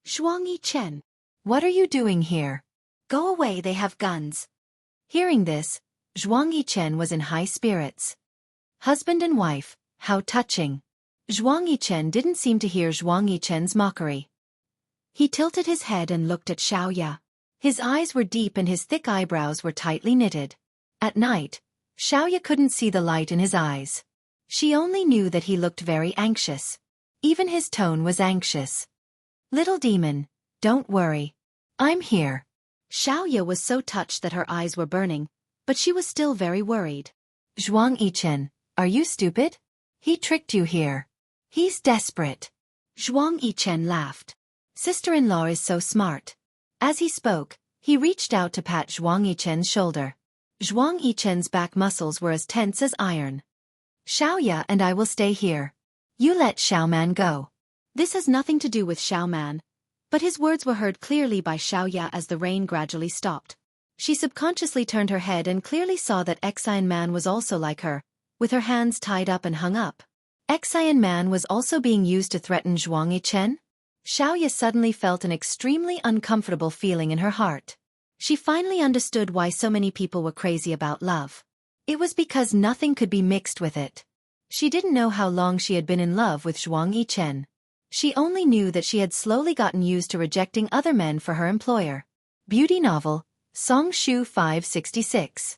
Zhuang Yichen, what are you doing here? Go away, they have guns. Hearing this, Zhuang Yichen was in high spirits. Husband and wife, how touching. Zhuang Yichen didn't seem to hear Zhuang Yichen's mockery. He tilted his head and looked at Xiaoya. His eyes were deep and his thick eyebrows were tightly knitted. At night, Xiaoya couldn't see the light in his eyes. She only knew that he looked very anxious. Even his tone was anxious. Little demon, don't worry. I'm here. Xiaoya was so touched that her eyes were burning, but she was still very worried. Zhuang Yichen, are you stupid? He tricked you here. He's desperate. Zhuang Yichen laughed. Sister-in-law is so smart. As he spoke, he reached out to pat Zhuang Yichen's shoulder. Zhuang Yichen's back muscles were as tense as iron. Xiaoya and I will stay here. You let Xiaoman go. This has nothing to do with Xiaoman, but his words were heard clearly by Xiaoya as the rain gradually stopped. She subconsciously turned her head and clearly saw that Xian Man was also like her, with her hands tied up and hung up. Xian Man was also being used to threaten Zhuang Yichen? Xiaoya suddenly felt an extremely uncomfortable feeling in her heart. She finally understood why so many people were crazy about love. It was because nothing could be mixed with it. She didn't know how long she had been in love with Zhuang Yichen. She only knew that she had slowly gotten used to rejecting other men for her employer. Beauty novel, Song Shu 566.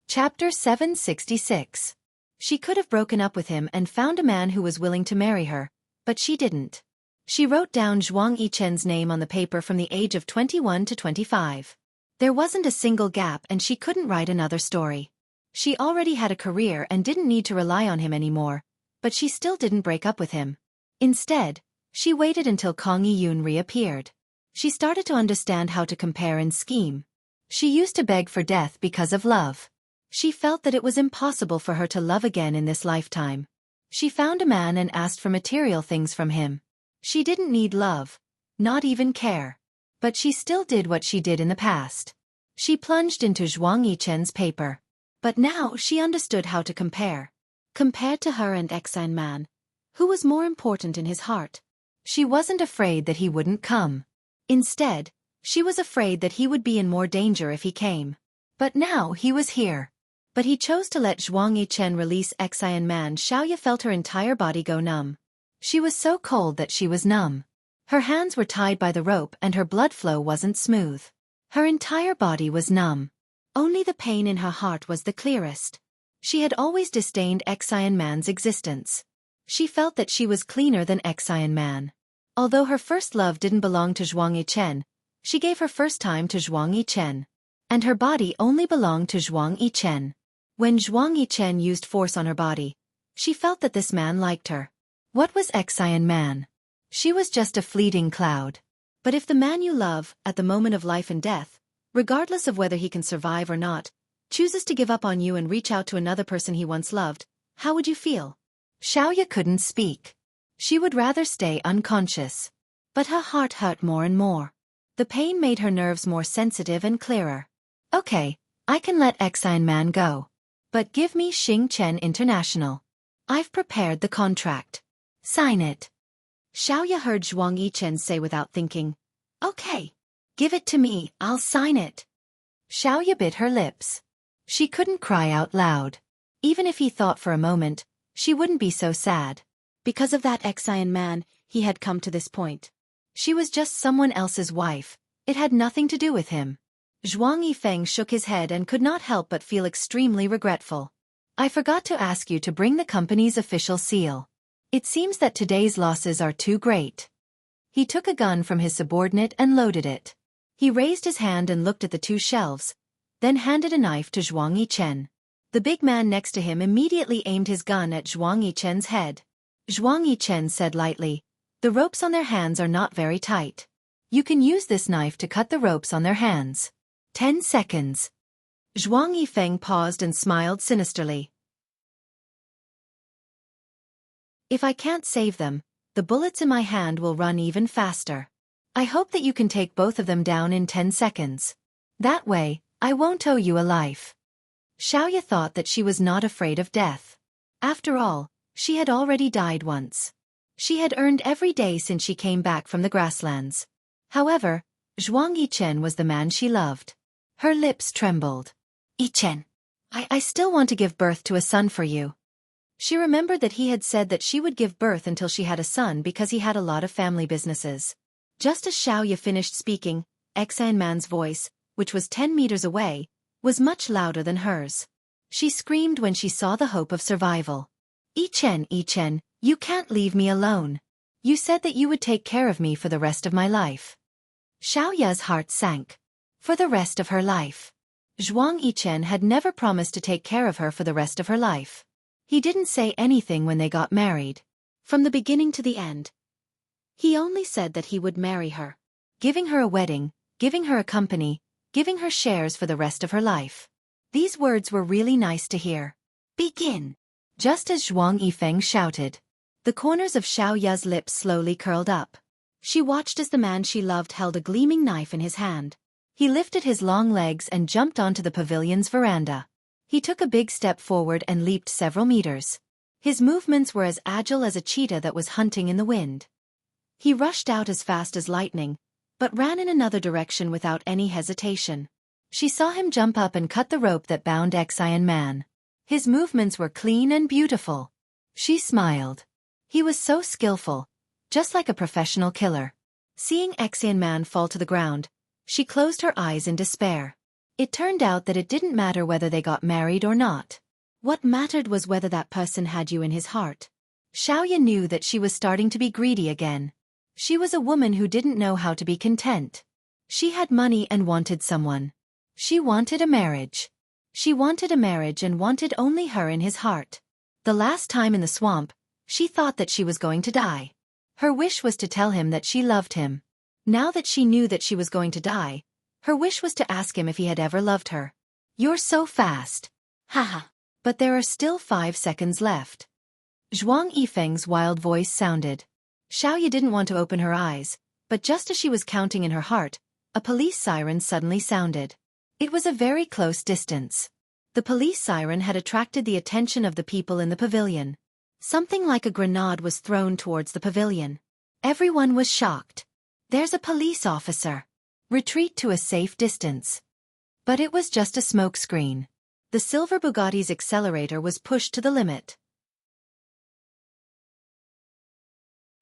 Chapter 766. She could have broken up with him and found a man who was willing to marry her, but she didn't. She wrote down Zhuang Yichen's name on the paper from the age of 21 to 25. There wasn't a single gap and she couldn't write another story. She already had a career and didn't need to rely on him anymore, but she still didn't break up with him. Instead, she waited until Kang Yiyun reappeared. She started to understand how to compare and scheme. She used to beg for death because of love. She felt that it was impossible for her to love again in this lifetime. She found a man and asked for material things from him. She didn't need love, not even care. But she still did what she did in the past. She plunged into Zhuang Yichen's paper. But now she understood how to compare. Compared to her and Xian Man, who was more important in his heart? She wasn't afraid that he wouldn't come. Instead, she was afraid that he would be in more danger if he came. But now he was here. But he chose to let Zhuang Yichen release Xian Man. Xiaoya felt her entire body go numb. She was so cold that she was numb. Her hands were tied by the rope and her blood flow wasn't smooth. Her entire body was numb. Only the pain in her heart was the clearest. She had always disdained Xian Man's existence. She felt that she was cleaner than Xian Man. Although her first love didn't belong to Zhuang Yichen, she gave her first time to Zhuang Yichen. And her body only belonged to Zhuang Yichen. When Zhuang Yichen used force on her body, she felt that this man liked her. What was Xian Man? She was just a fleeting cloud. But if the man you love, at the moment of life and death, regardless of whether he can survive or not, chooses to give up on you and reach out to another person he once loved, how would you feel? Xiaoya couldn't speak. She would rather stay unconscious. But her heart hurt more and more. The pain made her nerves more sensitive and clearer. Okay, I can let Xian Man go. But give me Xing Chen International. I've prepared the contract. Sign it. Xiaoya heard Zhuang Yichen say without thinking, Okay. Give it to me, I'll sign it. Xiaoya bit her lips. She couldn't cry out loud. Even if he thought for a moment, she wouldn't be so sad. Because of that Xian Man, he had come to this point. She was just someone else's wife. It had nothing to do with him. Zhuang Yifeng shook his head and could not help but feel extremely regretful. I forgot to ask you to bring the company's official seal. It seems that today's losses are too great. He took a gun from his subordinate and loaded it. He raised his hand and looked at the two shelves, then handed a knife to Zhuang Yichen. The big man next to him immediately aimed his gun at Zhuang Yichen's head. Zhuang Yichen said lightly, The ropes on their hands are not very tight. You can use this knife to cut the ropes on their hands. 10 seconds. Zhuang Yifeng paused and smiled sinisterly. If I can't save them, the bullets in my hand will run even faster. I hope that you can take both of them down in 10 seconds. That way, I won't owe you a life. Xiaoya thought that she was not afraid of death. After all, she had already died once. She had earned every day since she came back from the grasslands. However, Zhuang Yichen was the man she loved. Her lips trembled. Yichen, I still want to give birth to a son for you. She remembered that he had said that she would give birth until she had a son because he had a lot of family businesses. Just as Xiaoya finished speaking, Exan Man's voice, which was 10 meters away, was much louder than hers. She screamed when she saw the hope of survival. Yichen, you can't leave me alone. You said that you would take care of me for the rest of my life. Xiaoya's heart sank. For the rest of her life. Zhuang Yichen had never promised to take care of her for the rest of her life. He didn't say anything when they got married. From the beginning to the end. He only said that he would marry her. Giving her a wedding, giving her a company, giving her shares for the rest of her life. These words were really nice to hear. Begin. Just as Zhuang Yifeng shouted. The corners of Xiaoya's lips slowly curled up. She watched as the man she loved held a gleaming knife in his hand. He lifted his long legs and jumped onto the pavilion's veranda. He took a big step forward and leaped several meters. His movements were as agile as a cheetah that was hunting in the wind. He rushed out as fast as lightning, but ran in another direction without any hesitation. She saw him jump up and cut the rope that bound Xian Man. His movements were clean and beautiful. She smiled. He was so skillful, just like a professional killer. Seeing Xian Man fall to the ground, she closed her eyes in despair. It turned out that it didn't matter whether they got married or not. What mattered was whether that person had you in his heart. Xiaoya knew that she was starting to be greedy again. She was a woman who didn't know how to be content. She had money and wanted someone. She wanted a marriage. She wanted a marriage and wanted only her in his heart. The last time in the swamp, she thought that she was going to die. Her wish was to tell him that she loved him. Now that she knew that she was going to die, her wish was to ask him if he had ever loved her. You're so fast. Haha. But there are still 5 seconds left. Zhuang Yifeng's wild voice sounded. Xiaoya didn't want to open her eyes, but just as she was counting in her heart, a police siren suddenly sounded. It was a very close distance. The police siren had attracted the attention of the people in the pavilion. Something like a grenade was thrown towards the pavilion. Everyone was shocked. There's a police officer. Retreat to a safe distance. But it was just a smokescreen. The silver Bugatti's accelerator was pushed to the limit.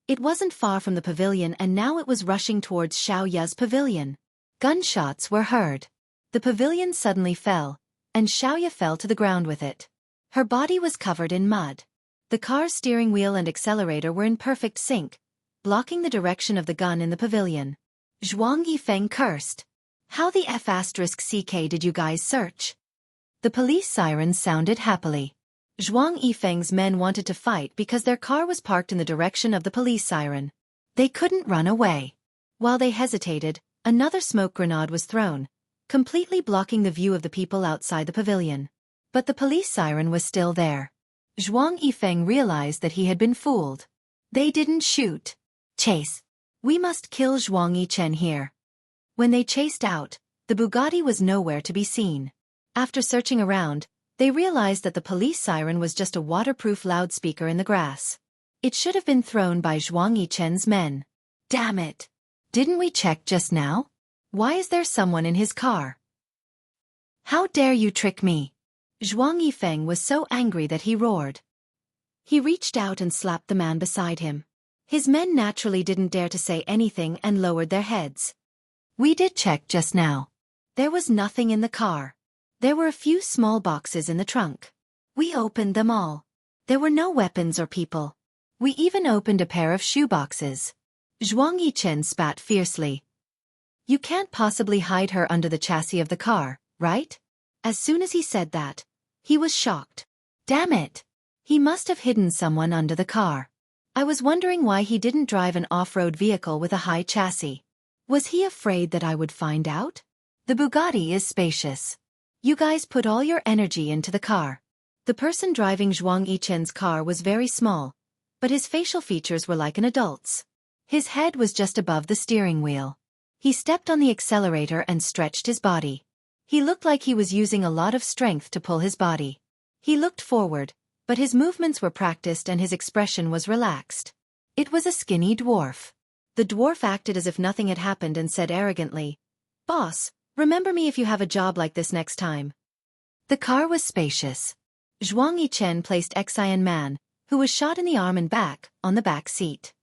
It wasn't far from the pavilion and now it was rushing towards Xiaoya's pavilion. Gunshots were heard. The pavilion suddenly fell, and Xiaoya fell to the ground with it. Her body was covered in mud. The car's steering wheel and accelerator were in perfect sync, blocking the direction of the gun in the pavilion. Zhuang Yifeng cursed. How the F***ck did you guys search? The police sirens sounded happily. Zhuang Yifeng's men wanted to fight because their car was parked in the direction of the police siren. They couldn't run away. While they hesitated, another smoke grenade was thrown, completely blocking the view of the people outside the pavilion. But the police siren was still there. Zhuang Yifeng realized that he had been fooled. They didn't shoot. Chase. We must kill Zhuang Yichen here. When they chased out, the Bugatti was nowhere to be seen. After searching around, they realized that the police siren was just a waterproof loudspeaker in the grass. It should have been thrown by Zhuang Yichen's men. Damn it! Didn't we check just now? Why is there someone in his car? How dare you trick me? Zhuang Yifeng was so angry that he roared. He reached out and slapped the man beside him. His men naturally didn't dare to say anything and lowered their heads. We did check just now. There was nothing in the car. There were a few small boxes in the trunk. We opened them all. There were no weapons or people. We even opened a pair of shoe boxes. Zhuang Yichen spat fiercely. You can't possibly hide her under the chassis of the car, right? As soon as he said that, he was shocked. Damn it! He must have hidden someone under the car. I was wondering why he didn't drive an off-road vehicle with a high chassis. Was he afraid that I would find out? The Bugatti is spacious. You guys put all your energy into the car. The person driving Zhuang Yichen's car was very small, but his facial features were like an adult's. His head was just above the steering wheel. He stepped on the accelerator and stretched his body. He looked like he was using a lot of strength to pull his body. He looked forward, but his movements were practiced and his expression was relaxed. It was a skinny dwarf. The dwarf acted as if nothing had happened and said arrogantly, "Boss, remember me if you have a job like this next time." The car was spacious. Zhuang Yichen placed Xian Man, who was shot in the arm and back, on the back seat.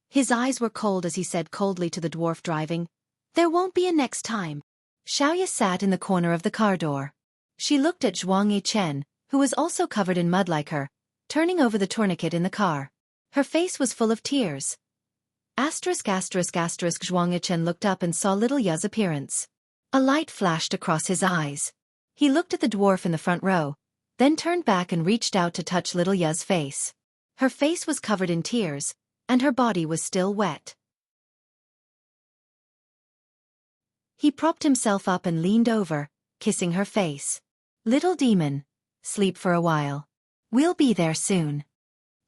His eyes were cold as he said coldly to the dwarf driving, "There won't be a next time." Xiaoya sat in the corner of the car door. She looked at Zhuang Yichen, who was also covered in mud like her, turning over the tourniquet in the car. Her face was full of tears. Zhuang Yichen looked up and saw little Ya's appearance. A light flashed across his eyes. He looked at the dwarf in the front row, then turned back and reached out to touch little Ya's face. Her face was covered in tears, and her body was still wet. He propped himself up and leaned over, kissing her face. "Little demon, sleep for a while. We'll be there soon."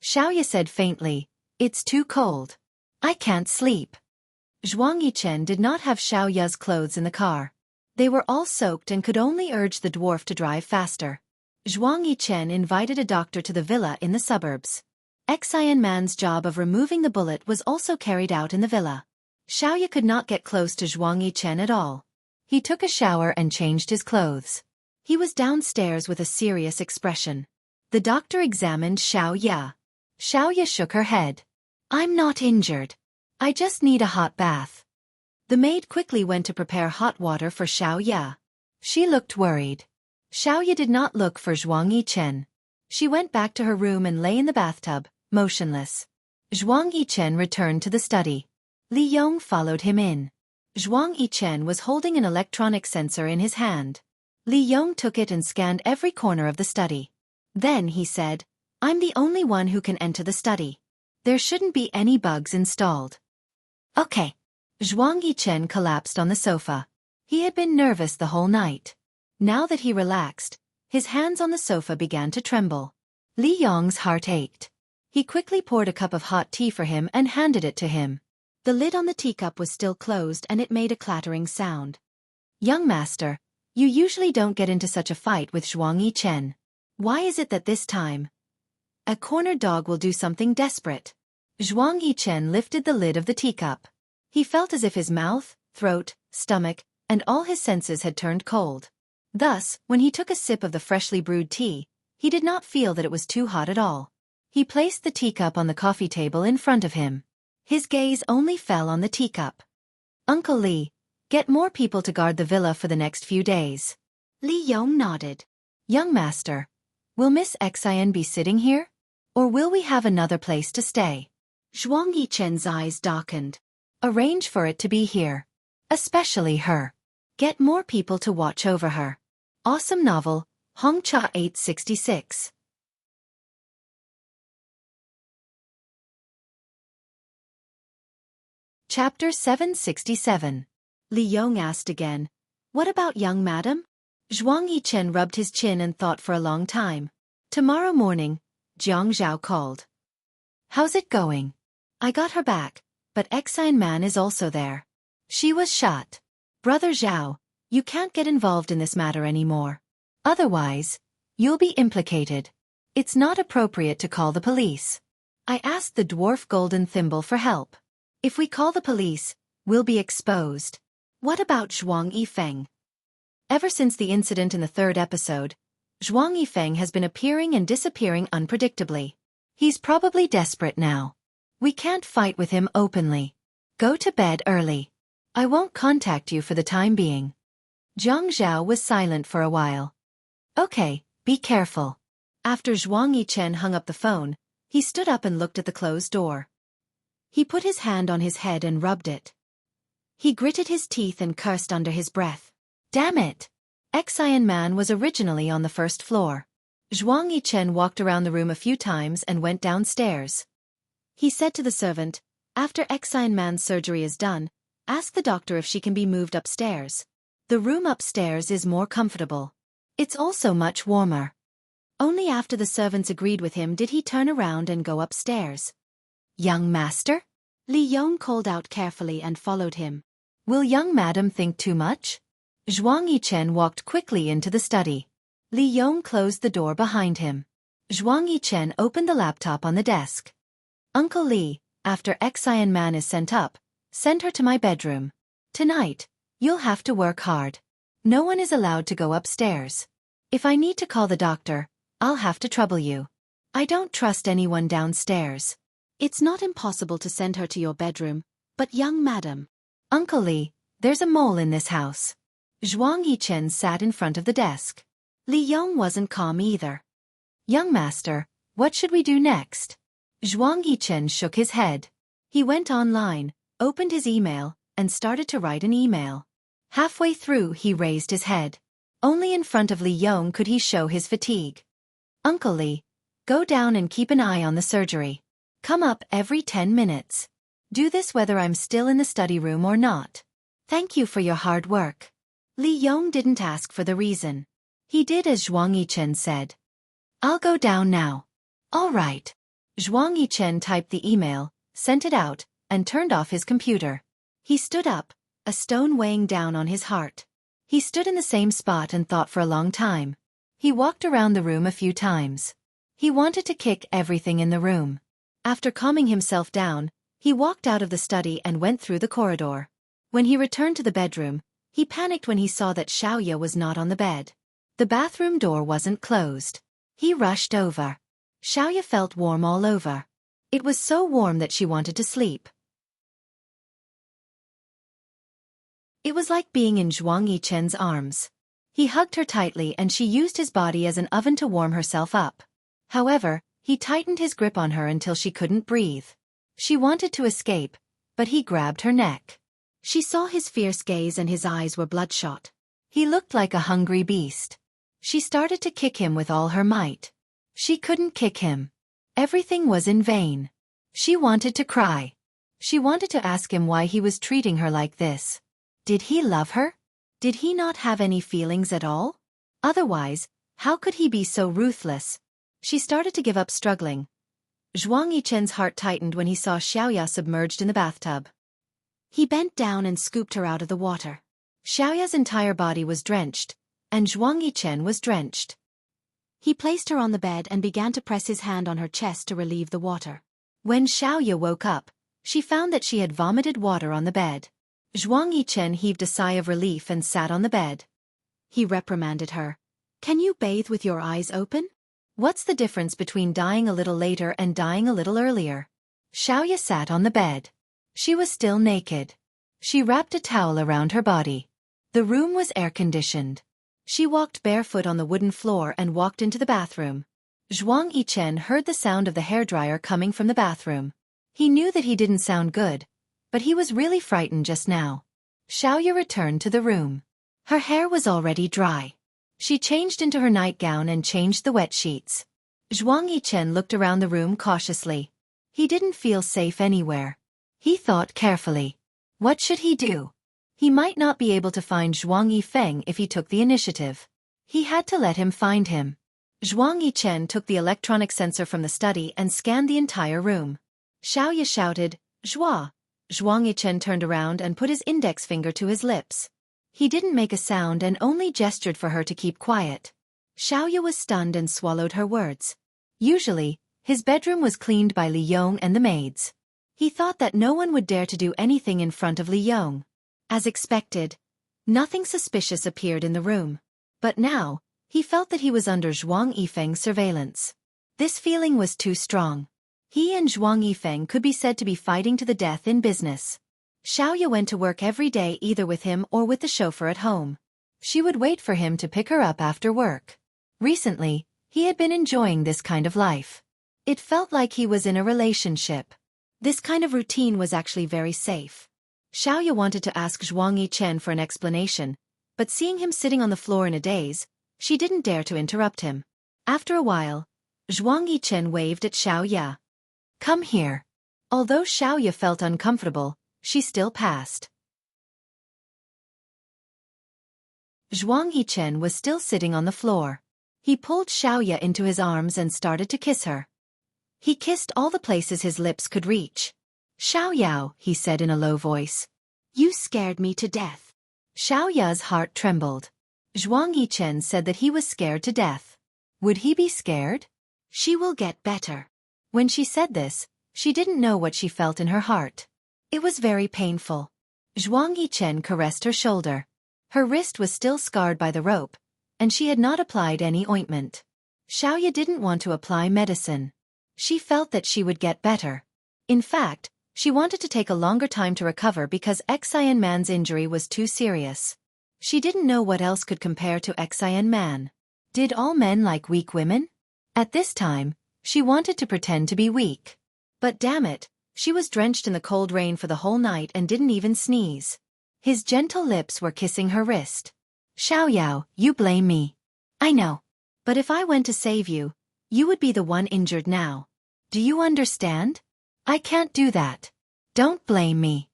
Xiaoya said faintly, "It's too cold. I can't sleep." Zhuang Yichen did not have Xiaoya's clothes in the car. They were all soaked and could only urge the dwarf to drive faster. Zhuang Yichen invited a doctor to the villa in the suburbs. Xian Man's job of removing the bullet was also carried out in the villa. Xiaoya could not get close to Zhuang Yichen at all. He took a shower and changed his clothes. He was downstairs with a serious expression. The doctor examined Xiaoya. Xiaoya shook her head. "I'm not injured. I just need a hot bath." The maid quickly went to prepare hot water for Xiaoya. She looked worried. Xiaoya did not look for Zhuang Yichen. She went back to her room and lay in the bathtub, motionless. Zhuang Yichen returned to the study. Li Yong followed him in. Zhuang Yichen was holding an electronic sensor in his hand. Li Yong took it and scanned every corner of the study. Then he said, "I'm the only one who can enter the study. There shouldn't be any bugs installed." "Okay." Zhuang Yichen collapsed on the sofa. He had been nervous the whole night. Now that he relaxed, his hands on the sofa began to tremble. Li Yong's heart ached. He quickly poured a cup of hot tea for him and handed it to him. The lid on the teacup was still closed and it made a clattering sound. "Young master, you usually don't get into such a fight with Zhuang Yichen. Why is it that this time a cornered dog will do something desperate?" Zhuang Yichen lifted the lid of the teacup. He felt as if his mouth, throat, stomach, and all his senses had turned cold. Thus, when he took a sip of the freshly brewed tea, he did not feel that it was too hot at all. He placed the teacup on the coffee table in front of him. His gaze only fell on the teacup. "Uncle Li, get more people to guard the villa for the next few days." Li Yong nodded. "Young master, will Miss Xian be sitting here? Or will we have another place to stay?" Zhuang Yichen's eyes darkened. "Arrange for it to be here. Especially her. Get more people to watch over her." Awesome novel, Hongcha 866. Chapter 767. Li Yong asked again, "What about young madam?" Zhuang Yichen rubbed his chin and thought for a long time. Tomorrow morning, Jiang Zhao called. "How's it going?" "I got her back, but Xian Man is also there. She was shot." "Brother Zhao, you can't get involved in this matter anymore. Otherwise, you'll be implicated. It's not appropriate to call the police." I asked the dwarf Golden Thimble for help. "If we call the police, we'll be exposed." "What about Zhuang Yifeng?" Ever since the incident in the third episode, Zhuang Yifeng has been appearing and disappearing unpredictably. He's probably desperate now. We can't fight with him openly. Go to bed early. I won't contact you for the time being. Jiang Zhao was silent for a while. "Okay, be careful." After Zhuang Yichen hung up the phone, he stood up and looked at the closed door. He put his hand on his head and rubbed it. He gritted his teeth and cursed under his breath. Damn it! Xian Man was originally on the first floor. Zhuang Yichen walked around the room a few times and went downstairs. He said to the servant, "After Xian Man's surgery is done, ask the doctor if she can be moved upstairs. The room upstairs is more comfortable." It's also much warmer. Only after the servants agreed with him did he turn around and go upstairs. Young master? Li Yong called out carefully and followed him. Will young madam think too much? Zhuang Yichen walked quickly into the study. Li Yong closed the door behind him. Zhuang Yichen opened the laptop on the desk. Uncle Li, after Xian Man is sent up, send her to my bedroom. Tonight, you'll have to work hard. No one is allowed to go upstairs. If I need to call the doctor, I'll have to trouble you. I don't trust anyone downstairs. It's not impossible to send her to your bedroom, but young madam. Uncle Li, there's a mole in this house. Zhuang Yichen sat in front of the desk. Li Yong wasn't calm either. Young master, what should we do next? Zhuang Yichen shook his head. He went online, opened his email, and started to write an email. Halfway through he raised his head. Only in front of Li Yong could he show his fatigue. Uncle Li, go down and keep an eye on the surgery. Come up every 10 minutes. Do this whether I'm still in the study room or not. Thank you for your hard work. Li Yong didn't ask for the reason. He did as Zhuang Yichen said. I'll go down now. All right. Zhuang Yichen typed the email, sent it out, and turned off his computer. He stood up, a stone weighing down on his heart. He stood in the same spot and thought for a long time. He walked around the room a few times. He wanted to kick everything in the room. After calming himself down, he walked out of the study and went through the corridor. When he returned to the bedroom, he panicked when he saw that Xiaoya was not on the bed. The bathroom door wasn't closed. He rushed over. Xiaoya felt warm all over. It was so warm that she wanted to sleep. It was like being in Zhuang Yichen's arms. He hugged her tightly and she used his body as an oven to warm herself up. However, he tightened his grip on her until she couldn't breathe. She wanted to escape, but he grabbed her neck. She saw his fierce gaze and his eyes were bloodshot. He looked like a hungry beast. She started to kick him with all her might. She couldn't kick him. Everything was in vain. She wanted to cry. She wanted to ask him why he was treating her like this. Did he love her? Did he not have any feelings at all? Otherwise, how could he be so ruthless? She started to give up struggling. Zhuang Yichen's heart tightened when he saw Xiaoya submerged in the bathtub. He bent down and scooped her out of the water. Xiaoya's entire body was drenched, and Zhuang Yichen was drenched. He placed her on the bed and began to press his hand on her chest to relieve the water. When Xiaoya woke up, she found that she had vomited water on the bed. Zhuang Yichen heaved a sigh of relief and sat on the bed. He reprimanded her. Can you bathe with your eyes open? What's the difference between dying a little later and dying a little earlier? Xiaoya sat on the bed. She was still naked. She wrapped a towel around her body. The room was air-conditioned. She walked barefoot on the wooden floor and walked into the bathroom. Zhuang Yichen heard the sound of the hairdryer coming from the bathroom. He knew that he didn't sound good, but he was really frightened just now. Xiaoya returned to the room. Her hair was already dry. She changed into her nightgown and changed the wet sheets. Zhuang Yichen looked around the room cautiously. He didn't feel safe anywhere. He thought carefully. What should he do? He might not be able to find Zhuang Yifeng if he took the initiative. He had to let him find him. Zhuang Yichen took the electronic sensor from the study and scanned the entire room. Xiaoya shouted, "Zhua!" Zhuang Yichen turned around and put his index finger to his lips. He didn't make a sound and only gestured for her to keep quiet. Xiaoya was stunned and swallowed her words. Usually, his bedroom was cleaned by Li Yong and the maids. He thought that no one would dare to do anything in front of Li Yong. As expected, nothing suspicious appeared in the room. But now, he felt that he was under Zhuang Yifeng's surveillance. This feeling was too strong. He and Zhuang Yifeng could be said to be fighting to the death in business. Xiaoya went to work every day either with him or with the chauffeur at home. She would wait for him to pick her up after work. Recently, he had been enjoying this kind of life. It felt like he was in a relationship. This kind of routine was actually very safe. Xiaoya wanted to ask Zhuang Yichen for an explanation, but seeing him sitting on the floor in a daze, she didn't dare to interrupt him. After a while, Zhuang Yichen waved at Xiaoya. Come here. Although Xiaoya felt uncomfortable, she still passed. Zhuang Yichen was still sitting on the floor. He pulled Xiaoya into his arms and started to kiss her. He kissed all the places his lips could reach. "Xiaoyao," he said in a low voice. "You scared me to death." Xiaoya's heart trembled. Zhuang Yichen said that he was scared to death. Would he be scared? "She will get better." When she said this, she didn't know what she felt in her heart. It was very painful. Zhuang Yichen caressed her shoulder. Her wrist was still scarred by the rope, and she had not applied any ointment. Xiaoya didn't want to apply medicine. She felt that she would get better. In fact, she wanted to take a longer time to recover because Xian Man's injury was too serious. She didn't know what else could compare to Xian Man. Did all men like weak women? At this time, she wanted to pretend to be weak. But damn it, she was drenched in the cold rain for the whole night and didn't even sneeze. His gentle lips were kissing her wrist. "Xiaoyao, you blame me. I know. But if I went to save you, you would be the one injured now. Do you understand? I can't do that. Don't blame me."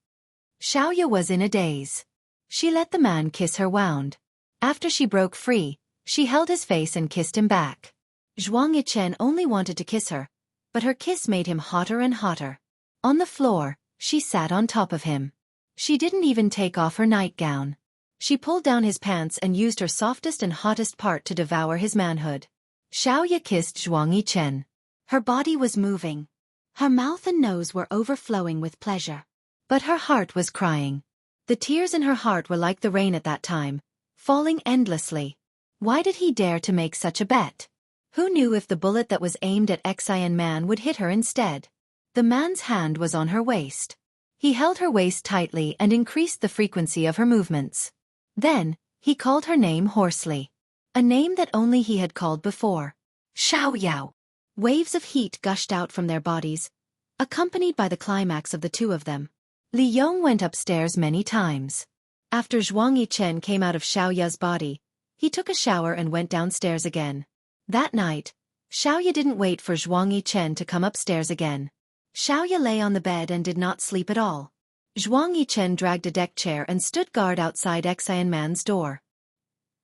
Xiaoya was in a daze. She let the man kiss her wound. After she broke free, she held his face and kissed him back. Zhuang Yichen only wanted to kiss her, but her kiss made him hotter and hotter. On the floor, she sat on top of him. She didn't even take off her nightgown. She pulled down his pants and used her softest and hottest part to devour his manhood. Xiaoya kissed Zhuang Yichen. Her body was moving. Her mouth and nose were overflowing with pleasure. But her heart was crying. The tears in her heart were like the rain at that time, falling endlessly. Why did he dare to make such a bet? Who knew if the bullet that was aimed at Xian Man would hit her instead? The man's hand was on her waist. He held her waist tightly and increased the frequency of her movements. Then, he called her name hoarsely. A name that only he had called before. "Xiaoyao." Waves of heat gushed out from their bodies, accompanied by the climax of the two of them. Li Yong went upstairs many times. After Zhuang Yichen came out of Xiaoya's body, he took a shower and went downstairs again. That night, Xiaoya didn't wait for Zhuang Yichen to come upstairs again. Xiaoya lay on the bed and did not sleep at all. Zhuang Yichen dragged a deck chair and stood guard outside Xian Man's door.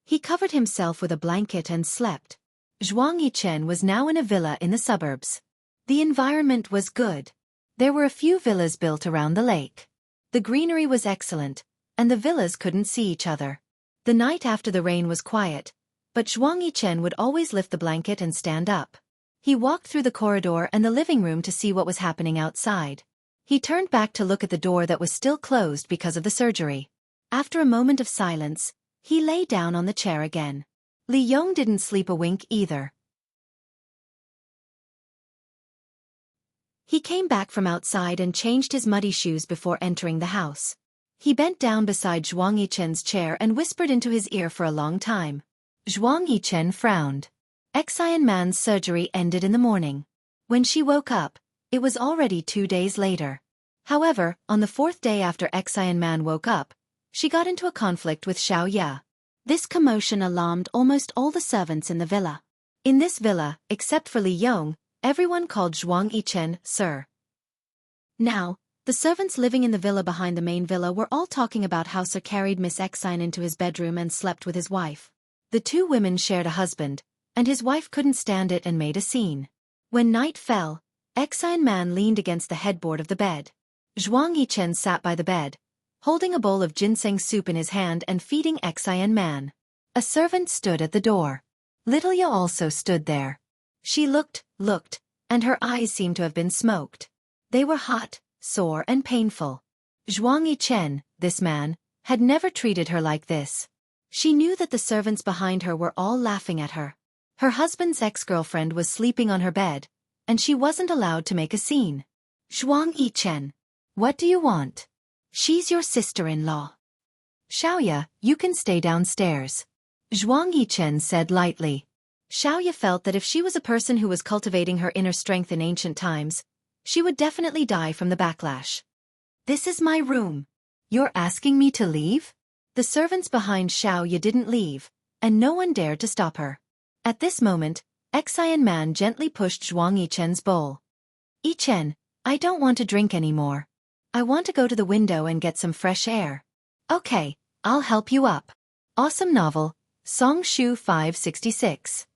He covered himself with a blanket and slept. Zhuang Yichen was now in a villa in the suburbs. The environment was good. There were a few villas built around the lake. The greenery was excellent, and the villas couldn't see each other. The night after the rain was quiet, but Zhuang Yichen would always lift the blanket and stand up. He walked through the corridor and the living room to see what was happening outside. He turned back to look at the door that was still closed because of the surgery. After a moment of silence, he lay down on the chair again. Li Yong didn't sleep a wink either. He came back from outside and changed his muddy shoes before entering the house. He bent down beside Zhuang Yichen's chair and whispered into his ear for a long time. Zhuang Yichen frowned. Xian Man's surgery ended in the morning. When she woke up, it was already 2 days later. However, on the 4th day after Xian Man woke up, she got into a conflict with Xiaoya. This commotion alarmed almost all the servants in the villa. In this villa, except for Li Yong, everyone called Zhuang Yichen Sir. Now, the servants living in the villa behind the main villa were all talking about how Sir carried Miss Xian into his bedroom and slept with his wife. The two women shared a husband, and his wife couldn't stand it and made a scene. When night fell, Xian Man leaned against the headboard of the bed. Zhuang Yichen sat by the bed, holding a bowl of ginseng soup in his hand and feeding Xian Man. A servant stood at the door. Little Ya also stood there. She looked, and her eyes seemed to have been smoked. They were hot, sore and painful. Zhuang Yichen, this man, had never treated her like this. She knew that the servants behind her were all laughing at her. Her husband's ex-girlfriend was sleeping on her bed, and she wasn't allowed to make a scene. "Zhuang Yichen, what do you want? She's your sister-in-law." "Xiaoya, you can stay downstairs," Zhuang Yichen said lightly. Xiaoya felt that if she was a person who was cultivating her inner strength in ancient times, she would definitely die from the backlash. "This is my room. You're asking me to leave?" The servants behind Xiaoya didn't leave, and no one dared to stop her. At this moment, Xian Man gently pushed Zhuang Yichen's bowl. "Yichen, I don't want to drink anymore. I want to go to the window and get some fresh air." "Okay, I'll help you up." Awesome novel, Song Shu 566.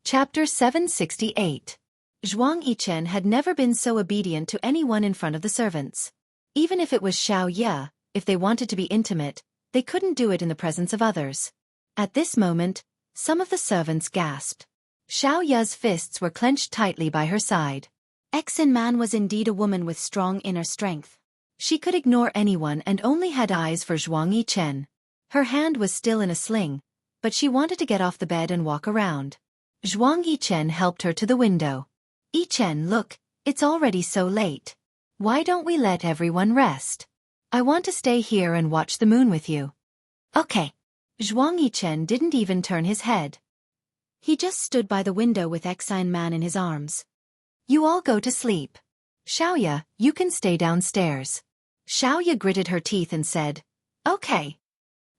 Chapter 768. Zhuang Yichen had never been so obedient to anyone in front of the servants. Even if it was Xiao Ye, if they wanted to be intimate, they couldn't do it in the presence of others. At this moment, some of the servants gasped. Xiao Ye's fists were clenched tightly by her side. Exin Man was indeed a woman with strong inner strength. She could ignore anyone and only had eyes for Zhuang Yichen. Her hand was still in a sling, but she wanted to get off the bed and walk around. Zhuang Yichen helped her to the window. Yichen, look, it's already so late. Why don't we let everyone rest? I want to stay here and watch the moon with you. Okay. Zhuang Yichen didn't even turn his head. He just stood by the window with Exine Man in his arms. You all go to sleep. Xiaoya, you can stay downstairs. Xiaoya gritted her teeth and said, Okay.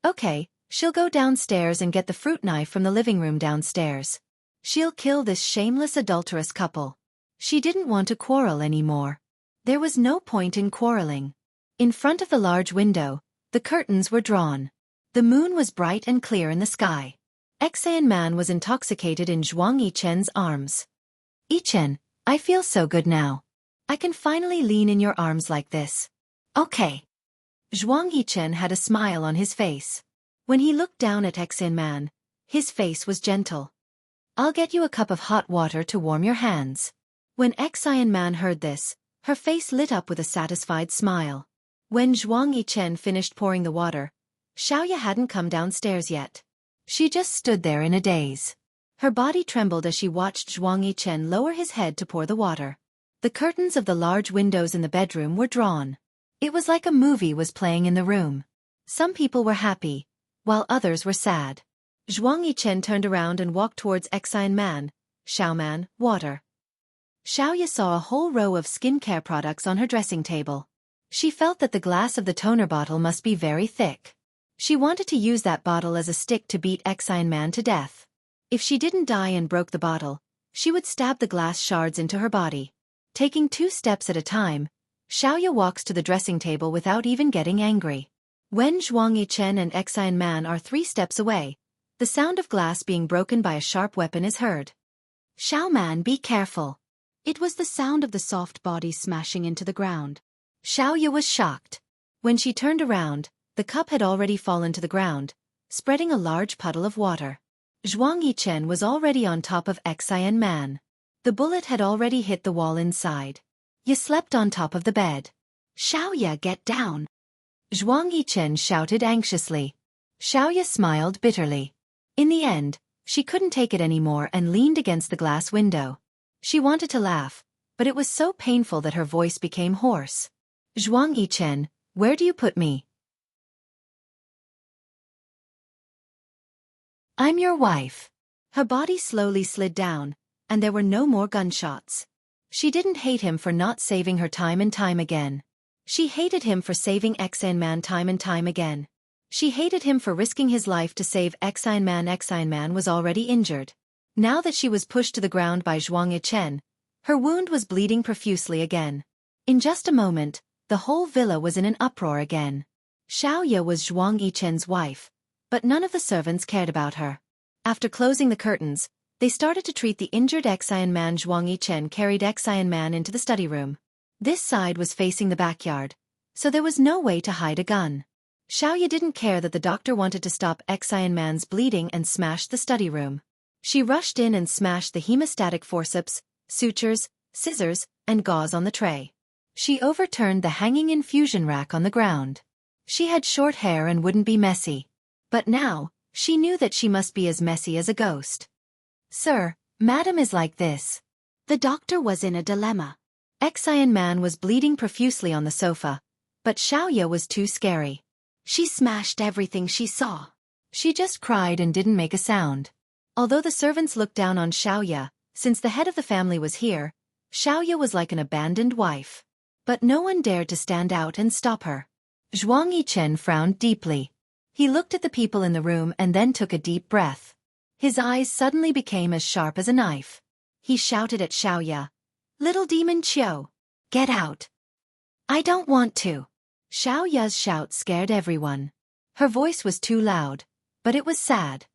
Okay, she'll go downstairs and get the fruit knife from the living room downstairs. She'll kill this shameless adulterous couple. She didn't want to quarrel anymore. There was no point in quarreling. In front of the large window, the curtains were drawn. The moon was bright and clear in the sky. Exine Man was intoxicated in Zhuang Yichen's arms. Yichen, I feel so good now. I can finally lean in your arms like this. Okay. Zhuang Yichen had a smile on his face. When he looked down at Exine Man, his face was gentle. I'll get you a cup of hot water to warm your hands. When Exine Man heard this, her face lit up with a satisfied smile. When Zhuang Yichen finished pouring the water, Xiaoya hadn't come downstairs yet. She just stood there in a daze. Her body trembled as she watched Zhuang Yichen lower his head to pour the water. The curtains of the large windows in the bedroom were drawn. It was like a movie was playing in the room. Some people were happy, while others were sad. Zhuang Yichen turned around and walked towards Exine Man. Xiaoman, water. Xiaoya saw a whole row of skincare products on her dressing table. She felt that the glass of the toner bottle must be very thick. She wanted to use that bottle as a stick to beat Exine Man to death. If she didn't die and broke the bottle, she would stab the glass shards into her body. Taking 2 steps at a time, Xiaoya walks to the dressing table without even getting angry. When Zhuang Yichen and Exine Man are 3 steps away, the sound of glass being broken by a sharp weapon is heard. Xiaoman, be careful. It was the sound of the soft body smashing into the ground. Xiaoya was shocked. When she turned around, the cup had already fallen to the ground, spreading a large puddle of water. Zhuang Yichen was already on top of Exine Man. The bullet had already hit the wall inside. You slept on top of the bed. Xiaoya, get down. Zhuang Yichen shouted anxiously. Xiaoya smiled bitterly. In the end, she couldn't take it anymore and leaned against the glass window. She wanted to laugh, but it was so painful that her voice became hoarse. Zhuang Yichen, where do you put me? I'm your wife. Her body slowly slid down, and there were no more gunshots. She didn't hate him for not saving her time and time again. She hated him for saving Exine Man time and time again. She hated him for risking his life to save Exine Man. Exine Man was already injured. Now that she was pushed to the ground by Zhuang Yichen, her wound was bleeding profusely again. In just a moment, the whole villa was in an uproar again. Xiaoya was Zhuang Yichen's wife, but none of the servants cared about her. After closing the curtains, they started to treat the injured Exine Man. Zhuang Yichen carried Exine Man into the study room. This side was facing the backyard, so there was no way to hide a gun. Xiaoya didn't care that the doctor wanted to stop Exine Man's bleeding and smashed the study room. She rushed in and smashed the hemostatic forceps, sutures, scissors, and gauze on the tray. She overturned the hanging infusion rack on the ground. She had short hair and wouldn't be messy. But now, she knew that she must be as messy as a ghost. Sir, Madam is like this. The doctor was in a dilemma. Exine Man was bleeding profusely on the sofa, but Xiaoya was too scary. She smashed everything she saw. She just cried and didn't make a sound. Although the servants looked down on Xiaoya, since the head of the family was here, Xiaoya was like an abandoned wife. But no one dared to stand out and stop her. Zhuang Yichen frowned deeply. He looked at the people in the room and then took a deep breath. His eyes suddenly became as sharp as a knife. He shouted at Xiaoya, "Little demon Qiu, get out!" I don't want to. Xiao Ya's shout scared everyone. Her voice was too loud, but it was sad.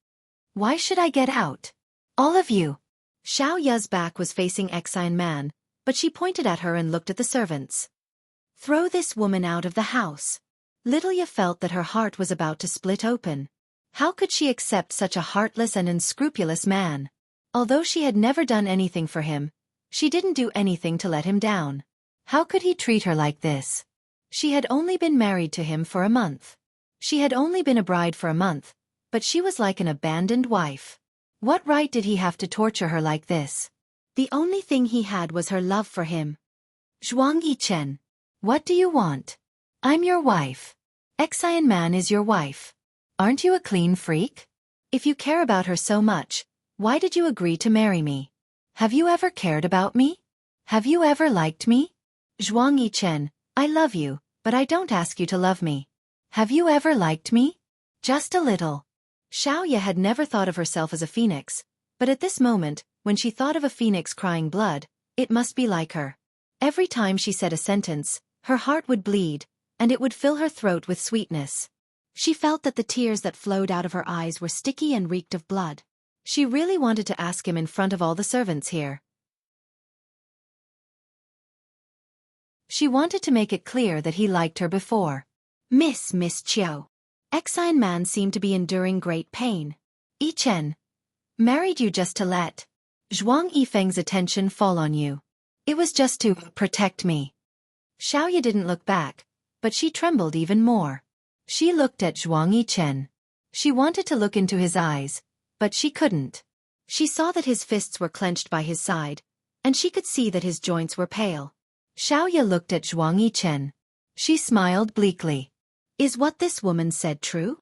Why should I get out? All of you. Xiao Ya's back was facing Exine Man, but she pointed at her and looked at the servants. Throw this woman out of the house. Little Ya felt that her heart was about to split open. How could she accept such a heartless and unscrupulous man? Although she had never done anything for him, she didn't do anything to let him down. How could he treat her like this? She had only been married to him for a month. She had only been a bride for a month, but she was like an abandoned wife. What right did he have to torture her like this? The only thing he had was her love for him. Zhuang Yichen. What do you want? I'm your wife. Exine Man is your wife. Aren't you a clean freak? If you care about her so much, why did you agree to marry me? Have you ever cared about me? Have you ever liked me? Zhuang Yichen, I love you, but I don't ask you to love me. Have you ever liked me? Just a little. Xiaoya had never thought of herself as a phoenix, but at this moment, when she thought of a phoenix crying blood, it must be like her. Every time she said a sentence, her heart would bleed, and it would fill her throat with sweetness. She felt that the tears that flowed out of her eyes were sticky and reeked of blood. She really wanted to ask him in front of all the servants here. She wanted to make it clear that he liked her before. Miss Chiao. Exine Man seemed to be enduring great pain. Yichen. Married you just to let Zhuang Yifeng's attention fall on you. It was just to protect me. Xiaoya didn't look back, but she trembled even more. She looked at Zhuang Yichen. She wanted to look into his eyes, but she couldn't. She saw that his fists were clenched by his side, and she could see that his joints were pale. Xiaoya looked at Zhuang Yichen. She smiled bleakly. Is what this woman said true?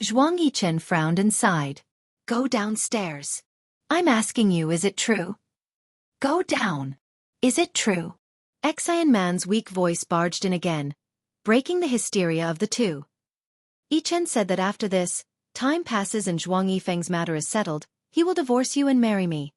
Zhuang Yichen frowned and sighed. Go downstairs. I'm asking you, is it true? Go down. Is it true? Exine Man's weak voice barged in again, breaking the hysteria of the two. Yichen said that after this, time passes and Zhuang Yifeng's matter is settled, he will divorce you and marry me.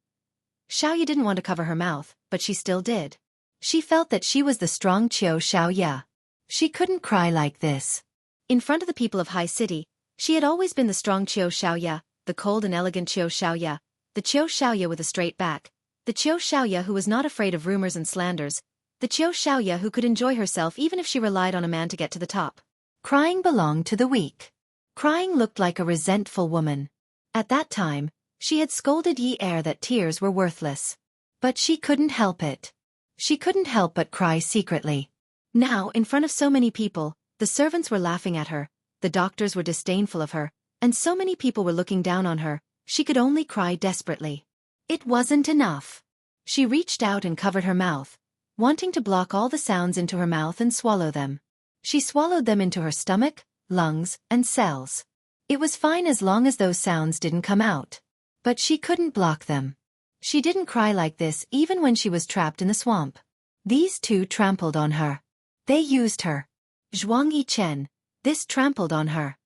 Xiaoya didn't want to cover her mouth, but she still did. She felt that she was the strong Qiu Xiaoya. She couldn't cry like this. In front of the people of High City, she had always been the strong Qiu Xiaoya, the cold and elegant Qiu Xiaoya, the Qiu Xiaoya with a straight back, the Qiu Xiaoya who was not afraid of rumors and slanders, the Qiu Xiaoya who could enjoy herself even if she relied on a man to get to the top. Crying belonged to the weak. Crying looked like a resentful woman. At that time, she had scolded Yi Er that tears were worthless. But she couldn't help it. She couldn't help but cry secretly. Now, in front of so many people, the servants were laughing at her, the doctors were disdainful of her, and so many people were looking down on her, she could only cry desperately. It wasn't enough. She reached out and covered her mouth, wanting to block all the sounds into her mouth and swallow them. She swallowed them into her stomach, lungs, and cells. It was fine as long as those sounds didn't come out. But she couldn't block them. She didn't cry like this even when she was trapped in the swamp. These two trampled on her. They used her. Zhuang Yichen, this trampled on her.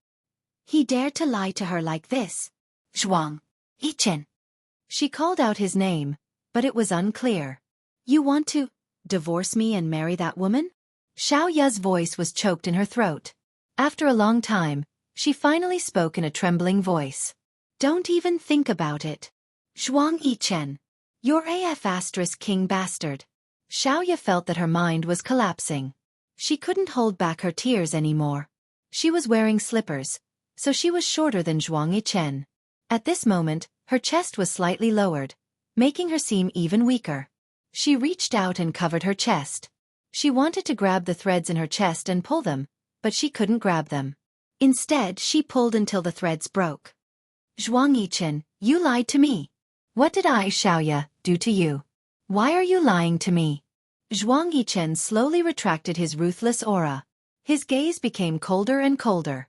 He dared to lie to her like this. Zhuang Yichen. She called out his name, but it was unclear. You want to divorce me and marry that woman? Xiaoya's voice was choked in her throat. After a long time, she finally spoke in a trembling voice. Don't even think about it. Zhuang Yichen. You're a king bastard. Xiaoya felt that her mind was collapsing. She couldn't hold back her tears anymore. She was wearing slippers, so she was shorter than Zhuang Yichen. At this moment, her chest was slightly lowered, making her seem even weaker. She reached out and covered her chest. She wanted to grab the threads in her chest and pull them, but she couldn't grab them. Instead, she pulled until the threads broke. Zhuang Yichen, you lied to me. What did I, Xiaoya, do to you? Why are you lying to me? Zhuang Yichen slowly retracted his ruthless aura. His gaze became colder and colder.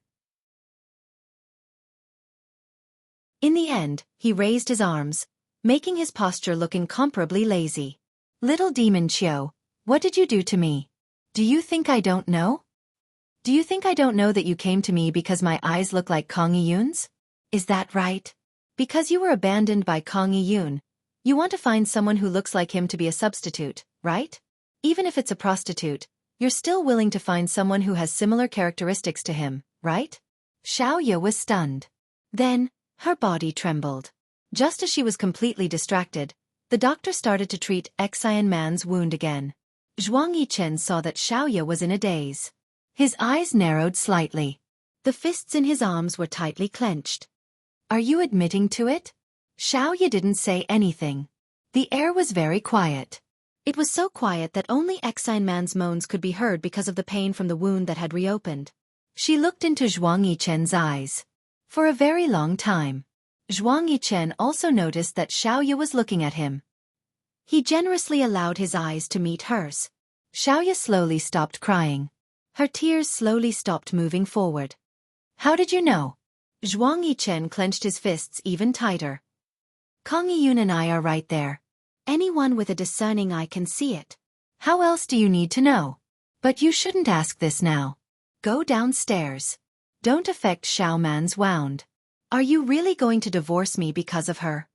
In the end, he raised his arms, making his posture look incomparably lazy. Little demon Qiu, what did you do to me? Do you think I don't know? Do you think I don't know that you came to me because my eyes look like Kong Yiyun's? Is that right? Because you were abandoned by Kong Yiyun, you want to find someone who looks like him to be a substitute, right? Even if it's a prostitute, you're still willing to find someone who has similar characteristics to him, right? Xiaoya was stunned. Then, her body trembled. Just as she was completely distracted, the doctor started to treat Xian Man's wound again. Zhuang Yichen saw that Xiaoya was in a daze. His eyes narrowed slightly. The fists in his arms were tightly clenched. Are you admitting to it? Xiaoya didn't say anything. The air was very quiet. It was so quiet that only Xian Man's moans could be heard because of the pain from the wound that had reopened. She looked into Zhuang Yichen's eyes. For a very long time. Zhuang Yichen also noticed that Xiaoya was looking at him. He generously allowed his eyes to meet hers. Xiaoya slowly stopped crying. Her tears slowly stopped moving forward. How did you know? Zhuang Yichen clenched his fists even tighter. Kang Yiyun and I are right there. Anyone with a discerning eye can see it. How else do you need to know? But you shouldn't ask this now. Go downstairs. Don't affect Xiao Man's wound. Are you really going to divorce me because of her?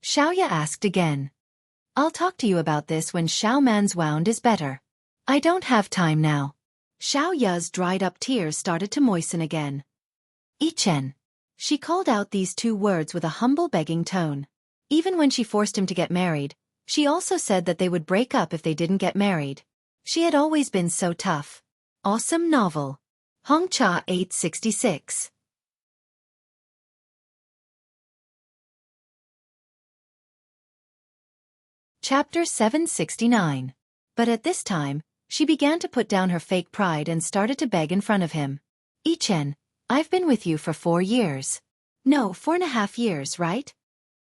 Xiaoya asked again. I'll talk to you about this when Xiao Man's wound is better. I don't have time now. Xiaoya's dried-up tears started to moisten again. Yichen. She called out these two words with a humble begging tone. Even when she forced him to get married, she also said that they would break up if they didn't get married. She had always been so tough. Awesome novel. Hongcha 866. Chapter 769. But at this time, she began to put down her fake pride and started to beg in front of him. Yichen, I've been with you for 4 years. No, 4.5 years, right?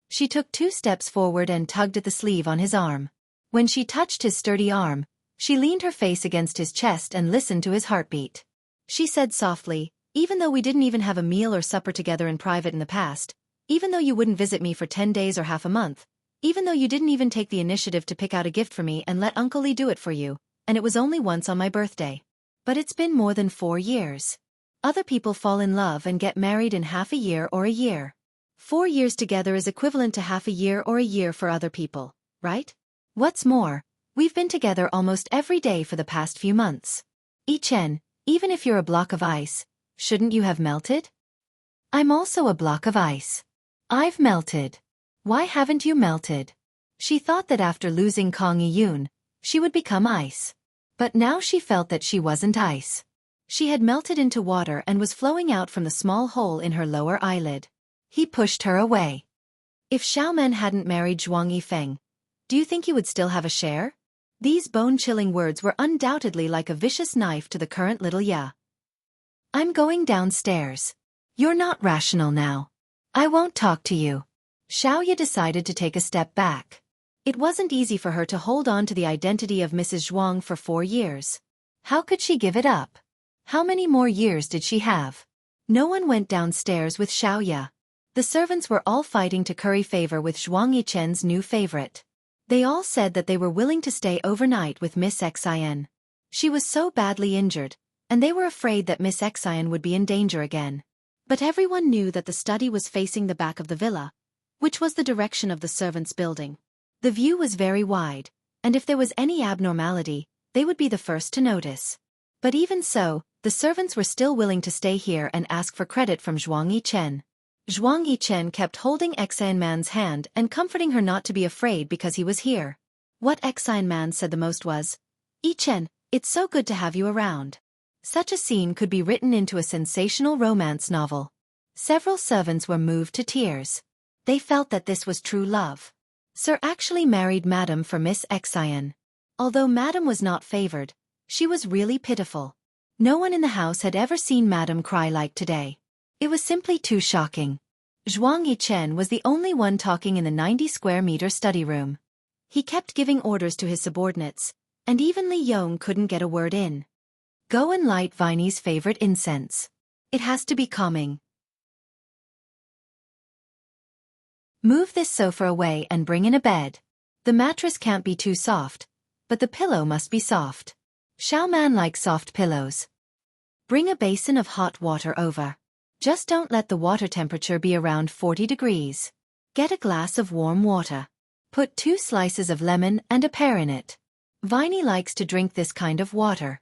She took 2 steps forward and tugged at the sleeve on his arm. When she touched his sturdy arm, she leaned her face against his chest and listened to his heartbeat. She said softly, even though we didn't even have a meal or supper together in private in the past, even though you wouldn't visit me for 10 days or half a month, even though you didn't even take the initiative to pick out a gift for me and let Uncle Lee do it for you, and it was only once on my birthday. But it's been more than 4 years. Other people fall in love and get married in half a year or a year. 4 years together is equivalent to half a year or a year for other people, right? What's more, we've been together almost every day for the past few months. Yichen, even if you're a block of ice, shouldn't you have melted? I'm also a block of ice. I've melted. Why haven't you melted? She thought that after losing Kang Yiyun, she would become ice. But now she felt that she wasn't ice. She had melted into water and was flowing out from the small hole in her lower eyelid. He pushed her away. If Xiaoman hadn't married Zhuang Yifeng, do you think you would still have a share? These bone-chilling words were undoubtedly like a vicious knife to the current little Ya. I'm going downstairs. You're not rational now. I won't talk to you. Xiaoya decided to take a step back. It wasn't easy for her to hold on to the identity of Mrs. Zhuang for 4 years. How could she give it up? How many more years did she have? No one went downstairs with Xiaoya. The servants were all fighting to curry favor with Zhuang Yichen's new favorite. They all said that they were willing to stay overnight with Miss Xian. She was so badly injured, and they were afraid that Miss Xian would be in danger again. But everyone knew that the study was facing the back of the villa, which was the direction of the servants' building. The view was very wide, and if there was any abnormality, they would be the first to notice. But even so, the servants were still willing to stay here and ask for credit from Zhuang Yichen. Zhuang Yichen kept holding Xian Man's hand and comforting her not to be afraid because he was here. What Xian Man said the most was, Yichen, it's so good to have you around. Such a scene could be written into a sensational romance novel. Several servants were moved to tears. They felt that this was true love. Sir actually married Madam for Miss Xian. Although Madam was not favored, she was really pitiful. No one in the house had ever seen Madam cry like today. It was simply too shocking. Zhuang Yichen was the only one talking in the 90-square-meter study room. He kept giving orders to his subordinates, and even Li Yong couldn't get a word in. Go and light Viney's favorite incense. It has to be calming. Move this sofa away and bring in a bed. The mattress can't be too soft, but the pillow must be soft. Xiaoman likes soft pillows. Bring a basin of hot water over. Just don't let the water temperature be around 40 degrees. Get a glass of warm water. Put 2 slices of lemon and a pear in it. Viney likes to drink this kind of water.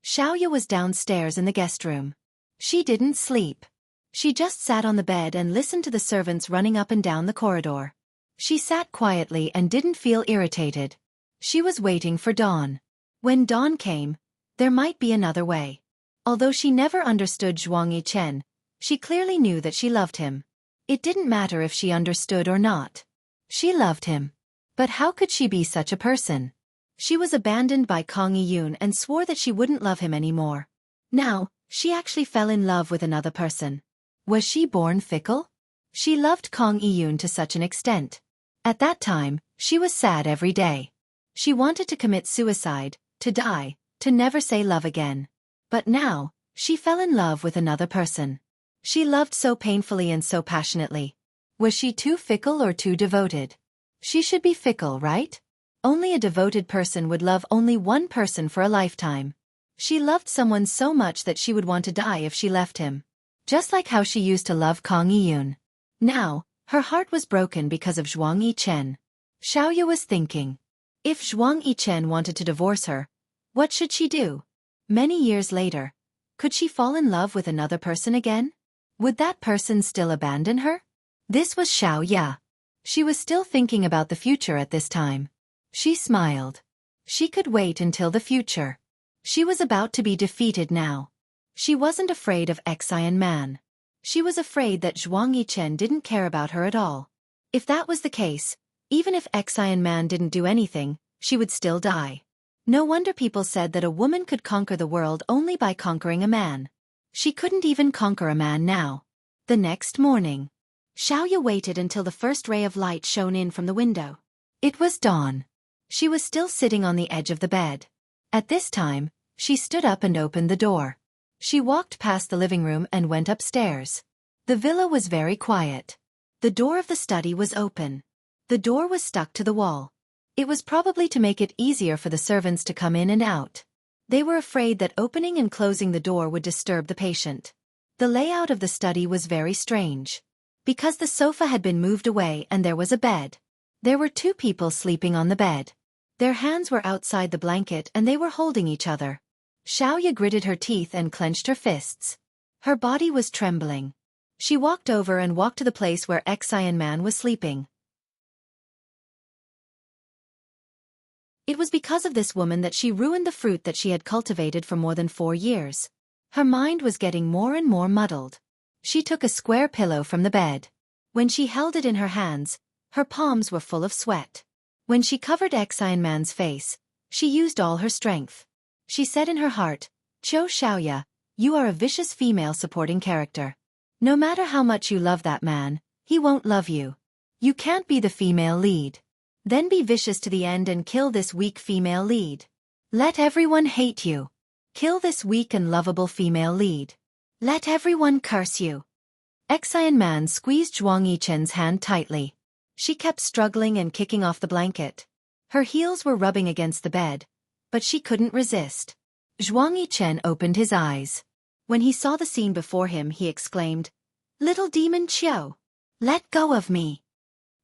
Xiaoya was downstairs in the guest room. She didn't sleep. She just sat on the bed and listened to the servants running up and down the corridor. She sat quietly and didn't feel irritated. She was waiting for dawn. When dawn came, there might be another way. Although she never understood Zhuang Yichen, she clearly knew that she loved him. It didn't matter if she understood or not. She loved him. But how could she be such a person? She was abandoned by Kang Yiyun and swore that she wouldn't love him anymore. Now, she actually fell in love with another person. Was she born fickle? She loved Kang Yiyun to such an extent. At that time, she was sad every day. She wanted to commit suicide, to die, to never say love again. But now, she fell in love with another person. She loved so painfully and so passionately. Was she too fickle or too devoted? She should be fickle, right? Only a devoted person would love only one person for a lifetime. She loved someone so much that she would want to die if she left him. Just like how she used to love Kang Yiyun. Now, her heart was broken because of Zhuang Yichen. Xiaoya was thinking. If Zhuang Yichen wanted to divorce her, what should she do? Many years later, could she fall in love with another person again? Would that person still abandon her? This was Xiaoya. She was still thinking about the future at this time. She smiled. She could wait until the future. She was about to be defeated now. She wasn't afraid of Xian Man. She was afraid that Zhuang Yichen didn't care about her at all. If that was the case, even if Xian Man didn't do anything, she would still die. No wonder people said that a woman could conquer the world only by conquering a man. She couldn't even conquer a man now. The next morning, Xiaoya waited until the first ray of light shone in from the window. It was dawn. She was still sitting on the edge of the bed. At this time, she stood up and opened the door. She walked past the living room and went upstairs. The villa was very quiet. The door of the study was open. The door was stuck to the wall. It was probably to make it easier for the servants to come in and out. They were afraid that opening and closing the door would disturb the patient. The layout of the study was very strange. Because the sofa had been moved away and there was a bed. There were two people sleeping on the bed. Their hands were outside the blanket and they were holding each other. Xiaoya gritted her teeth and clenched her fists. Her body was trembling. She walked over and walked to the place where Xian Man was sleeping. It was because of this woman that she ruined the fruit that she had cultivated for more than 4 years. Her mind was getting more and more muddled. She took a square pillow from the bed. When she held it in her hands, her palms were full of sweat. When she covered Xian Man's face, she used all her strength. She said in her heart, "Qiu Xiaoya, you are a vicious female supporting character. No matter how much you love that man, he won't love you. You can't be the female lead. Then be vicious to the end and kill this weak female lead. Let everyone hate you. Kill this weak and lovable female lead. Let everyone curse you." Xian Man squeezed Zhuang Yichen's hand tightly. She kept struggling and kicking off the blanket. Her heels were rubbing against the bed, but she couldn't resist. Zhuang Yichen opened his eyes. When he saw the scene before him, he exclaimed, "Little demon Qiu, let go of me."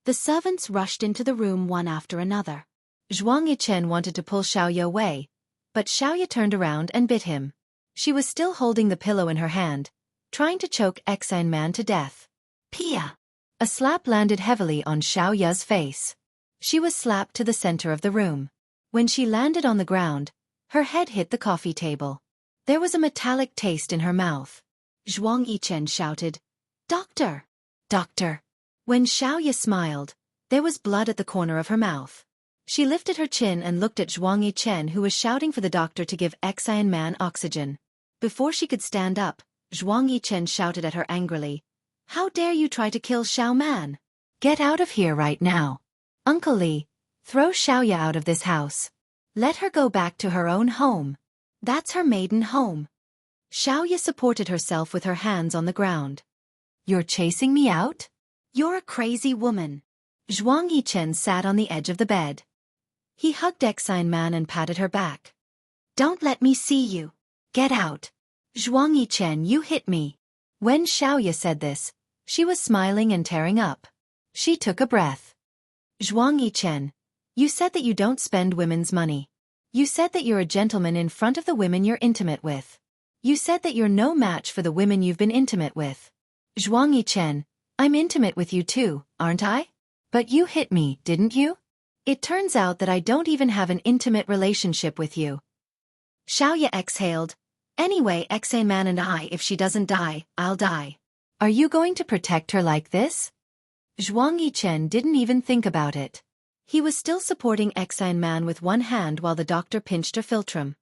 The servants rushed into the room one after another. Zhuang Yichen wanted to pull Xiaoya away, but Xiaoya turned around and bit him. She was still holding the pillow in her hand, trying to choke Xian Man to death. Pia! A slap landed heavily on Xiaoya's face. She was slapped to the center of the room. When she landed on the ground, her head hit the coffee table. There was a metallic taste in her mouth. Zhuang Yichen shouted, "Doctor! Doctor!" When Xiaoya smiled, there was blood at the corner of her mouth. She lifted her chin and looked at Zhuang Yichen, who was shouting for the doctor to give Xian Man oxygen. Before she could stand up, Zhuang Yichen shouted at her angrily, "How dare you try to kill Xiao Man? Get out of here right now. Uncle Li, throw Xiaoya out of this house. Let her go back to her own home. That's her maiden home." Xiaoya supported herself with her hands on the ground. "You're chasing me out? You're a crazy woman." Zhuang Yichen sat on the edge of the bed. He hugged Xian Man and patted her back. "Don't let me see you. Get out. Zhuang Yichen, you hit me." When Xiaoya said this, she was smiling and tearing up. She took a breath. "Zhuang Yichen, you said that you don't spend women's money. You said that you're a gentleman in front of the women you're intimate with. You said that you're no match for the women you've been intimate with. Zhuang Yichen, I'm intimate with you too, aren't I? But you hit me, didn't you? It turns out that I don't even have an intimate relationship with you. Xiaoya exhaled. Anyway, Xane Man and I, if she doesn't die, I'll die. Are you going to protect her like this? Zhuang Yichen didn't even think about it. He was still supporting Xane Man with one hand while the doctor pinched her philtrum.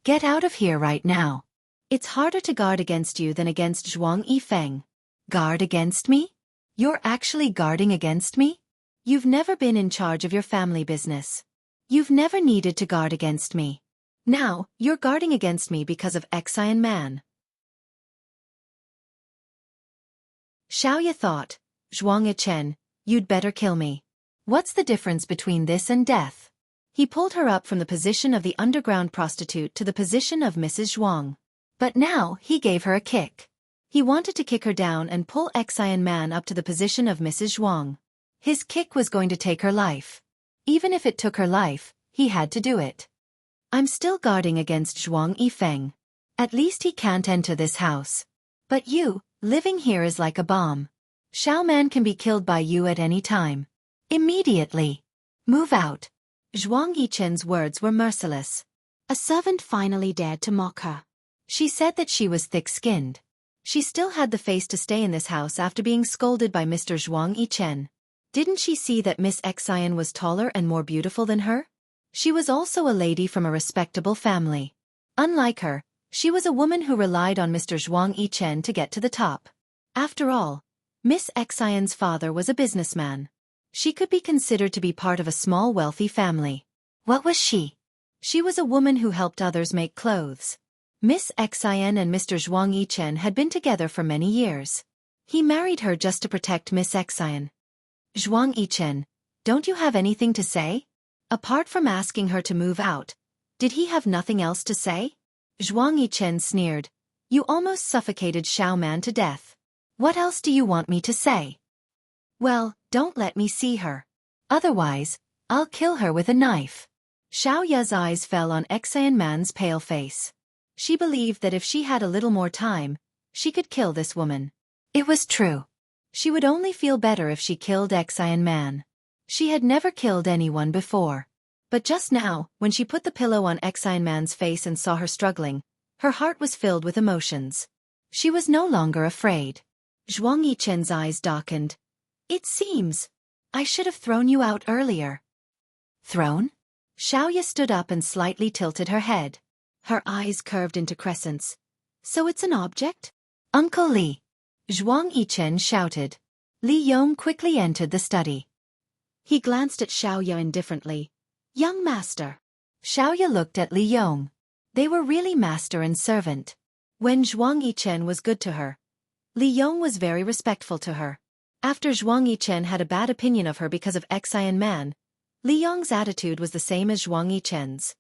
Get out of here right now. It's harder to guard against you than against Zhuang Yifeng. Guard against me? You're actually guarding against me? You've never been in charge of your family business. You've never needed to guard against me. Now, you're guarding against me because of Xine Man. Xiaoya thought, Zhuang Yichen, you'd better kill me. What's the difference between this and death? He pulled her up from the position of the underground prostitute to the position of Mrs. Zhuang. But now, he gave her a kick. He wanted to kick her down and pull Xine Man up to the position of Mrs. Zhuang. His kick was going to take her life. Even if it took her life, he had to do it. I'm still guarding against Zhuang Yifeng. At least he can't enter this house. But you, living here is like a bomb. Xiao Man can be killed by you at any time. Immediately. Move out. Zhuang Yichen's words were merciless. A servant finally dared to mock her. She said that she was thick-skinned. She still had the face to stay in this house after being scolded by Mr. Zhuang Yichen. Didn't she see that Miss Xian was taller and more beautiful than her? She was also a lady from a respectable family. Unlike her, she was a woman who relied on Mr. Zhuang Yichen to get to the top. After all, Miss Xian's father was a businessman. She could be considered to be part of a small wealthy family. What was she? She was a woman who helped others make clothes. Miss Xian and Mr. Zhuang Yichen had been together for many years. He married her just to protect Miss Xian. Zhuang Yichen, don't you have anything to say? Apart from asking her to move out, did he have nothing else to say? Zhuang Yichen sneered. You almost suffocated Xiao Man to death. What else do you want me to say? Well, don't let me see her. Otherwise, I'll kill her with a knife. Xiao Ya's eyes fell on Xane Man's pale face. She believed that if she had a little more time, she could kill this woman. It was true. She would only feel better if she killed Xine Man. She had never killed anyone before. But just now, when she put the pillow on Xine Man's face and saw her struggling, her heart was filled with emotions. She was no longer afraid. Zhuang Yichen's eyes darkened. It seems. I should have thrown you out earlier. Thrown? Xiaoya stood up and slightly tilted her head. Her eyes curved into crescents. So it's an object? Uncle Li. Zhuang Yichen shouted. Li Yong quickly entered the study. He glanced at Xiaoya indifferently. Young master. Xiaoya looked at Li Yong. They were really master and servant. When Zhuang Yichen was good to her, Li Yong was very respectful to her. After Zhuang Yichen had a bad opinion of her because of Xine Man, Li Yong's attitude was the same as Zhuang Yichen's.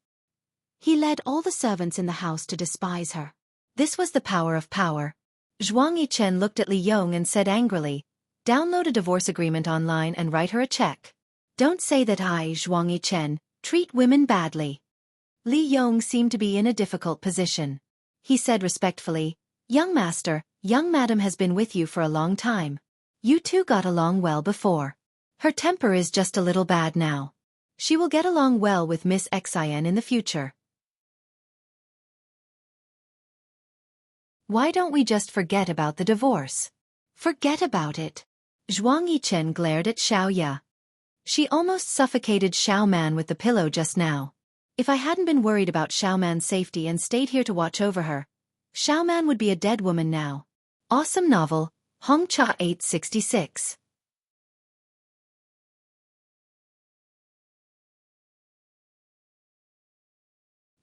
He led all the servants in the house to despise her. This was the power of power. Zhuang Yichen looked at Li Yong and said angrily, download a divorce agreement online and write her a check. Don't say that I, Zhuang Yichen, treat women badly. Li Yong seemed to be in a difficult position. He said respectfully, young master, young madam has been with you for a long time. You two got along well before. Her temper is just a little bad now. She will get along well with Miss Xian in the future. Why don't we just forget about the divorce? Forget about it. Zhuang Yichen glared at Xiaoya. She almost suffocated Xiao Man with the pillow just now. If I hadn't been worried about Xiao Man's safety and stayed here to watch over her, Xiao Man would be a dead woman now. Awesome novel, Hong Cha 866.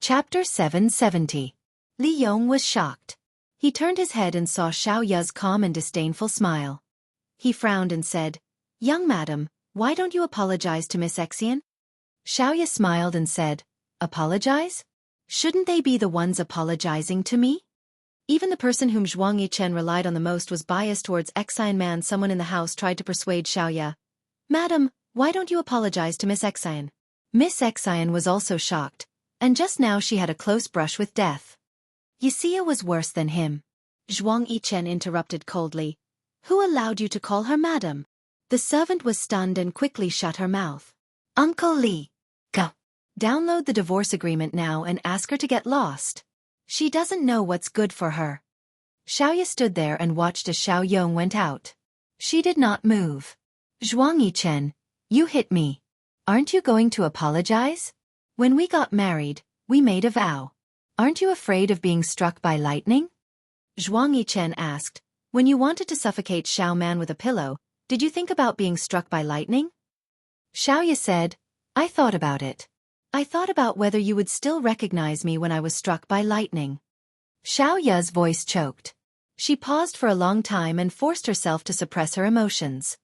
Chapter 770. Li Yong was shocked. He turned his head and saw Xiao Ya's calm and disdainful smile. He frowned and said, young madam, why don't you apologize to Miss Xian? Xiao Ya smiled and said, apologize? Shouldn't they be the ones apologizing to me? Even the person whom Zhuang Yichen relied on the most was biased towards Xine Man. Someone in the house tried to persuade Xiao Ya. Madam, why don't you apologize to Miss Xian? Miss Xian was also shocked, And just now she had a close brush with death. Wuxia was worse than him. Zhuang Yichen interrupted coldly. Who allowed you to call her madam? The servant was stunned and quickly shut her mouth. Uncle Li. Go. Download the divorce agreement now and ask her to get lost. She doesn't know what's good for her. Xiaoya stood there and watched as Xiao Yong went out. She did not move. Zhuang Yichen, you hit me. Aren't you going to apologize? When we got married, we made a vow. Aren't you afraid of being struck by lightning? Zhuang Yichen asked. When you wanted to suffocate Xiao Man with a pillow, did you think about being struck by lightning? Xiaoya said, I thought about it. I thought about whether you would still recognize me when I was struck by lightning. Xiaoya's voice choked. She paused for a long time and forced herself to suppress her emotions.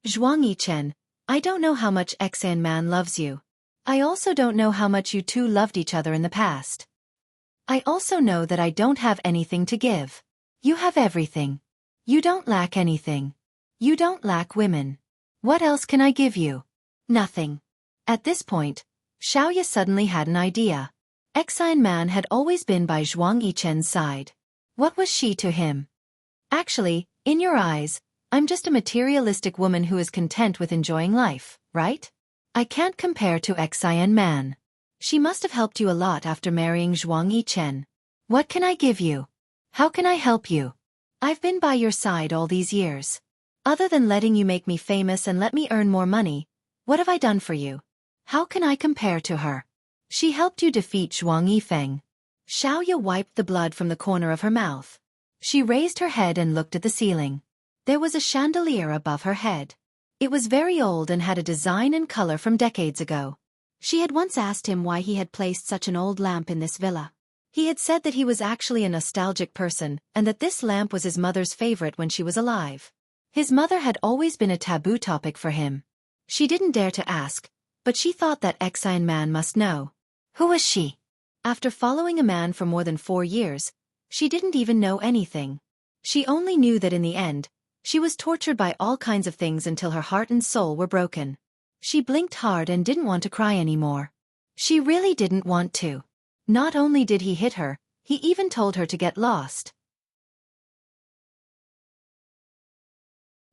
Zhuang Yichen, I don't know how much Xan Man loves you. I also don't know how much you two loved each other in the past. I also know that I don't have anything to give. You have everything. You don't lack anything. You don't lack women. What else can I give you? Nothing. At this point, Xiaoya suddenly had an idea. Xan Man had always been by Zhuang Yichen's side. What was she to him? Actually, in your eyes, I'm just a materialistic woman who is content with enjoying life, right? I can't compare to Xan Man. She must have helped you a lot after marrying Zhuang Yichen. What can I give you? How can I help you? I've been by your side all these years. Other than letting you make me famous and let me earn more money, what have I done for you? How can I compare to her? She helped you defeat Zhuang Yifeng. Xiaoya wiped the blood from the corner of her mouth. She raised her head and looked at the ceiling. There was a chandelier above her head. It was very old and had a design and color from decades ago. She had once asked him why he had placed such an old lamp in this villa. He had said that he was actually a nostalgic person and that this lamp was his mother's favorite when she was alive. His mother had always been a taboo topic for him. She didn't dare to ask, but she thought that Xan Man must know. Who was she? After following a man for more than 4 years, she didn't even know anything. She only knew that in the end, she was tortured by all kinds of things until her heart and soul were broken. She blinked hard and didn't want to cry anymore. She really didn't want to. Not only did he hit her, he even told her to get lost.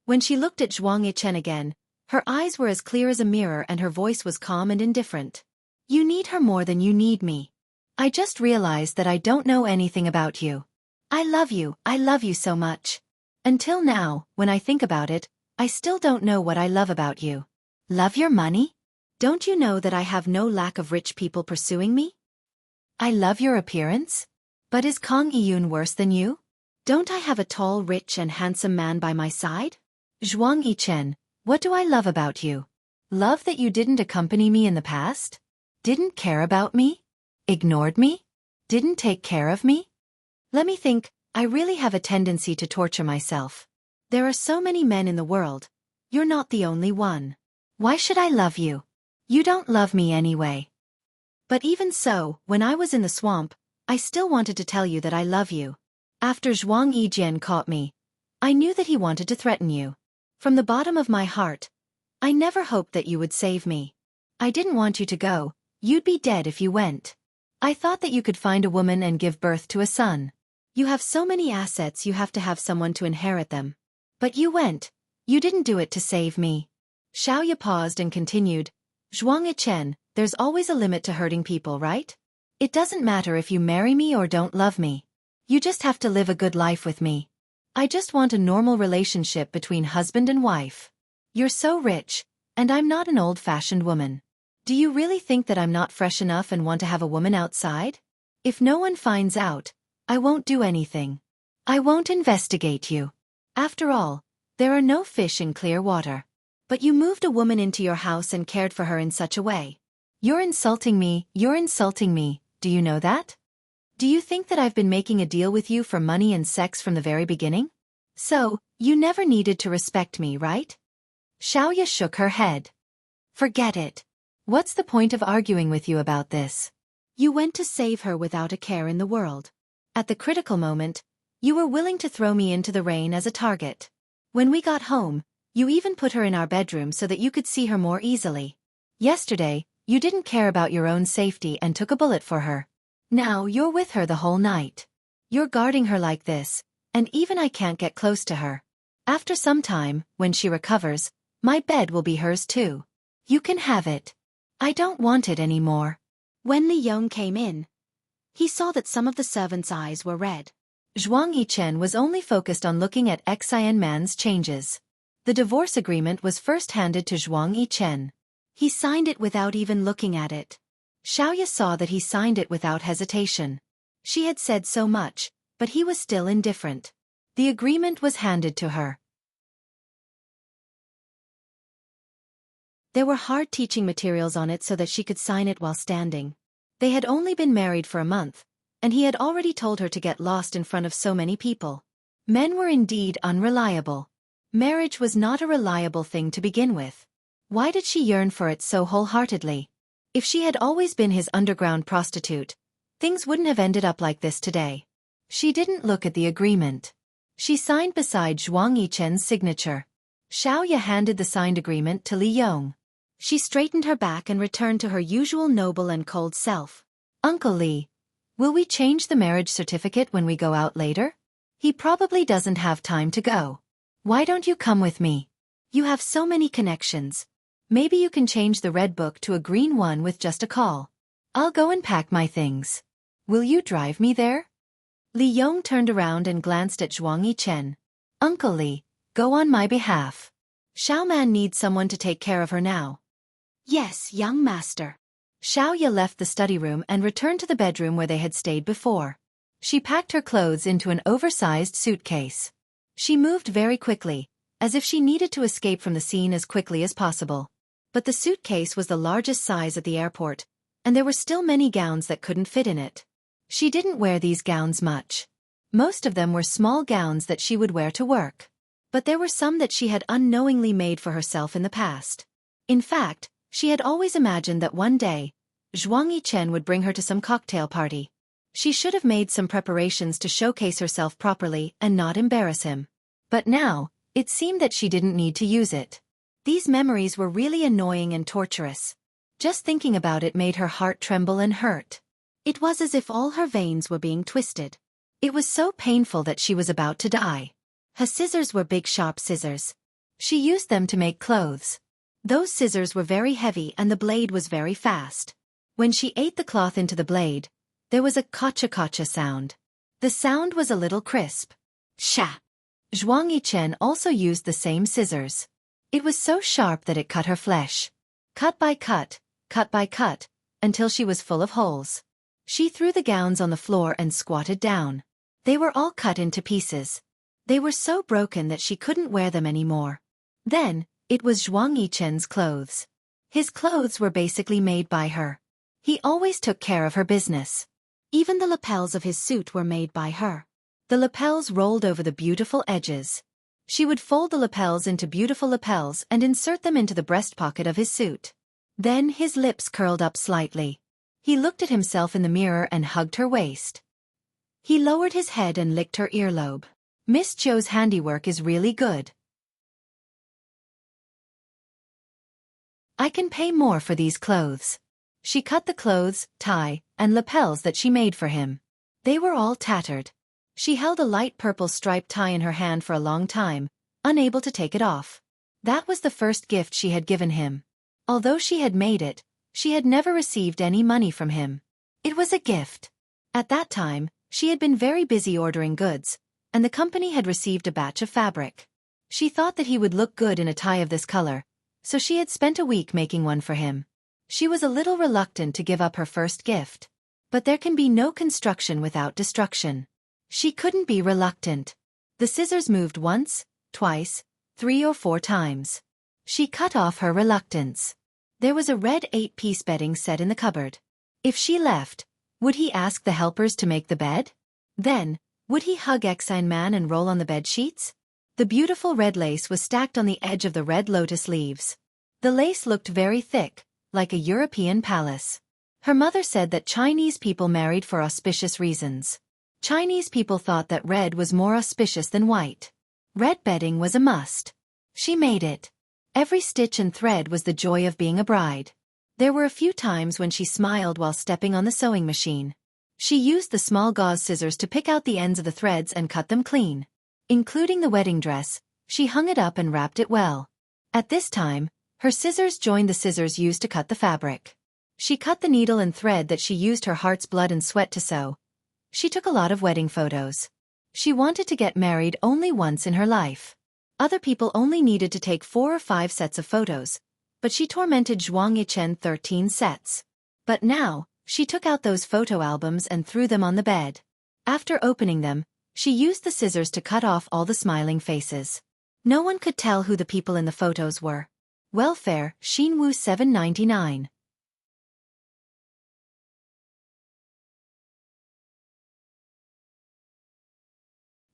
When she looked at Zhuang Yichen again, her eyes were as clear as a mirror and her voice was calm and indifferent. You need her more than you need me. I just realized that I don't know anything about you. I love you so much. Until now, when I think about it, I still don't know what I love about you. Love your money? Don't you know that I have no lack of rich people pursuing me? I love your appearance? But is Kong Yiyun worse than you? Don't I have a tall, rich and handsome man by my side? Zhuang Yichen, what do I love about you? Love that you didn't accompany me in the past? Didn't care about me? Ignored me? Didn't take care of me? Let me think, I really have a tendency to torture myself. There are so many men in the world. You're not the only one. Why should I love you? You don't love me anyway. But even so, when I was in the swamp, I still wanted to tell you that I love you. After Zhuang Yijian caught me, I knew that he wanted to threaten you. From the bottom of my heart, I never hoped that you would save me. I didn't want you to go, you'd be dead if you went. I thought that you could find a woman and give birth to a son. You have so many assets you have to have someone to inherit them. But you went. You didn't do it to save me. Xiaoya paused and continued, Zhuang Yichen, there's always a limit to hurting people, right? It doesn't matter if you marry me or don't love me. You just have to live a good life with me. I just want a normal relationship between husband and wife. You're so rich, and I'm not an old-fashioned woman. Do you really think that I'm not fresh enough and want to have a woman outside? If no one finds out, I won't do anything. I won't investigate you. After all, there are no fish in clear water. But you moved a woman into your house and cared for her in such a way. You're insulting me, do you know that? Do you think that I've been making a deal with you for money and sex from the very beginning? So, you never needed to respect me, right? Xiaoya shook her head. Forget it. What's the point of arguing with you about this? You went to save her without a care in the world. At the critical moment, you were willing to throw me into the rain as a target. When we got home, you even put her in our bedroom so that you could see her more easily. Yesterday, You didn't care about your own safety and took a bullet for her. Now you're with her the whole night. You're guarding her like this, and even I can't get close to her. After some time, when she recovers, my bed will be hers too. You can have it. I don't want it anymore." When Li Yong came in, he saw that some of the servants' eyes were red. Zhuang Yichen was only focused on looking at Xian Man's changes. The divorce agreement was first handed to Zhuang Yichen. He signed it without even looking at it. Xiaoya saw that he signed it without hesitation. She had said so much, but he was still indifferent. The agreement was handed to her. There were hard teaching materials on it so that she could sign it while standing. They had only been married for a month, and he had already told her to get lost in front of so many people. Men were indeed unreliable. Marriage was not a reliable thing to begin with. Why did she yearn for it so wholeheartedly? If she had always been his underground prostitute, things wouldn't have ended up like this today. She didn't look at the agreement. She signed beside Zhuang Yichen's signature. Xiaoya handed the signed agreement to Li Yong. She straightened her back and returned to her usual noble and cold self. "Uncle Li, will we change the marriage certificate when we go out later? He probably doesn't have time to go. Why don't you come with me? You have so many connections. Maybe you can change the red book to a green one with just a call. I'll go and pack my things. Will you drive me there?" Li Yong turned around and glanced at Zhuang Yichen. "Uncle Li, go on my behalf. Xiaoman needs someone to take care of her now." "Yes, young master." Xiaoya left the study room and returned to the bedroom where they had stayed before. She packed her clothes into an oversized suitcase. She moved very quickly, as if she needed to escape from the scene as quickly as possible. But the suitcase was the largest size at the airport, and there were still many gowns that couldn't fit in it. She didn't wear these gowns much. Most of them were small gowns that she would wear to work. But there were some that she had unknowingly made for herself in the past. In fact, she had always imagined that one day, Zhuang Yichen would bring her to some cocktail party. She should have made some preparations to showcase herself properly and not embarrass him. But now, it seemed that she didn't need to use it. These memories were really annoying and torturous. Just thinking about it made her heart tremble and hurt. It was as if all her veins were being twisted. It was so painful that she was about to die. Her scissors were big sharp scissors. She used them to make clothes. Those scissors were very heavy and the blade was very fast. When she ate the cloth into the blade, there was a kacha-kacha sound. The sound was a little crisp. Sha! Zhuang Yichen also used the same scissors. It was so sharp that it cut her flesh. Cut by cut, until she was full of holes. She threw the gowns on the floor and squatted down. They were all cut into pieces. They were so broken that she couldn't wear them anymore. Then, it was Zhuang Yichen's clothes. His clothes were basically made by her. He always took care of her business. Even the lapels of his suit were made by her. The lapels rolled over the beautiful edges. She would fold the lapels into beautiful lapels and insert them into the breast pocket of his suit. Then his lips curled up slightly. He looked at himself in the mirror and hugged her waist. He lowered his head and licked her earlobe. "Miss Zhou's handiwork is really good. I can pay more for these clothes." She cut the clothes, tie, and lapels that she made for him. They were all tattered. She held a light purple striped tie in her hand for a long time, unable to take it off. That was the first gift she had given him. Although she had made it, she had never received any money from him. It was a gift. At that time, she had been very busy ordering goods, and the company had received a batch of fabric. She thought that he would look good in a tie of this color, so she had spent a week making one for him. She was a little reluctant to give up her first gift. But there can be no construction without destruction. She couldn't be reluctant. The scissors moved once, twice, 3 or 4 times. She cut off her reluctance. There was a red 8-piece bedding set in the cupboard. If she left, would he ask the helpers to make the bed? Then, would he hug Exine Man and roll on the bed sheets? The beautiful red lace was stacked on the edge of the red lotus leaves. The lace looked very thick, like a European palace. Her mother said that Chinese people married for auspicious reasons. Chinese people thought that red was more auspicious than white. Red bedding was a must. She made it. Every stitch and thread was the joy of being a bride. There were a few times when she smiled while stepping on the sewing machine. She used the small gauze scissors to pick out the ends of the threads and cut them clean. Including the wedding dress, she hung it up and wrapped it well. At this time, her scissors joined the scissors used to cut the fabric. She cut the needle and thread that she used her heart's blood and sweat to sew. She took a lot of wedding photos. She wanted to get married only once in her life. Other people only needed to take 4 or 5 sets of photos, but she tormented Zhuang Yichen 13 sets. But now, she took out those photo albums and threw them on the bed. After opening them, she used the scissors to cut off all the smiling faces. No one could tell who the people in the photos were. Welfare, Xinwu 799.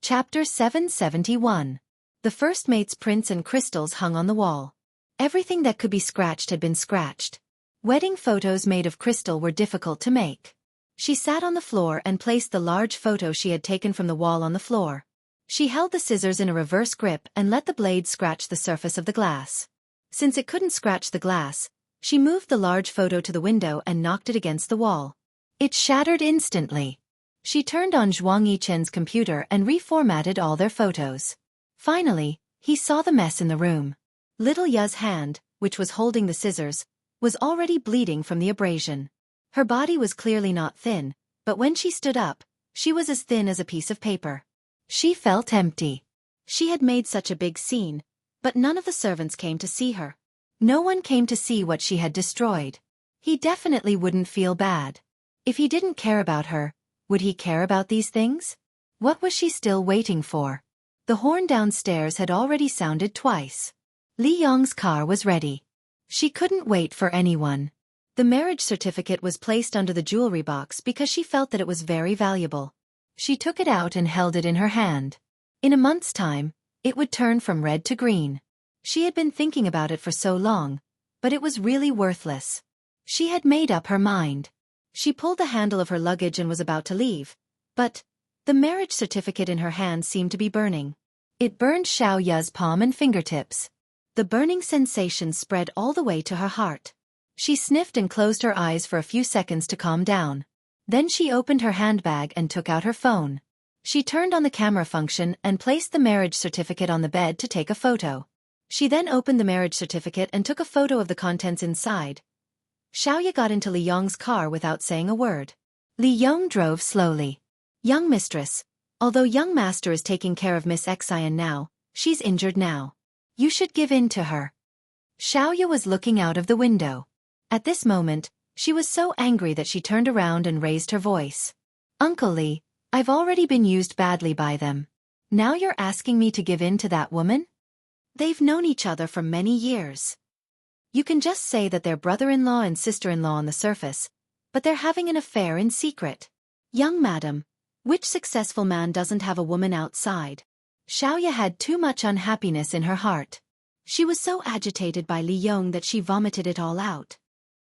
Chapter 771. The first mate's prints and crystals hung on the wall. Everything that could be scratched had been scratched. Wedding photos made of crystal were difficult to make. She sat on the floor and placed the large photo she had taken from the wall on the floor. She held the scissors in a reverse grip and let the blade scratch the surface of the glass. Since it couldn't scratch the glass, she moved the large photo to the window and knocked it against the wall. It shattered instantly. She turned on Zhuang Yichen's computer and reformatted all their photos. Finally, he saw the mess in the room. Little Ya's hand, which was holding the scissors, was already bleeding from the abrasion. Her body was clearly not thin, but when she stood up, she was as thin as a piece of paper. She felt empty. She had made such a big scene, but none of the servants came to see her. No one came to see what she had destroyed. He definitely wouldn't feel bad. If he didn't care about her, would he care about these things? What was she still waiting for? The horn downstairs had already sounded twice. Li Yong's car was ready. She couldn't wait for anyone. The marriage certificate was placed under the jewelry box because she felt that it was very valuable. She took it out and held it in her hand. In a month's time, it would turn from red to green. She had been thinking about it for so long, but it was really worthless. She had made up her mind. She pulled the handle of her luggage and was about to leave, but the marriage certificate in her hand seemed to be burning. It burned Xiao Ya's palm and fingertips. The burning sensation spread all the way to her heart. She sniffed and closed her eyes for a few seconds to calm down. Then she opened her handbag and took out her phone. She turned on the camera function and placed the marriage certificate on the bed to take a photo. She then opened the marriage certificate and took a photo of the contents inside. Xiaoya got into Li Yong's car without saying a word. Li Yong drove slowly. Young mistress, although young master is taking care of Miss Xian now, she's injured now. You should give in to her. Xiaoya was looking out of the window. At this moment, she was so angry that she turned around and raised her voice. Uncle Li, I've already been used badly by them. Now you're asking me to give in to that woman? They've known each other for many years. You can just say that they're brother-in-law and sister-in-law on the surface, but they're having an affair in secret. Young madam, which successful man doesn't have a woman outside? Xiaoya had too much unhappiness in her heart. She was so agitated by Li Yong that she vomited it all out.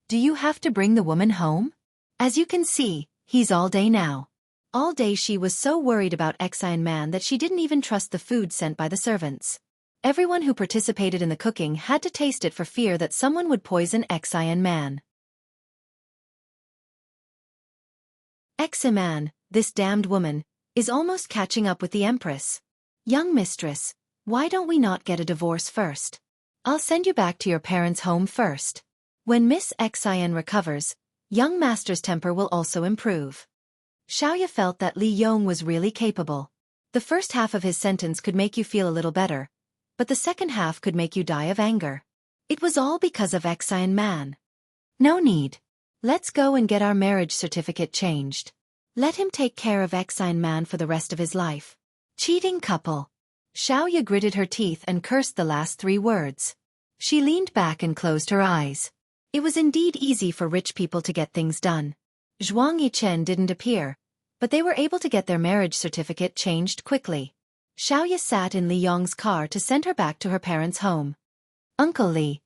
Do you have to bring the woman home? As you can see, he's all day now. All day she was so worried about Xian man that she didn't even trust the food sent by the servants. Everyone who participated in the cooking had to taste it for fear that someone would poison Xian man. Xian man, this damned woman, is almost catching up with the Empress. Young mistress, why don't we not get a divorce first? I'll send you back to your parents' home first. When Miss Xian recovers, young master's temper will also improve. Xiaoya felt that Li Yong was really capable. The first half of his sentence could make you feel a little better, but the second half could make you die of anger. It was all because of Xian man. No need. Let's go and get our marriage certificate changed. Let him take care of Xian man for the rest of his life. Cheating couple. Xiaoya gritted her teeth and cursed the last 3 words. She leaned back and closed her eyes. It was indeed easy for rich people to get things done. Zhuang Yichen didn't appear, but they were able to get their marriage certificate changed quickly. Xiaoya sat in Li Yong's car to send her back to her parents' home. Uncle Li,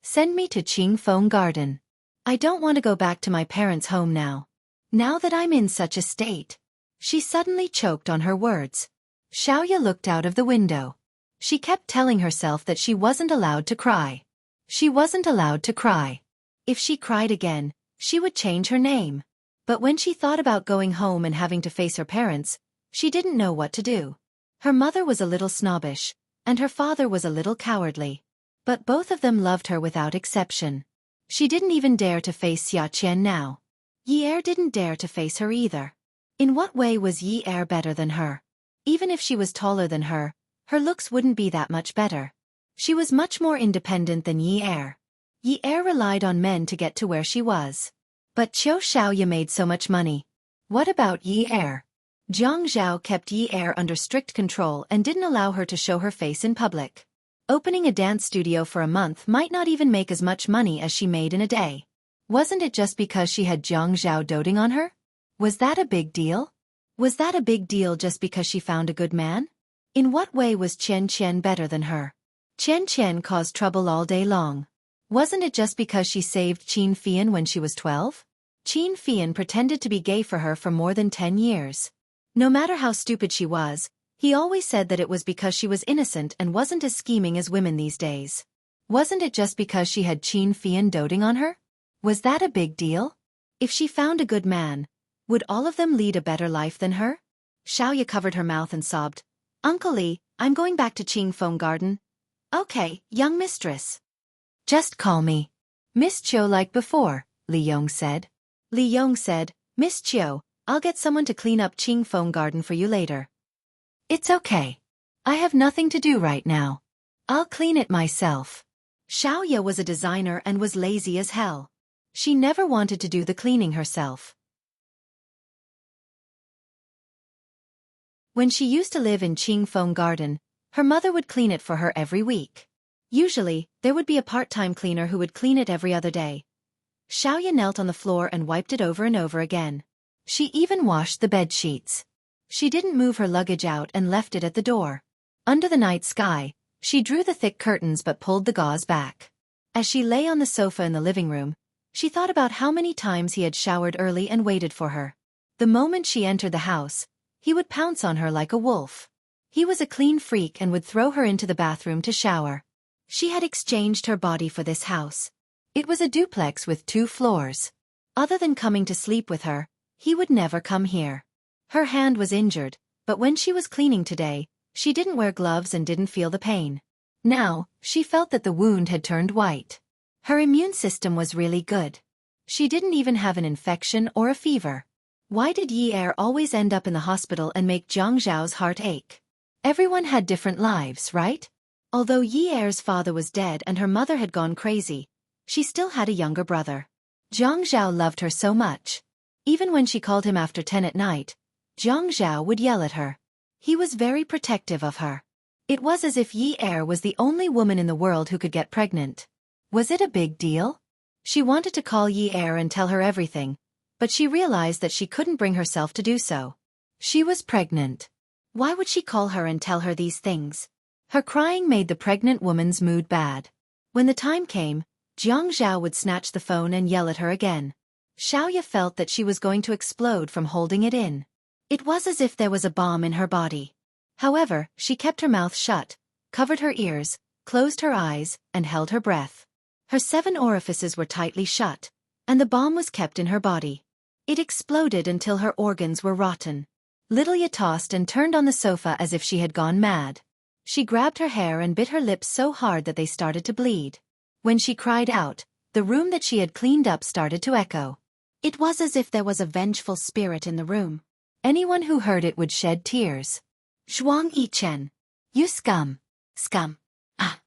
send me to Qingfeng Garden. I don't want to go back to my parents' home now. Now that I'm in such a state. She suddenly choked on her words. Xiaoya looked out of the window. She kept telling herself that she wasn't allowed to cry. She wasn't allowed to cry. If she cried again, she would change her name. But when she thought about going home and having to face her parents, she didn't know what to do. Her mother was a little snobbish, and her father was a little cowardly. But both of them loved her without exception. She didn't even dare to face Xiaqian now. Yi Er didn't dare to face her either. In what way was Yi Er better than her? Even if she was taller than her looks wouldn't be that much better. She was much more independent than Yi Er. Yi Er relied on men to get to where she was. But Qiu Xiaoya made so much money. What about Yi Er? Jiang Zhao kept Yi Er under strict control and didn't allow her to show her face in public. Opening a dance studio for a month might not even make as much money as she made in a day. Wasn't it just because she had Jiang Zhao doting on her? Was that a big deal? Was that a big deal just because she found a good man? In what way was Qian Qian better than her? Qian Qian caused trouble all day long. Wasn't it just because she saved Qin Fian when she was 12? Qin Fian pretended to be gay for her for more than 10 years. No matter how stupid she was, he always said that it was because she was innocent and wasn't as scheming as women these days. Wasn't it just because she had Qin Fian doting on her? Was that a big deal? If she found a good man, would all of them lead a better life than her? Xiaoya covered her mouth and sobbed. Uncle Li, I'm going back to Qingfeng Garden. Okay, young mistress. Just call me Miss Qiu like before, Li Yong said. Li Yong said, Miss Qiu, I'll get someone to clean up Qingfeng Garden for you later. It's okay. I have nothing to do right now. I'll clean it myself. Xiaoya was a designer and was lazy as hell. She never wanted to do the cleaning herself. When she used to live in Qingfeng Garden, her mother would clean it for her every week. Usually, there would be a part-time cleaner who would clean it every other day. Xiaoya knelt on the floor and wiped it over and over again. She even washed the bed sheets. She didn't move her luggage out and left it at the door. Under the night sky, she drew the thick curtains but pulled the gauze back. As she lay on the sofa in the living room, she thought about how many times he had showered early and waited for her. The moment she entered the house, he would pounce on her like a wolf. He was a clean freak and would throw her into the bathroom to shower. She had exchanged her body for this house. It was a duplex with 2 floors. Other than coming to sleep with her, he would never come here. Her hand was injured, but when she was cleaning today, she didn't wear gloves and didn't feel the pain. Now, she felt that the wound had turned white. Her immune system was really good. She didn't even have an infection or a fever. Why did Yi Er always end up in the hospital and make Jiang Zhao's heart ache? Everyone had different lives, right? Although Yi Er's father was dead and her mother had gone crazy, she still had a younger brother. Jiang Zhao loved her so much. Even when she called him after 10 at night, Jiang Zhao would yell at her. He was very protective of her. It was as if Yi Er was the only woman in the world who could get pregnant. Was it a big deal? She wanted to call Yi Er and tell her everything, but she realized that she couldn't bring herself to do so. She was pregnant. Why would she call her and tell her these things? Her crying made the pregnant woman's mood bad. When the time came, Jiang Zhao would snatch the phone and yell at her again. Xiaoya felt that she was going to explode from holding it in. It was as if there was a bomb in her body. However, she kept her mouth shut, covered her ears, closed her eyes, and held her breath. Her 7 orifices were tightly shut, and the bomb was kept in her body. It exploded until her organs were rotten. Lilia tossed and turned on the sofa as if she had gone mad. She grabbed her hair and bit her lips so hard that they started to bleed. When she cried out, the room that she had cleaned up started to echo. It was as if there was a vengeful spirit in the room. Anyone who heard it would shed tears. Zhuang Yichen. You scum. Scum. Ah.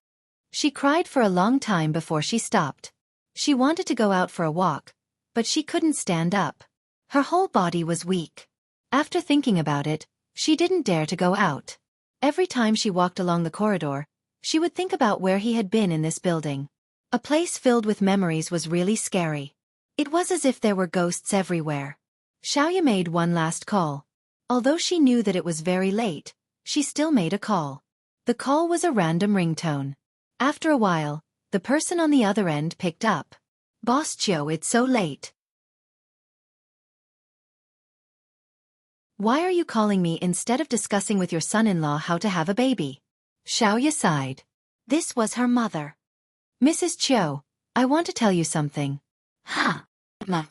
She cried for a long time before she stopped. She wanted to go out for a walk, but she couldn't stand up. Her whole body was weak. After thinking about it, she didn't dare to go out. Every time she walked along the corridor, she would think about where he had been in this building. A place filled with memories was really scary. It was as if there were ghosts everywhere. Xiaoya made one last call. Although she knew that it was very late, she still made a call. The call was a random ringtone. After a while, the person on the other end picked up. Boss Qiu, it's so late. Why are you calling me instead of discussing with your son-in-law how to have a baby? Xiaoya sighed. This was her mother. Mrs. Qiu, I want to tell you something. Ha! Ma.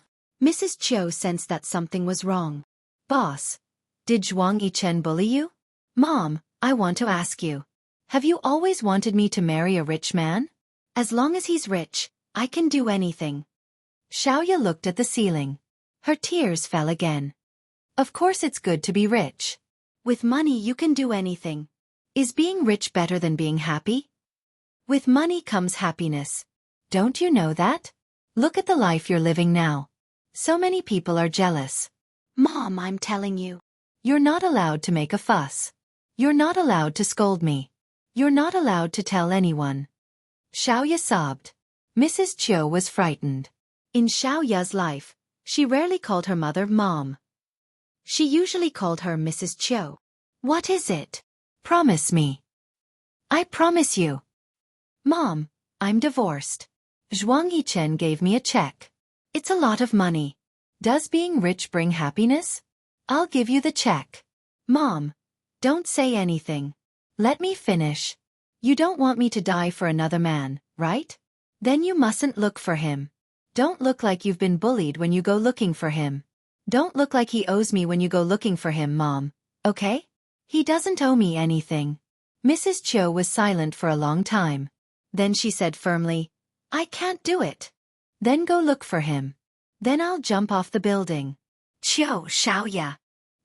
Mrs. Chiu sensed that something was wrong. Boss, did Zhuang Yichen bully you? Mom, I want to ask you. Have you always wanted me to marry a rich man? As long as he's rich, I can do anything. Xiaoya looked at the ceiling. Her tears fell again. Of course it's good to be rich. With money you can do anything. Is being rich better than being happy? With money comes happiness. Don't you know that? Look at the life you're living now. So many people are jealous. Mom, I'm telling you. You're not allowed to make a fuss. You're not allowed to scold me. You're not allowed to tell anyone. Xiaoya sobbed. Mrs. Chiu was frightened. In Xiaoya's life, she rarely called her mother Mom. She usually called her Mrs. Chiu. What is it? Promise me. I promise you. Mom, I'm divorced. Zhuang Yichen gave me a check. It's a lot of money. Does being rich bring happiness? I'll give you the check. Mom, don't say anything. Let me finish. You don't want me to die for another man, right? Then you mustn't look for him. Don't look like you've been bullied when you go looking for him. Don't look like he owes me when you go looking for him, Mom. Okay? He doesn't owe me anything. Mrs. Chiu was silent for a long time. Then she said firmly, I can't do it. Then go look for him. Then I'll jump off the building. Chiu, Xiaoya.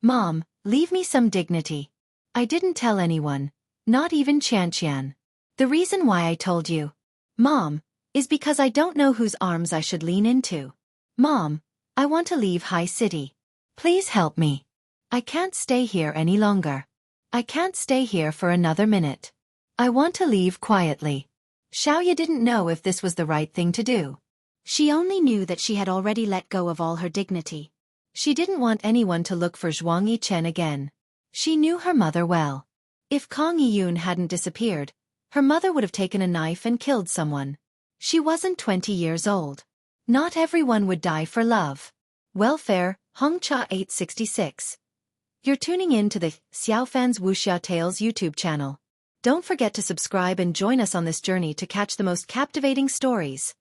Mom, leave me some dignity. I didn't tell anyone, not even Qianqian. The reason why I told you, Mom, is because I don't know whose arms I should lean into. Mom, I want to leave High City. Please help me. I can't stay here any longer. I can't stay here for another minute. I want to leave quietly. Xiaoya didn't know if this was the right thing to do. She only knew that she had already let go of all her dignity. She didn't want anyone to look for Zhuang Yichen again. She knew her mother well. If Kang Yiyun hadn't disappeared, her mother would have taken a knife and killed someone. She wasn't 20 years old. Not everyone would die for love. Welfare, Hongcha 866. You're tuning in to the Xiaofan's Wuxia Tales YouTube channel. Don't forget to subscribe and join us on this journey to catch the most captivating stories.